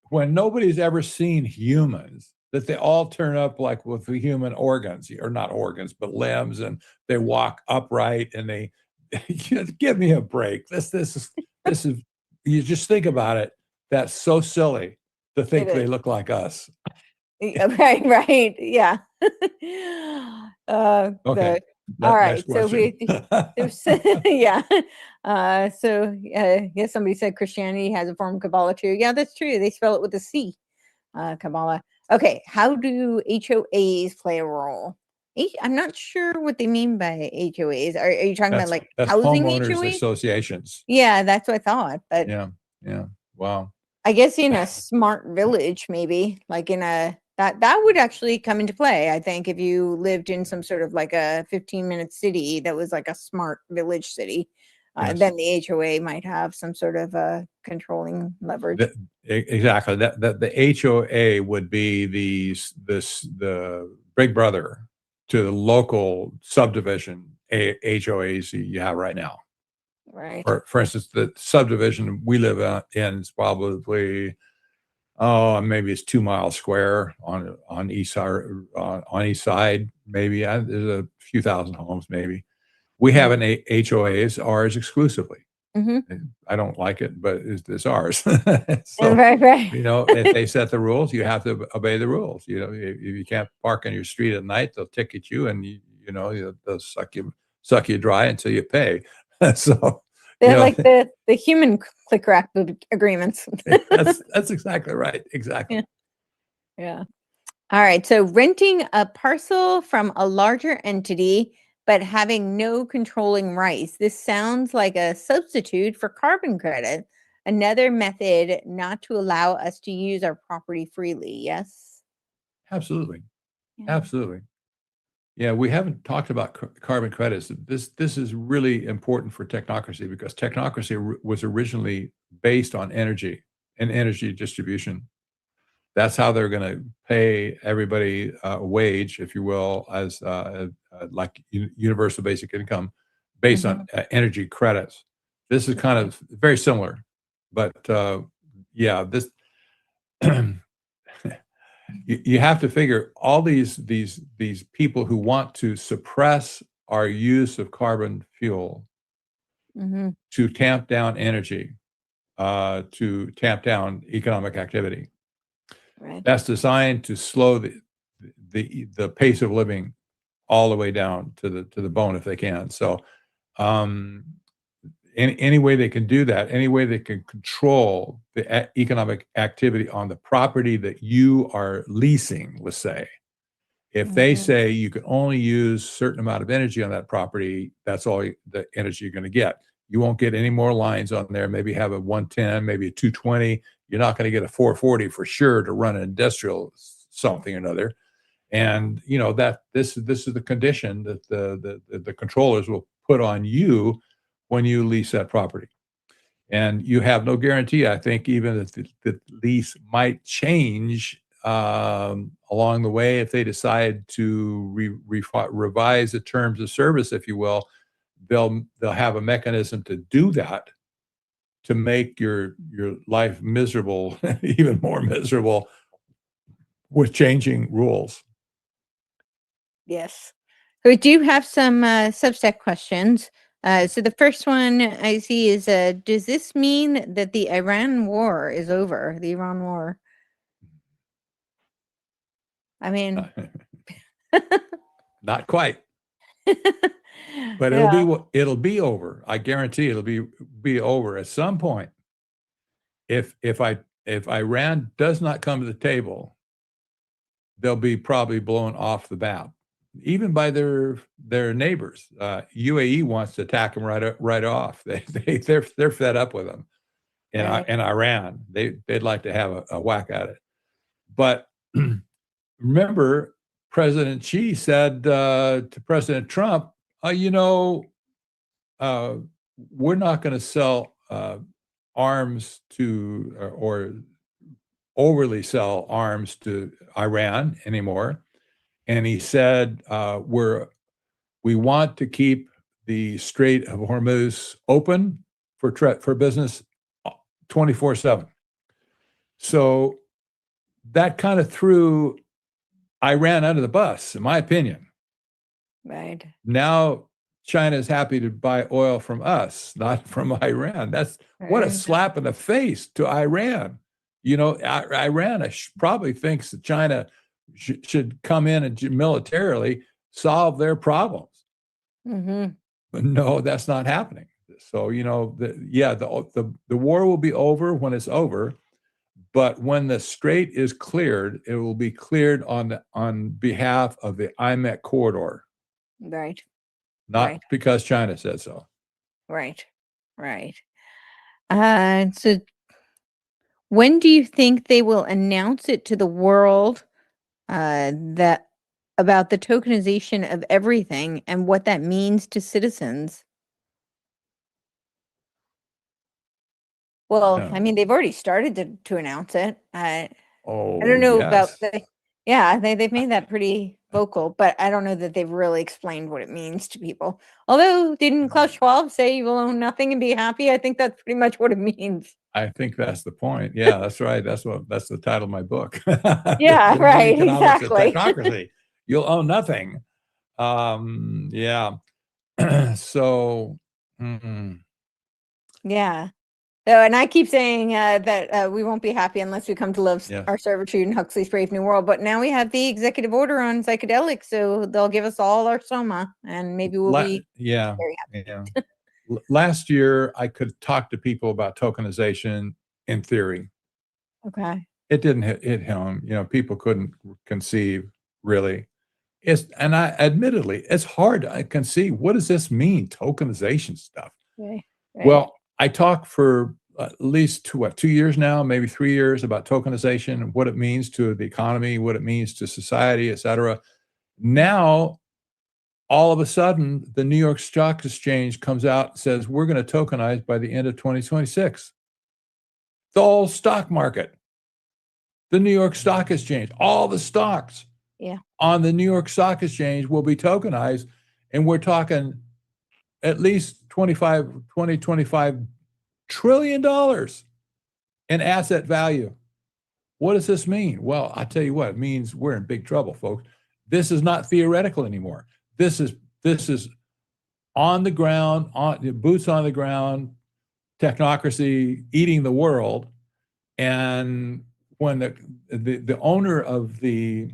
B: when nobody's ever seen humans, that they all turn up like with the human organs, or not organs, but limbs, and they walk upright and they give me a break. This is you just think about it. That's so silly to think
A: It
B: they
A: is.
B: look like us.
A: Yeah, right, yeah.
B: Okay.
A: All
B: Next
A: right, so
B: question.
A: there's yeah. Yes, somebody said Christianity has a form of Kabbalah too. Yeah, that's true. They spell it with a C, Kabbalah. Okay, how do HOAs play a role? I'm not sure what they mean by HOAs. Are you talking about like
B: That's
A: housing
B: homeowners
A: HOAs?
B: associations.
A: Yeah, that's what I thought. But
B: Yeah. Wow.
A: I guess in a smart village, maybe like in a that would actually come into play. I think if you lived in some sort of like a 15-minute city that was like a smart village city,
B: Yes.
A: then the HOA might have some sort of controlling leverage.
B: Exactly. That the HOA would be the big brother to the local subdivision HOAs you have right now.
A: Right.
B: For instance, the subdivision we live in is probably, maybe it's 2 miles square on east side, maybe. There's a few thousand homes, maybe. We have an HOAs, ours exclusively.
A: Mm-hmm.
B: I don't like it, but it's ours. So,
A: Right.
B: if they set the rules, you have to obey the rules. If you can't park on your street at night, they'll ticket you, and they'll suck you dry until you pay. So,
A: They're like the human click wrap agreements.
B: that's exactly right. Exactly.
A: Yeah. All right. So renting a parcel from a larger entity, but having no controlling rights. This sounds like a substitute for carbon credit, another method not to allow us to use our property freely. Yes.
B: Absolutely.
A: Yeah.
B: Absolutely. Yeah, we haven't talked about carbon credits. This is really important for technocracy, because technocracy was originally based on energy and energy distribution. That's how they're going to pay everybody a wage, if you will, as like universal basic income, based on energy credits. This is kind of very similar, but yeah, this you have to figure all these people who want to suppress our use of carbon fuel to tamp down energy, to tamp down economic activity.
A: Right.
B: That's designed to slow the pace of living all the way down to the bone if they can. So, any way they can do that, any way they can control the economic activity on the property that you are leasing, let's say. If they say you can only use a certain amount of energy on that property, that's all the energy you're going to get. You won't get any more lines on there. Maybe have a 110, maybe a 220. You're not going to get a 440 for sure to run an industrial something or another. And that this is the condition that the controllers will put on you when you lease that property. And you have no guarantee, I think, even that the lease might change along the way if they decide to revise the terms of service, if you will. They'll have a mechanism to do that, to make your life miserable, even more miserable, with changing rules.
A: Yes. So we do have some Substack questions. So the first one I see is, does this mean that the Iran war is over? The Iran war. I mean,
B: Not quite, but
A: yeah,
B: it'll be over. I guarantee it'll be over at some point. If Iran does not come to the table, they'll be probably blown off the map, even by their neighbors. UAE wants to attack them right off. They're fed up with them. In
A: right.
B: Iran, they'd like to have a whack at it. But remember, President Xi said to President Trump, we're not going to sell arms to or overly sell arms to Iran anymore. And he said, we want to keep the Strait of Hormuz open for business 24/7. So that kind of threw Iran under the bus, in my opinion.
A: Right.
B: Now China is happy to buy oil from us, not from Iran. What a
A: Right.
B: slap in the face to Iran. Iran probably thinks that China should come in and militarily solve their problems.
A: Mm-hmm.
B: But no, that's not happening. So, the war will be over when it's over. But when the strait is cleared, it will be cleared on behalf of the IMEC corridor,
A: Right.
B: not
A: Right.
B: because China said so.
A: Right. Right. So when do you think they will announce it to the world that about the tokenization of everything and what that means to citizens? Well,
B: Yeah.
A: I mean, they've already started to announce it.
B: Oh,
A: I don't know about
B: yes.
A: they've made that pretty vocal, but I don't know that they've really explained what it means to people. Although, didn't Klaus Schwab say you will own nothing and be happy? I think that's pretty much what it means.
B: I think that's the point. Yeah, that's right. That's the title of my book.
A: Yeah,
B: The new
A: right,
B: economics of
A: exactly.
B: technocracy. You'll own nothing. Yeah. So,
A: Yeah. So, and I keep saying that we won't be happy unless we come to love
B: yeah.
A: our servitude in Huxley's Brave New World. But now we have the executive order on psychedelics, so they'll give us all our soma, and maybe we'll be
B: Yeah.
A: very happy.
B: Yeah. Last year, I could talk to people about tokenization in theory.
A: Okay.
B: It didn't hit home. People couldn't conceive really. Admittedly, it's hard to conceive. What does this mean, tokenization stuff?
A: Right. Right.
B: Well, I talk for at least 2 years now, maybe 3 years, about tokenization and what it means to the economy, what it means to society, et cetera. Now, all of a sudden, the New York Stock Exchange comes out and says, we're going to tokenize by the end of 2026. The whole stock market, the New York Stock Exchange, all the stocks on the New York Stock Exchange will be tokenized. And we're talking at least $25 trillion in asset value. What does this mean? Well, I tell you what, it means we're in big trouble, folks. This is not theoretical anymore. This is on the ground, boots on the ground, technocracy eating the world. And when the owner of the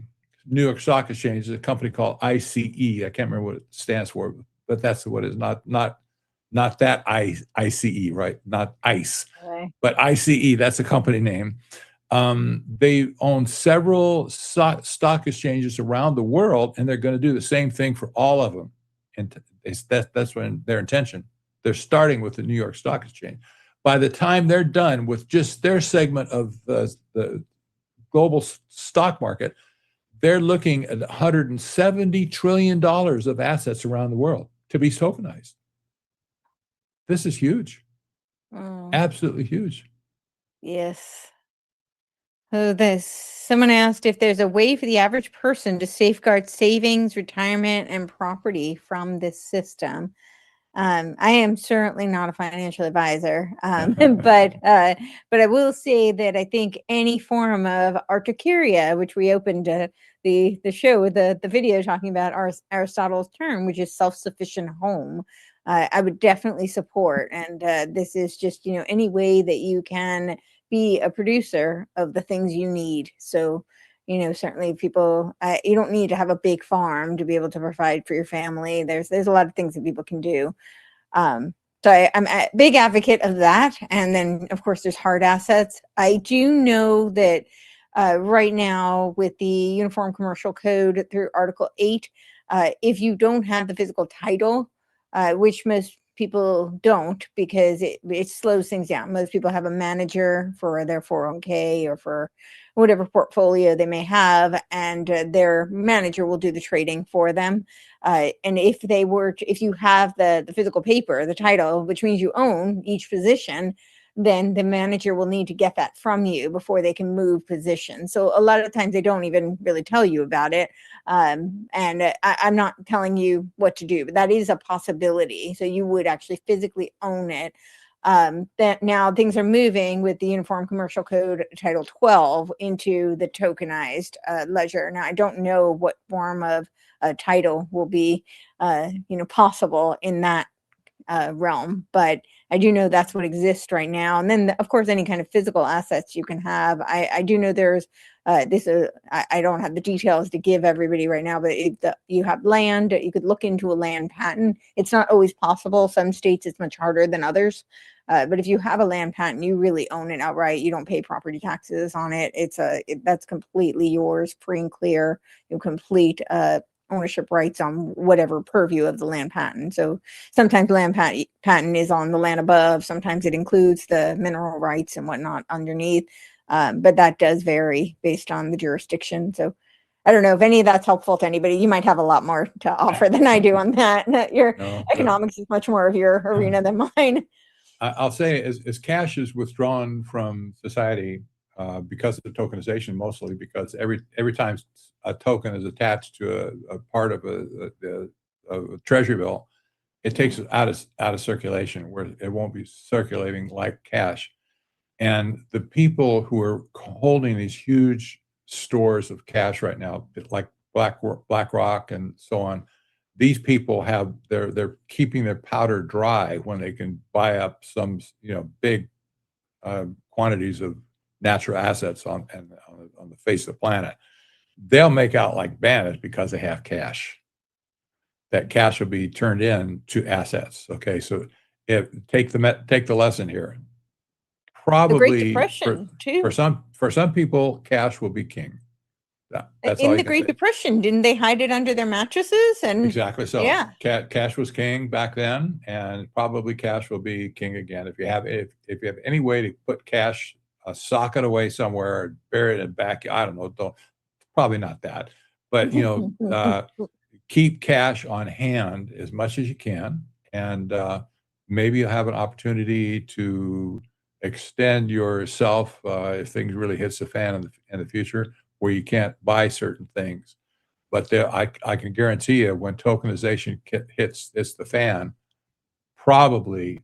B: New York Stock Exchange is a company called ICE, I can't remember what it stands for, but that's what it is. Not that ICE, right? Not ICE, but ICE. That's a company name. They own several stock exchanges around the world, and they're going to do the same thing for all of them. And that's when their intention. They're starting with the New York Stock Exchange. By the time they're done with just their segment of the global stock market, they're looking at $170 trillion of assets around the world to be tokenized. This is huge. Absolutely huge.
A: Yes. So someone asked if there's a way for the average person to safeguard savings, retirement, and property from this system. I am certainly not a financial advisor, but I will say that I think any form of artakuria, which we opened the show with the video talking about Aristotle's term, which is self-sufficient home, I would definitely support. And this is just any way that you can be a producer of the things you need. So certainly people, you don't need to have a big farm to be able to provide for your family. There's a lot of things that people can do. So I'm a big advocate of that. And then, of course, there's hard assets. I do know that right now with the Uniform Commercial Code through Article 8, if you don't have the physical title, which most people don't because it slows things down. Most people have a manager for their 401k or for whatever portfolio they may have, and their manager will do the trading for them. And if you have the physical paper, the title, which means you own each position, then the manager will need to get that from you before they can move positions. So a lot of times they don't even really tell you about it. I'm not telling you what to do, but that is a possibility. So you would actually physically own it. That now things are moving with the Uniform Commercial Code Title 12 into the tokenized ledger. Now, I don't know what form of title will be, possible in that realm, but I do know that's what exists right now. And then, of course, any kind of physical assets you can have. I do know there's I don't have the details to give everybody right now, but you have land. You could look into a land patent. It's not always possible. Some states it's much harder than others. But if you have a land patent, you really own it outright. You don't pay property taxes on it. That's completely yours, free and clear. You complete ownership rights on whatever purview of the land patent. So sometimes land patent is on the land above. Sometimes it includes the mineral rights and whatnot underneath. But that does vary based on the jurisdiction. So I don't know if any of that's helpful to anybody. You might have a lot more to offer than I do on that. Your economics is much more of your arena than mine.
B: I'll say as cash is withdrawn from society because of the tokenization, mostly because every time a token is attached to a part of a treasury bill, it takes it out of circulation where it won't be circulating like cash. And the people who are holding these huge stores of cash right now, like BlackRock and so on, these people they're keeping their powder dry when they can buy up some big quantities of natural assets on the face of the planet. They'll make out like bandits because they have cash. That cash will be turned into assets. Okay, so take the lesson here. Probably
A: the Great Depression too.
B: For some people, cash will be king. That's
A: in the Great Depression, didn't they hide it under their mattresses? And
B: exactly so.
A: Yeah,
B: cash was king back then, and probably cash will be king again. If you have any way to put cash, sock it away somewhere, bury it in back, I don't know. Probably not that, but keep cash on hand as much as you can, and maybe you'll have an opportunity to extend yourself if things really hits the fan in the future, where you can't buy certain things. But I can guarantee you, when tokenization hits the fan, probably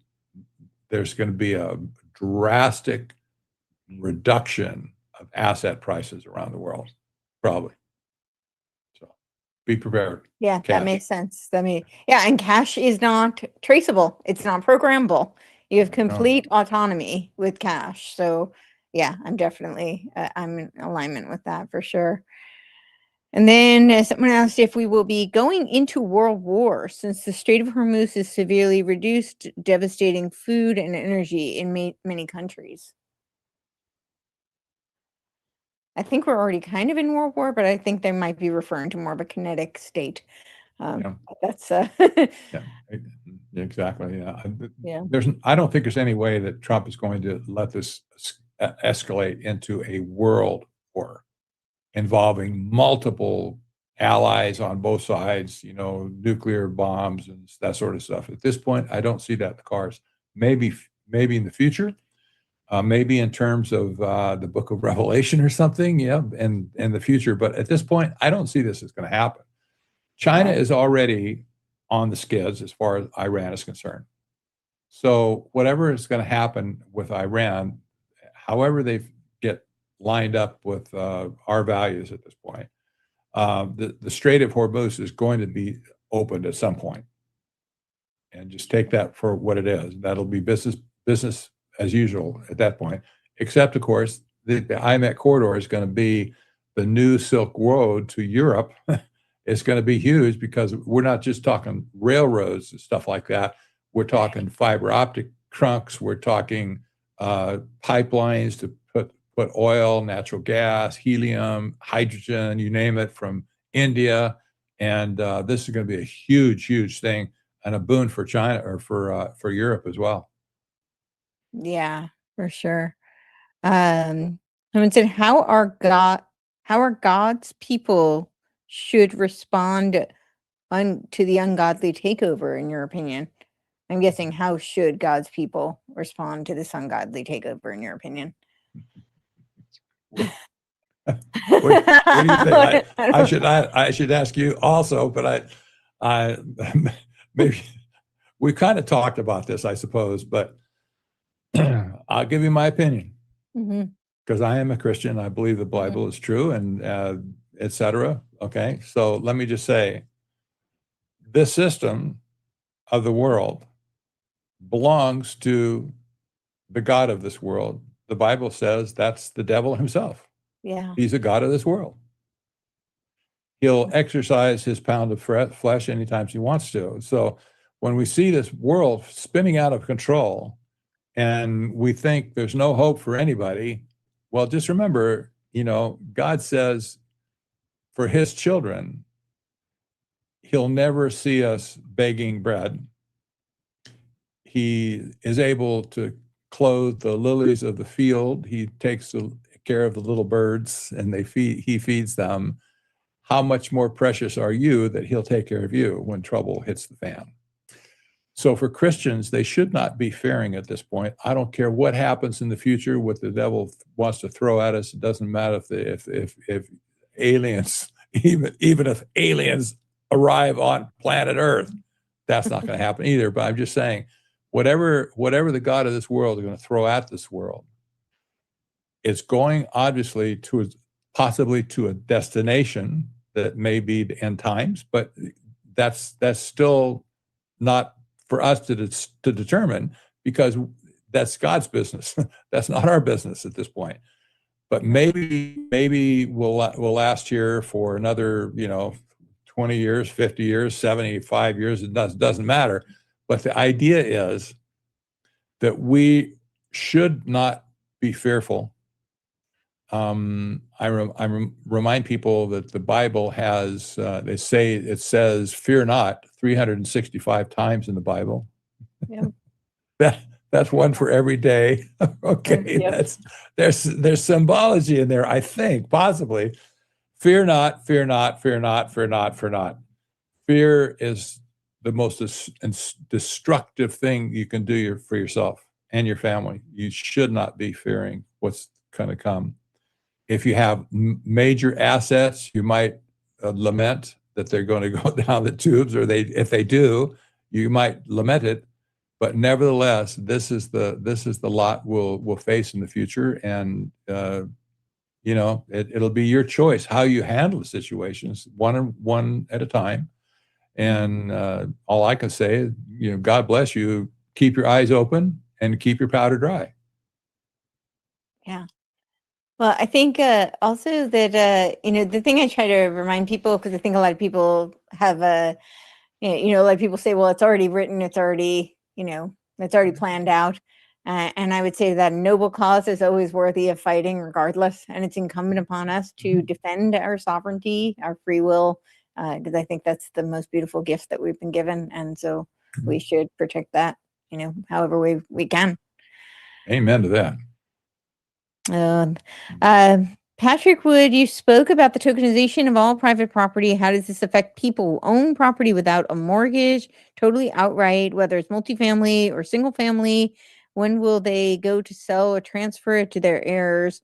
B: there's going to be a drastic reduction of asset prices around the world. Probably. So be prepared.
A: Yeah,
B: Cash.
A: that makes sense. And cash is not traceable. It's not programmable. You have complete autonomy with cash. So yeah, I'm definitely, I'm in alignment with that for sure. And then someone asked if we will be going into world war since the Strait of Hormuz is severely reduced, devastating food and energy in many countries. I think we're already kind of in world war, but I think they might be referring to more of a kinetic state. That's
B: yeah, exactly. Yeah. I don't think there's any way that Trump is going to let this escalate into a world war involving multiple allies on both sides, nuclear bombs and that sort of stuff. At this point, I don't see that in the cards. Maybe in the future. Maybe in terms of the book of Revelation or something, in the future. But at this point, I don't see this is going to happen. China is already on the skids as far as Iran is concerned. So whatever is going to happen with Iran, however they get lined up with our values at this point, the Strait of Hormuz is going to be opened at some point. And just take that for what it is. That'll be business as usual at that point, except of course the IMEC corridor is going to be the new Silk Road to Europe is going to be huge, because we're not just talking railroads and stuff like that. We're talking fiber optic trunks. We're talking pipelines to put oil, natural gas, helium, hydrogen, you name it, from India. And this is going to be a huge, huge thing, and a boon for China, or for Europe as well.
A: Yeah, for sure. Someone said, how are God's people should respond to the ungodly takeover, in your opinion? I'm guessing, how should God's people respond to this ungodly takeover, in your opinion?
B: What do you think? I should ask you also, but I maybe we kind of talked about this, I suppose, but I'll give you my opinion, because I am a Christian. I believe the Bible is true, and etc. Okay, so let me just say, this system of the world belongs to the God of this world. The Bible says that's the devil himself.
A: Yeah.
B: He's a god of this world. He'll exercise his pound of flesh anytime he wants to. So when we see this world spinning out of control and we think there's no hope for anybody, well, just remember, God says for his children, he'll never see us begging bread. He is able to clothe the lilies of the field. He takes care of the little birds, and he feeds them. How much more precious are you that he'll take care of you when trouble hits the fan? So for Christians, they should not be fearing at this point. I don't care what happens in the future, what the devil wants to throw at us. It doesn't matter if aliens, even if aliens arrive on planet Earth, that's not going to happen either. But I'm just saying, whatever the God of this world is going to throw at this world, it's going obviously possibly to a destination that may be the end times, but that's still not for us to determine, because that's God's business. That's not our business at this point. But maybe we'll last here for another 20 years, 50 years, 75 years. It doesn't matter. But the idea is that we should not be fearful. I remind people that the Bible has, they say it says, fear not, 365 times in the Bible. Yep. That's one for every day. Okay, yep. There's symbology in there, I think, possibly. Fear not, fear not, fear not, fear not, fear not. Fear is the most destructive thing you can do for yourself and your family. You should not be fearing what's going to come. If you have major assets, you might lament that they're going to go down the tubes, or if they do, you might lament it. But nevertheless, this is the lot we'll face in the future, and it'll be your choice how you handle the situations, one at a time. And all I can say is, God bless you. Keep your eyes open and keep your powder dry.
A: Yeah. Well, I think also that, the thing I try to remind people, because I think a lot of people have a lot of people say, well, it's already written, it's already, it's already planned out. And I would say that a noble cause is always worthy of fighting regardless. And it's incumbent upon us to defend our sovereignty, our free will, because I think that's the most beautiful gift that we've been given. And so we should protect that, however we can.
B: Amen to that.
A: Patrick Wood, you spoke about the tokenization of all private property. How does this affect people who own property without a mortgage, totally outright, whether it's multifamily or single family? When will they go to sell or transfer it to their heirs?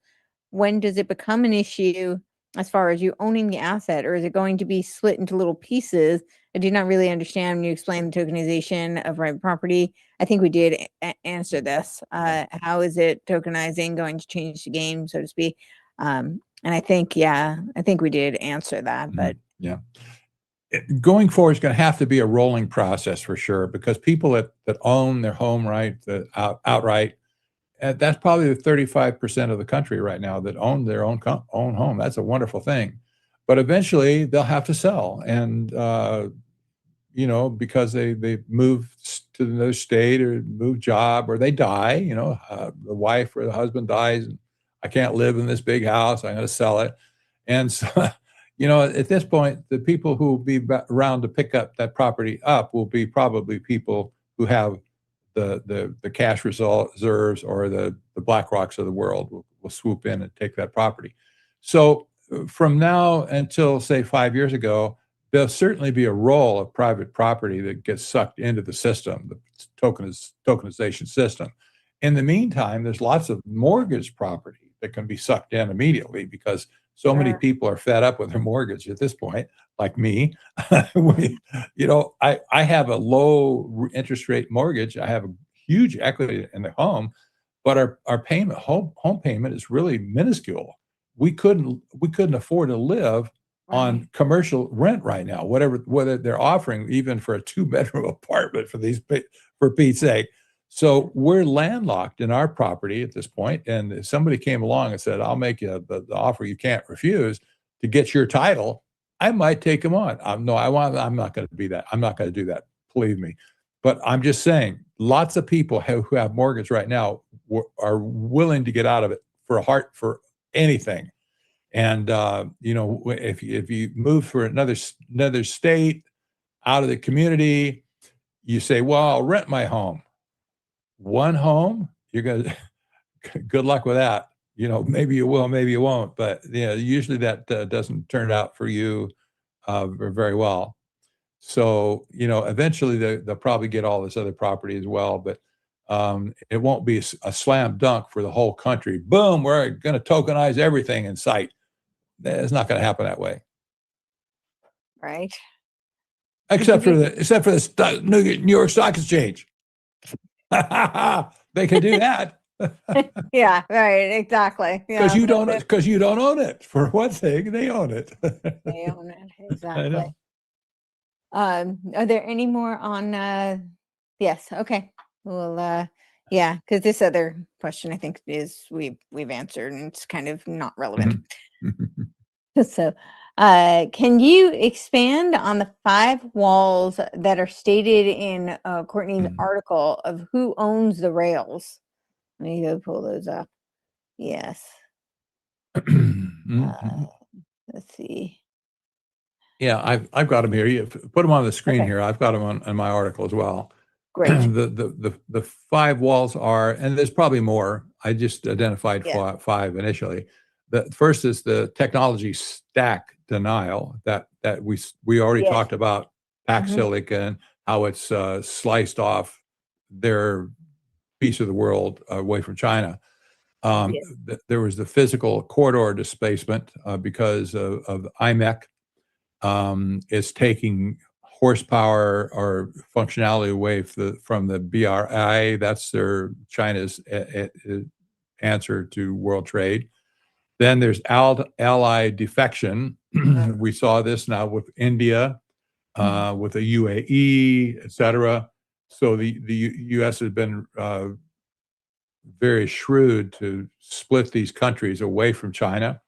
A: When does it become an issue as far as you owning the asset, or is it going to be split into little pieces? I do not really understand when you explain the tokenization of private property. I think we did answer this. How is it tokenizing going to change the game, so to speak? And I think we did answer that. But
B: yeah, going forward is going to have to be a rolling process for sure, because people that own their home outright, that's probably the 35% of the country right now that own their own home. That's a wonderful thing. But eventually they'll have to sell. And, because they move to another state or move job or they die, the wife or the husband dies and I can't live in this big house. I'm going to sell it. And so, at this point, the people who will be around to pick up that property up will be probably people who have the cash reserves or the BlackRocks of the world will swoop in and take that property. So from now until, say, 5 years ago, there'll certainly be a role of private property that gets sucked into the system, the tokenization system. In the meantime, there's lots of mortgage property that can be sucked in immediately because so many people are fed up with their mortgage at this point, like me. I have a low interest rate mortgage. I have a huge equity in the home, but our payment, home payment is really minuscule. We couldn't afford to live on commercial rent right now, whether they're offering even for a 2-bedroom apartment for Pete's sake. So we're landlocked in our property at this point. And if somebody came along and said, I'll make you the offer you can't refuse to get your title, I might take them on. I'm not going to be that. I'm not going to do that. Believe me. But I'm just saying, lots of people who have mortgage right now are willing to get out of it for anything. And, if you move for another state out of the community, you say, well, I'll rent my home. One home, you're going to, good luck with that. Maybe you will, maybe you won't, but usually that doesn't turn out for you very well. So, eventually they'll probably get all this other property as well, but it won't be a slam dunk for the whole country. Boom, we're going to tokenize everything in sight. It's not going to happen that way.
A: Right.
B: Except for the New York Stock Exchange. They can do that.
A: Yeah, right, exactly.
B: Because you don't own it. For one thing, they own it.
A: They own it, exactly. Are there any more on yes, okay. Well, because this other question I think is we've answered and it's kind of not relevant. So can you expand on the 5 walls that are stated in Courtney's article of who owns the rails? Let me go pull those up. Yes. Let's see.
B: Yeah, I've got them here. You put them on the screen here. I've got them on my article as well.
A: Great.
B: The 5 walls are, and there's probably more. I just identified 5 initially. The first is the technology stack denial that we already talked about. Pax Silicon, how it's sliced off their piece of the world away from China. There was the physical corridor displacement because of IMEC. It's taking horsepower or functionality away from the BRI. That's China's answer to world trade. Then there's ally defection. We saw this now with India, with the UAE, et cetera. So the U.S. has been very shrewd to split these countries away from China.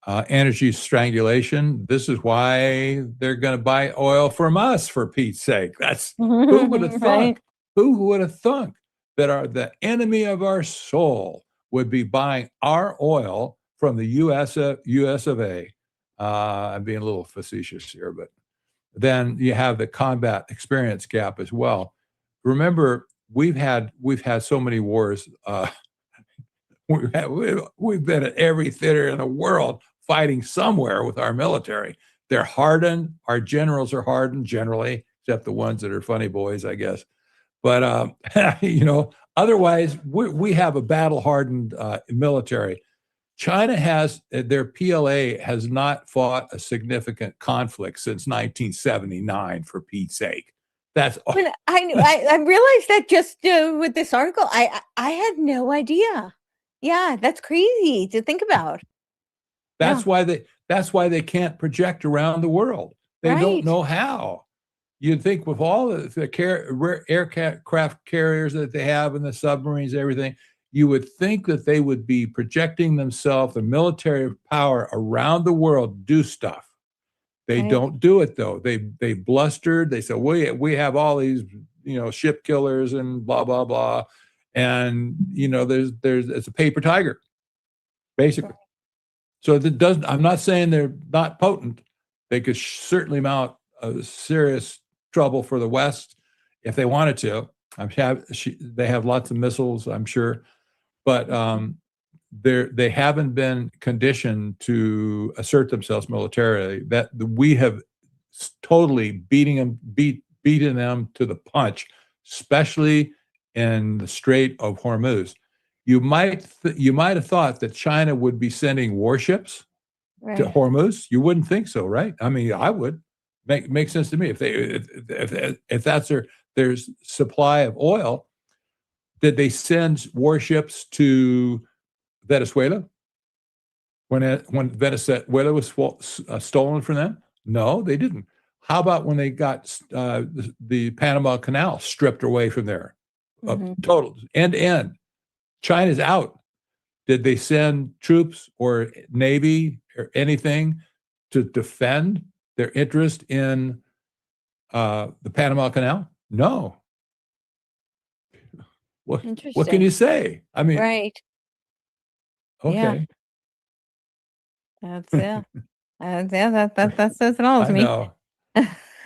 B: Energy strangulation. This is why they're going to buy oil from us, for Pete's sake. Who would have thunk? Right. Who would have thunk that the enemy of our soul would be buying our oil from the US of A? I'm being a little facetious here, but then you have the combat experience gap as well. Remember, we've had so many wars. We've been at every theater in the world fighting somewhere with our military. They're hardened. Our generals are hardened generally, except the ones that are funny boys, I guess. But otherwise, we have a battle-hardened military. China their PLA has not fought a significant conflict since 1979, for Pete's sake. That's all.
A: I realized that just with this article. I had no idea. Yeah, that's crazy to think about.
B: That's why they can't project around the world. They don't know how. You'd think with all the aircraft carriers that they have and the submarines, everything, you would think that they would be projecting themselves, the military power around the world, do stuff. They
A: Right.
B: don't do it though. They blustered. They said, we have all these, ship killers and blah, blah, blah. And, there's it's a paper tiger, basically. So that doesn't, I'm not saying they're not potent. They could certainly mount a serious trouble for the West if they wanted to. They have lots of missiles, I'm sure, but they haven't been conditioned to assert themselves militarily. That we have totally beaten them to the punch, especially in the Strait of Hormuz. You might have thought that China would be sending warships to
A: Right.
B: Hormuz. You wouldn't think so, right? I mean, I would. Make sense to me if that's their supply of oil. Did they send warships to Venezuela when Venezuela was stolen from them? No, they didn't. How about when they got the Panama Canal stripped away from there? Total end to end. China's out. Did they send troops or Navy or anything to defend their interest in the Panama Canal? No. What can
A: Interesting.
B: you say? I mean,
A: Right.
B: okay.
A: That's yeah. That says it all
B: I
A: to me.
B: know.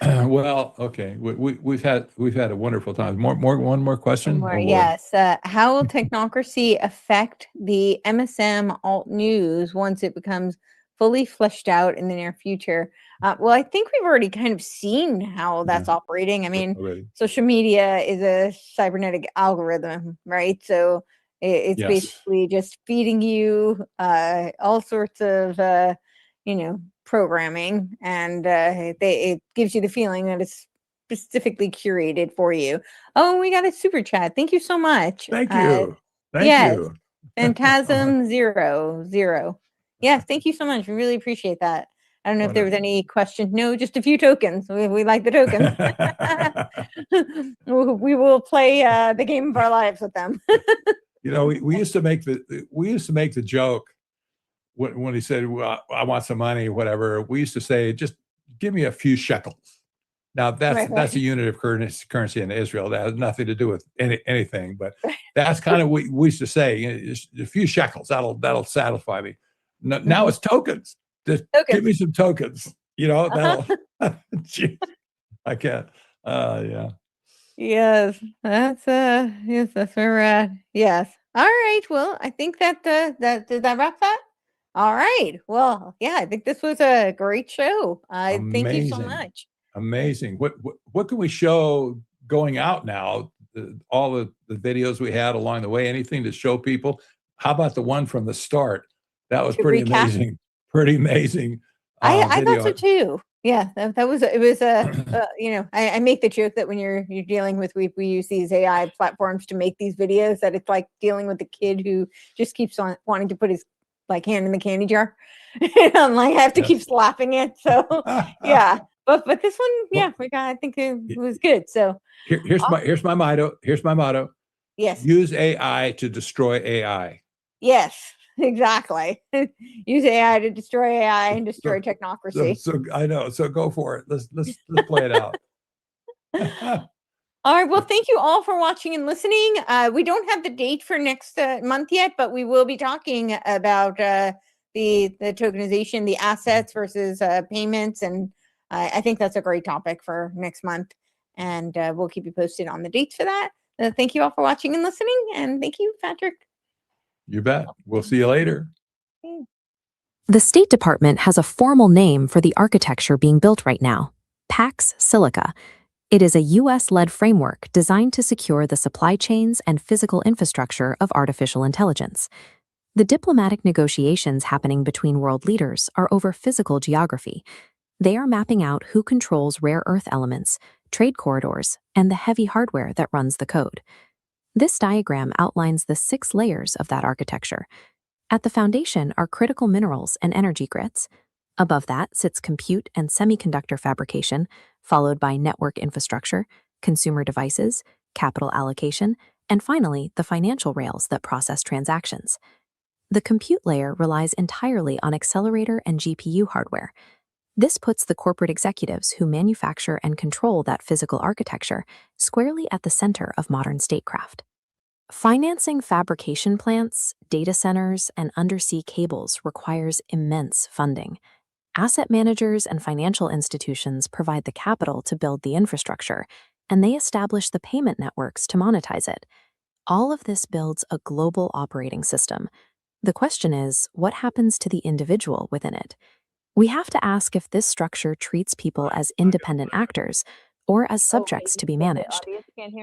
B: Well, okay. We've had a wonderful time. One more question.
A: More,
B: Or
A: yes. How will technocracy affect the MSM alt news once it becomes fully fleshed out in the near future? Well, I think we've already kind of seen how that's operating. I mean,
B: already.
A: social media is a cybernetic algorithm, right? So it's
B: Yes.
A: basically just feeding you all sorts of, programming, and it gives you the feeling that it's specifically curated for you. Oh, we got a super chat. Thank you so much.
B: Thank you. Thank
A: Yes.
B: you.
A: Phantasm 00. Yes, thank you so much. We really appreciate that. I don't know if there was any questions. No, just a few tokens. We like the tokens. We will play the game of our lives with them.
B: We used to make the joke when he said, well, I want some money, whatever. We used to say, just give me a few shekels. Now that's a unit of currency in Israel. That has nothing to do with anything, but that's kind of what we used to say. A few shekels, that'll satisfy me. Now it's tokens. Just give me some tokens. That'll. Gee, I can't. Yeah.
A: Yes, that's that's where we're at. Yes. All right. Well, I think that did that wrap that? All right. Well, yeah, I think this was a great show. Thank you so much.
B: Amazing. What can we show going out now? All the videos we had along the way, anything to show people? How about the one from the start? That was pretty amazing. Pretty amazing.
A: I thought so too. Yeah, that was it was I make the joke that when you're dealing with we use these AI platforms to make these videos, that it's like dealing with the kid who just keeps on wanting to put his hand in the candy jar. I'm like, I have to keep slapping it. So yeah. But this one, I think it was good. So
B: here's my motto. Here's my motto.
A: Yes.
B: Use AI to destroy AI.
A: Yes, exactly. Use AI to destroy AI and destroy technocracy.
B: So I know. So go for it. Let's play it out.
A: All right. Well, thank you all for watching and listening. We don't have the date for next month yet, but we will be talking about the tokenization, the assets versus payments, and I think that's a great topic for next month. And we'll keep you posted on the dates for that. Thank you all for watching and listening, and thank you, Patrick.
B: You bet. We'll see you later.
D: The State Department has a formal name for the architecture being built right now: Pax Silica. It is a U.S.-led framework designed to secure the supply chains and physical infrastructure of artificial intelligence. The diplomatic negotiations happening between world leaders are over physical geography. They are mapping out who controls rare earth elements, trade corridors, and the heavy hardware that runs the code. This diagram outlines the 6 layers of that architecture. At the foundation are critical minerals and energy grids. Above that sits compute and semiconductor fabrication, followed by network infrastructure, consumer devices, capital allocation, And finally, the financial rails that process transactions. The compute layer relies entirely on accelerator and GPU hardware. This puts the corporate executives who manufacture and control that physical architecture squarely at the center of modern statecraft. Financing fabrication plants, data centers, and undersea cables requires immense funding. Asset managers and financial institutions provide the capital to build the infrastructure, and they establish the payment networks to monetize it. All of this builds a global operating system. The question is, what happens to the individual within it? We have to ask if this structure treats people as independent actors or as subjects to be managed.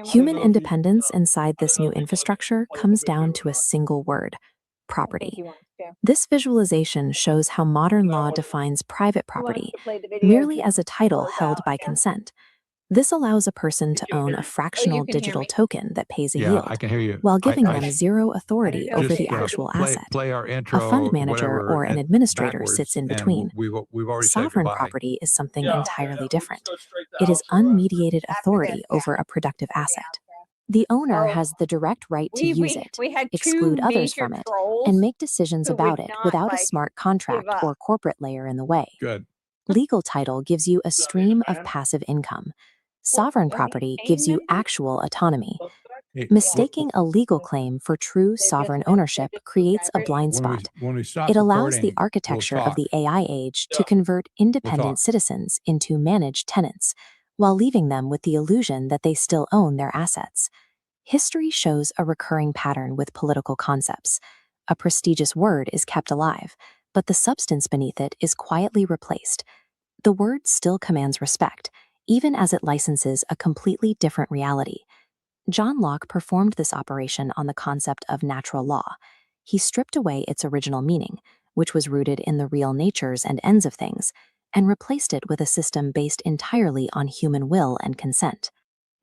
D: Human independence inside this new infrastructure comes down to a single word: property. This visualization shows how modern law defines private property merely as a title held by consent. This allows a person to own a fractional
A: can hear
D: digital
A: me.
D: token that pays a
B: Yeah,
D: yield,
B: I can hear you.
D: while giving
B: I
D: them zero authority over
B: just
D: the actual asset.
B: play our
D: A
B: intro,
D: fund manager
B: whatever,
D: or an
B: and
D: administrator
B: backwards,
D: sits in
B: and
D: between.
B: we've already said
D: Sovereign
B: goodbye.
D: property is something entirely different. It is unmediated authority over a productive asset. The owner
A: Oh,
D: has the direct right to use it,
A: we had two
D: exclude others
A: major
D: from it,
A: trolls
D: and make decisions
A: who
D: about
A: would
D: it
A: not,
D: without a
A: like,
D: smart contract
A: up.
D: or corporate layer in the way.
B: Good.
D: Legal title gives you a stream of passive income. Sovereign property gives you actual autonomy.
B: Hey,
D: Mistaking a legal claim for true sovereign ownership creates a blind spot.
B: when we stop
D: It allows the
B: recording,
D: architecture
B: we'll
D: of the
B: talk.
D: AI age to convert independent
B: talk.
D: citizens into managed tenants, while leaving them with the illusion that they still own their assets. History shows a recurring pattern with political concepts. A prestigious word is kept alive, but the substance beneath it is quietly replaced. The word still commands respect, even as it licenses a completely different reality. John Locke performed this operation on the concept of natural law. He stripped away its original meaning, which was rooted in the real natures and ends of things, and replaced it with a system based entirely on human will and consent.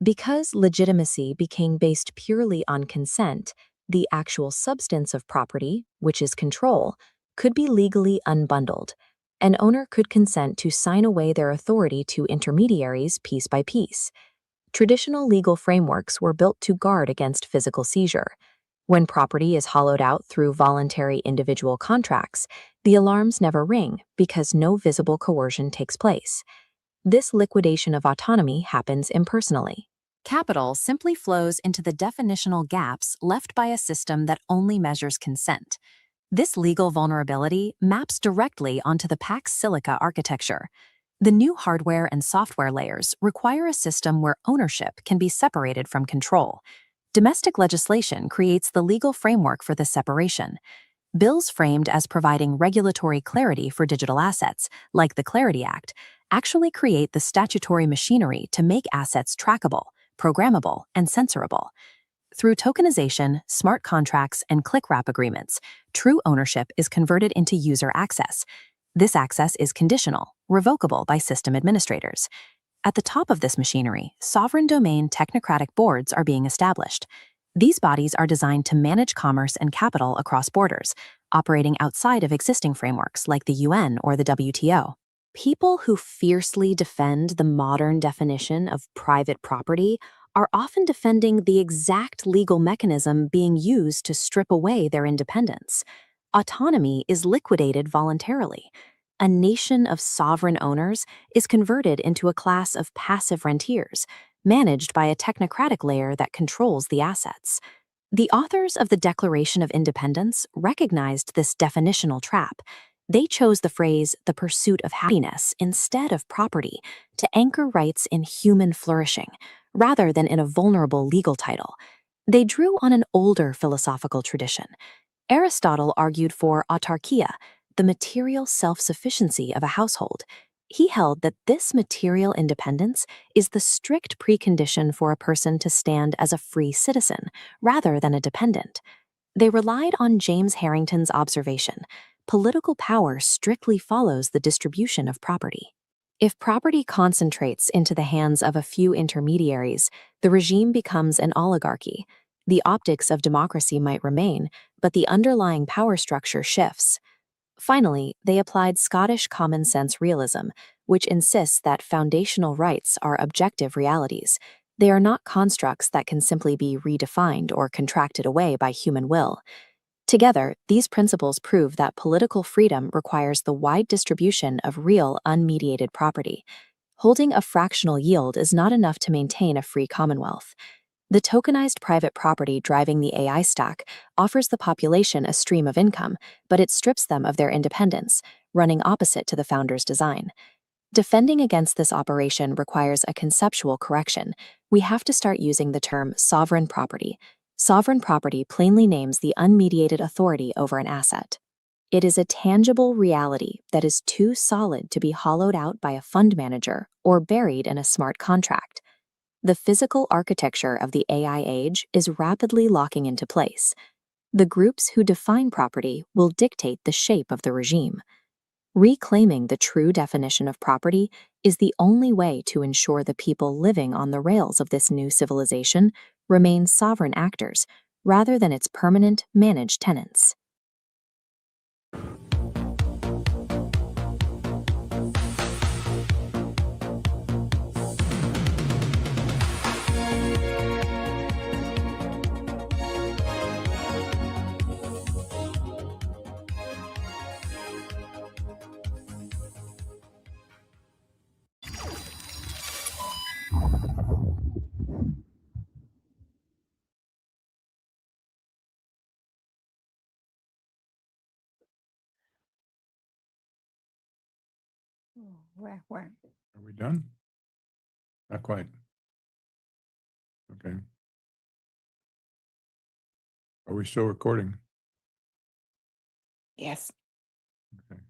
D: Because legitimacy became based purely on consent, the actual substance of property, which is control, could be legally unbundled. An owner could consent to sign away their authority to intermediaries piece by piece. Traditional legal frameworks were built to guard against physical seizure. When property is hollowed out through voluntary individual contracts, the alarms never ring because no visible coercion takes place. This liquidation of autonomy happens impersonally. Capital simply flows into the definitional gaps left by a system that only measures consent. This legal vulnerability maps directly onto the Pax Silica architecture. The new hardware and software layers require a system where ownership can be separated from control. Domestic legislation creates the legal framework for this separation. Bills framed as providing regulatory clarity for digital assets, like the Clarity Act, actually create the statutory machinery to make assets trackable, programmable, and censorable. Through tokenization, smart contracts, and click-wrap agreements, true ownership is converted into user access. This access is conditional, revocable by system administrators. At the top of this machinery, sovereign domain technocratic boards are being established. These bodies are designed to manage commerce and capital across borders, operating outside of existing frameworks like the UN or the WTO. People who fiercely defend the modern definition of private property are often defending the exact legal mechanism being used to strip away their independence. Autonomy is liquidated voluntarily. A nation of sovereign owners is converted into a class of passive rentiers, managed by a technocratic layer that controls the assets. The authors of the Declaration of Independence recognized this definitional trap. They chose the phrase, "the pursuit of happiness," instead of property, to anchor rights in human flourishing, rather than in a vulnerable legal title. They drew on an older philosophical tradition. Aristotle argued for autarkia, the material self-sufficiency of a household. He held that this material independence is the strict precondition for a person to stand as a free citizen, rather than a dependent. They relied on James Harrington's observation: political power strictly follows the distribution of property. If property concentrates into the hands of a few intermediaries, the regime becomes an oligarchy. The optics of democracy might remain, but the underlying power structure shifts. Finally, they applied Scottish common sense realism, which insists that foundational rights are objective realities. They are not constructs that can simply be redefined or contracted away by human will. Together, these principles prove that political freedom requires the wide distribution of real, unmediated property. Holding a fractional yield is not enough to maintain a free commonwealth. The tokenized private property driving the AI stack offers the population a stream of income, but it strips them of their independence, running opposite to the founder's design. Defending against this operation requires a conceptual correction. We have to start using the term sovereign property. Sovereign property plainly names the unmediated authority over an asset. It is a tangible reality that is too solid to be hollowed out by a fund manager or buried in a smart contract. The physical architecture of the AI age is rapidly locking into place. The groups who define property will dictate the shape of the regime. Reclaiming the true definition of property is the only way to ensure the people living on the rails of this new civilization remain sovereign actors rather than its permanent, managed tenants.
A: Where?
B: Are we done? Not quite. Okay. Are we still recording?
A: Yes.
B: Okay.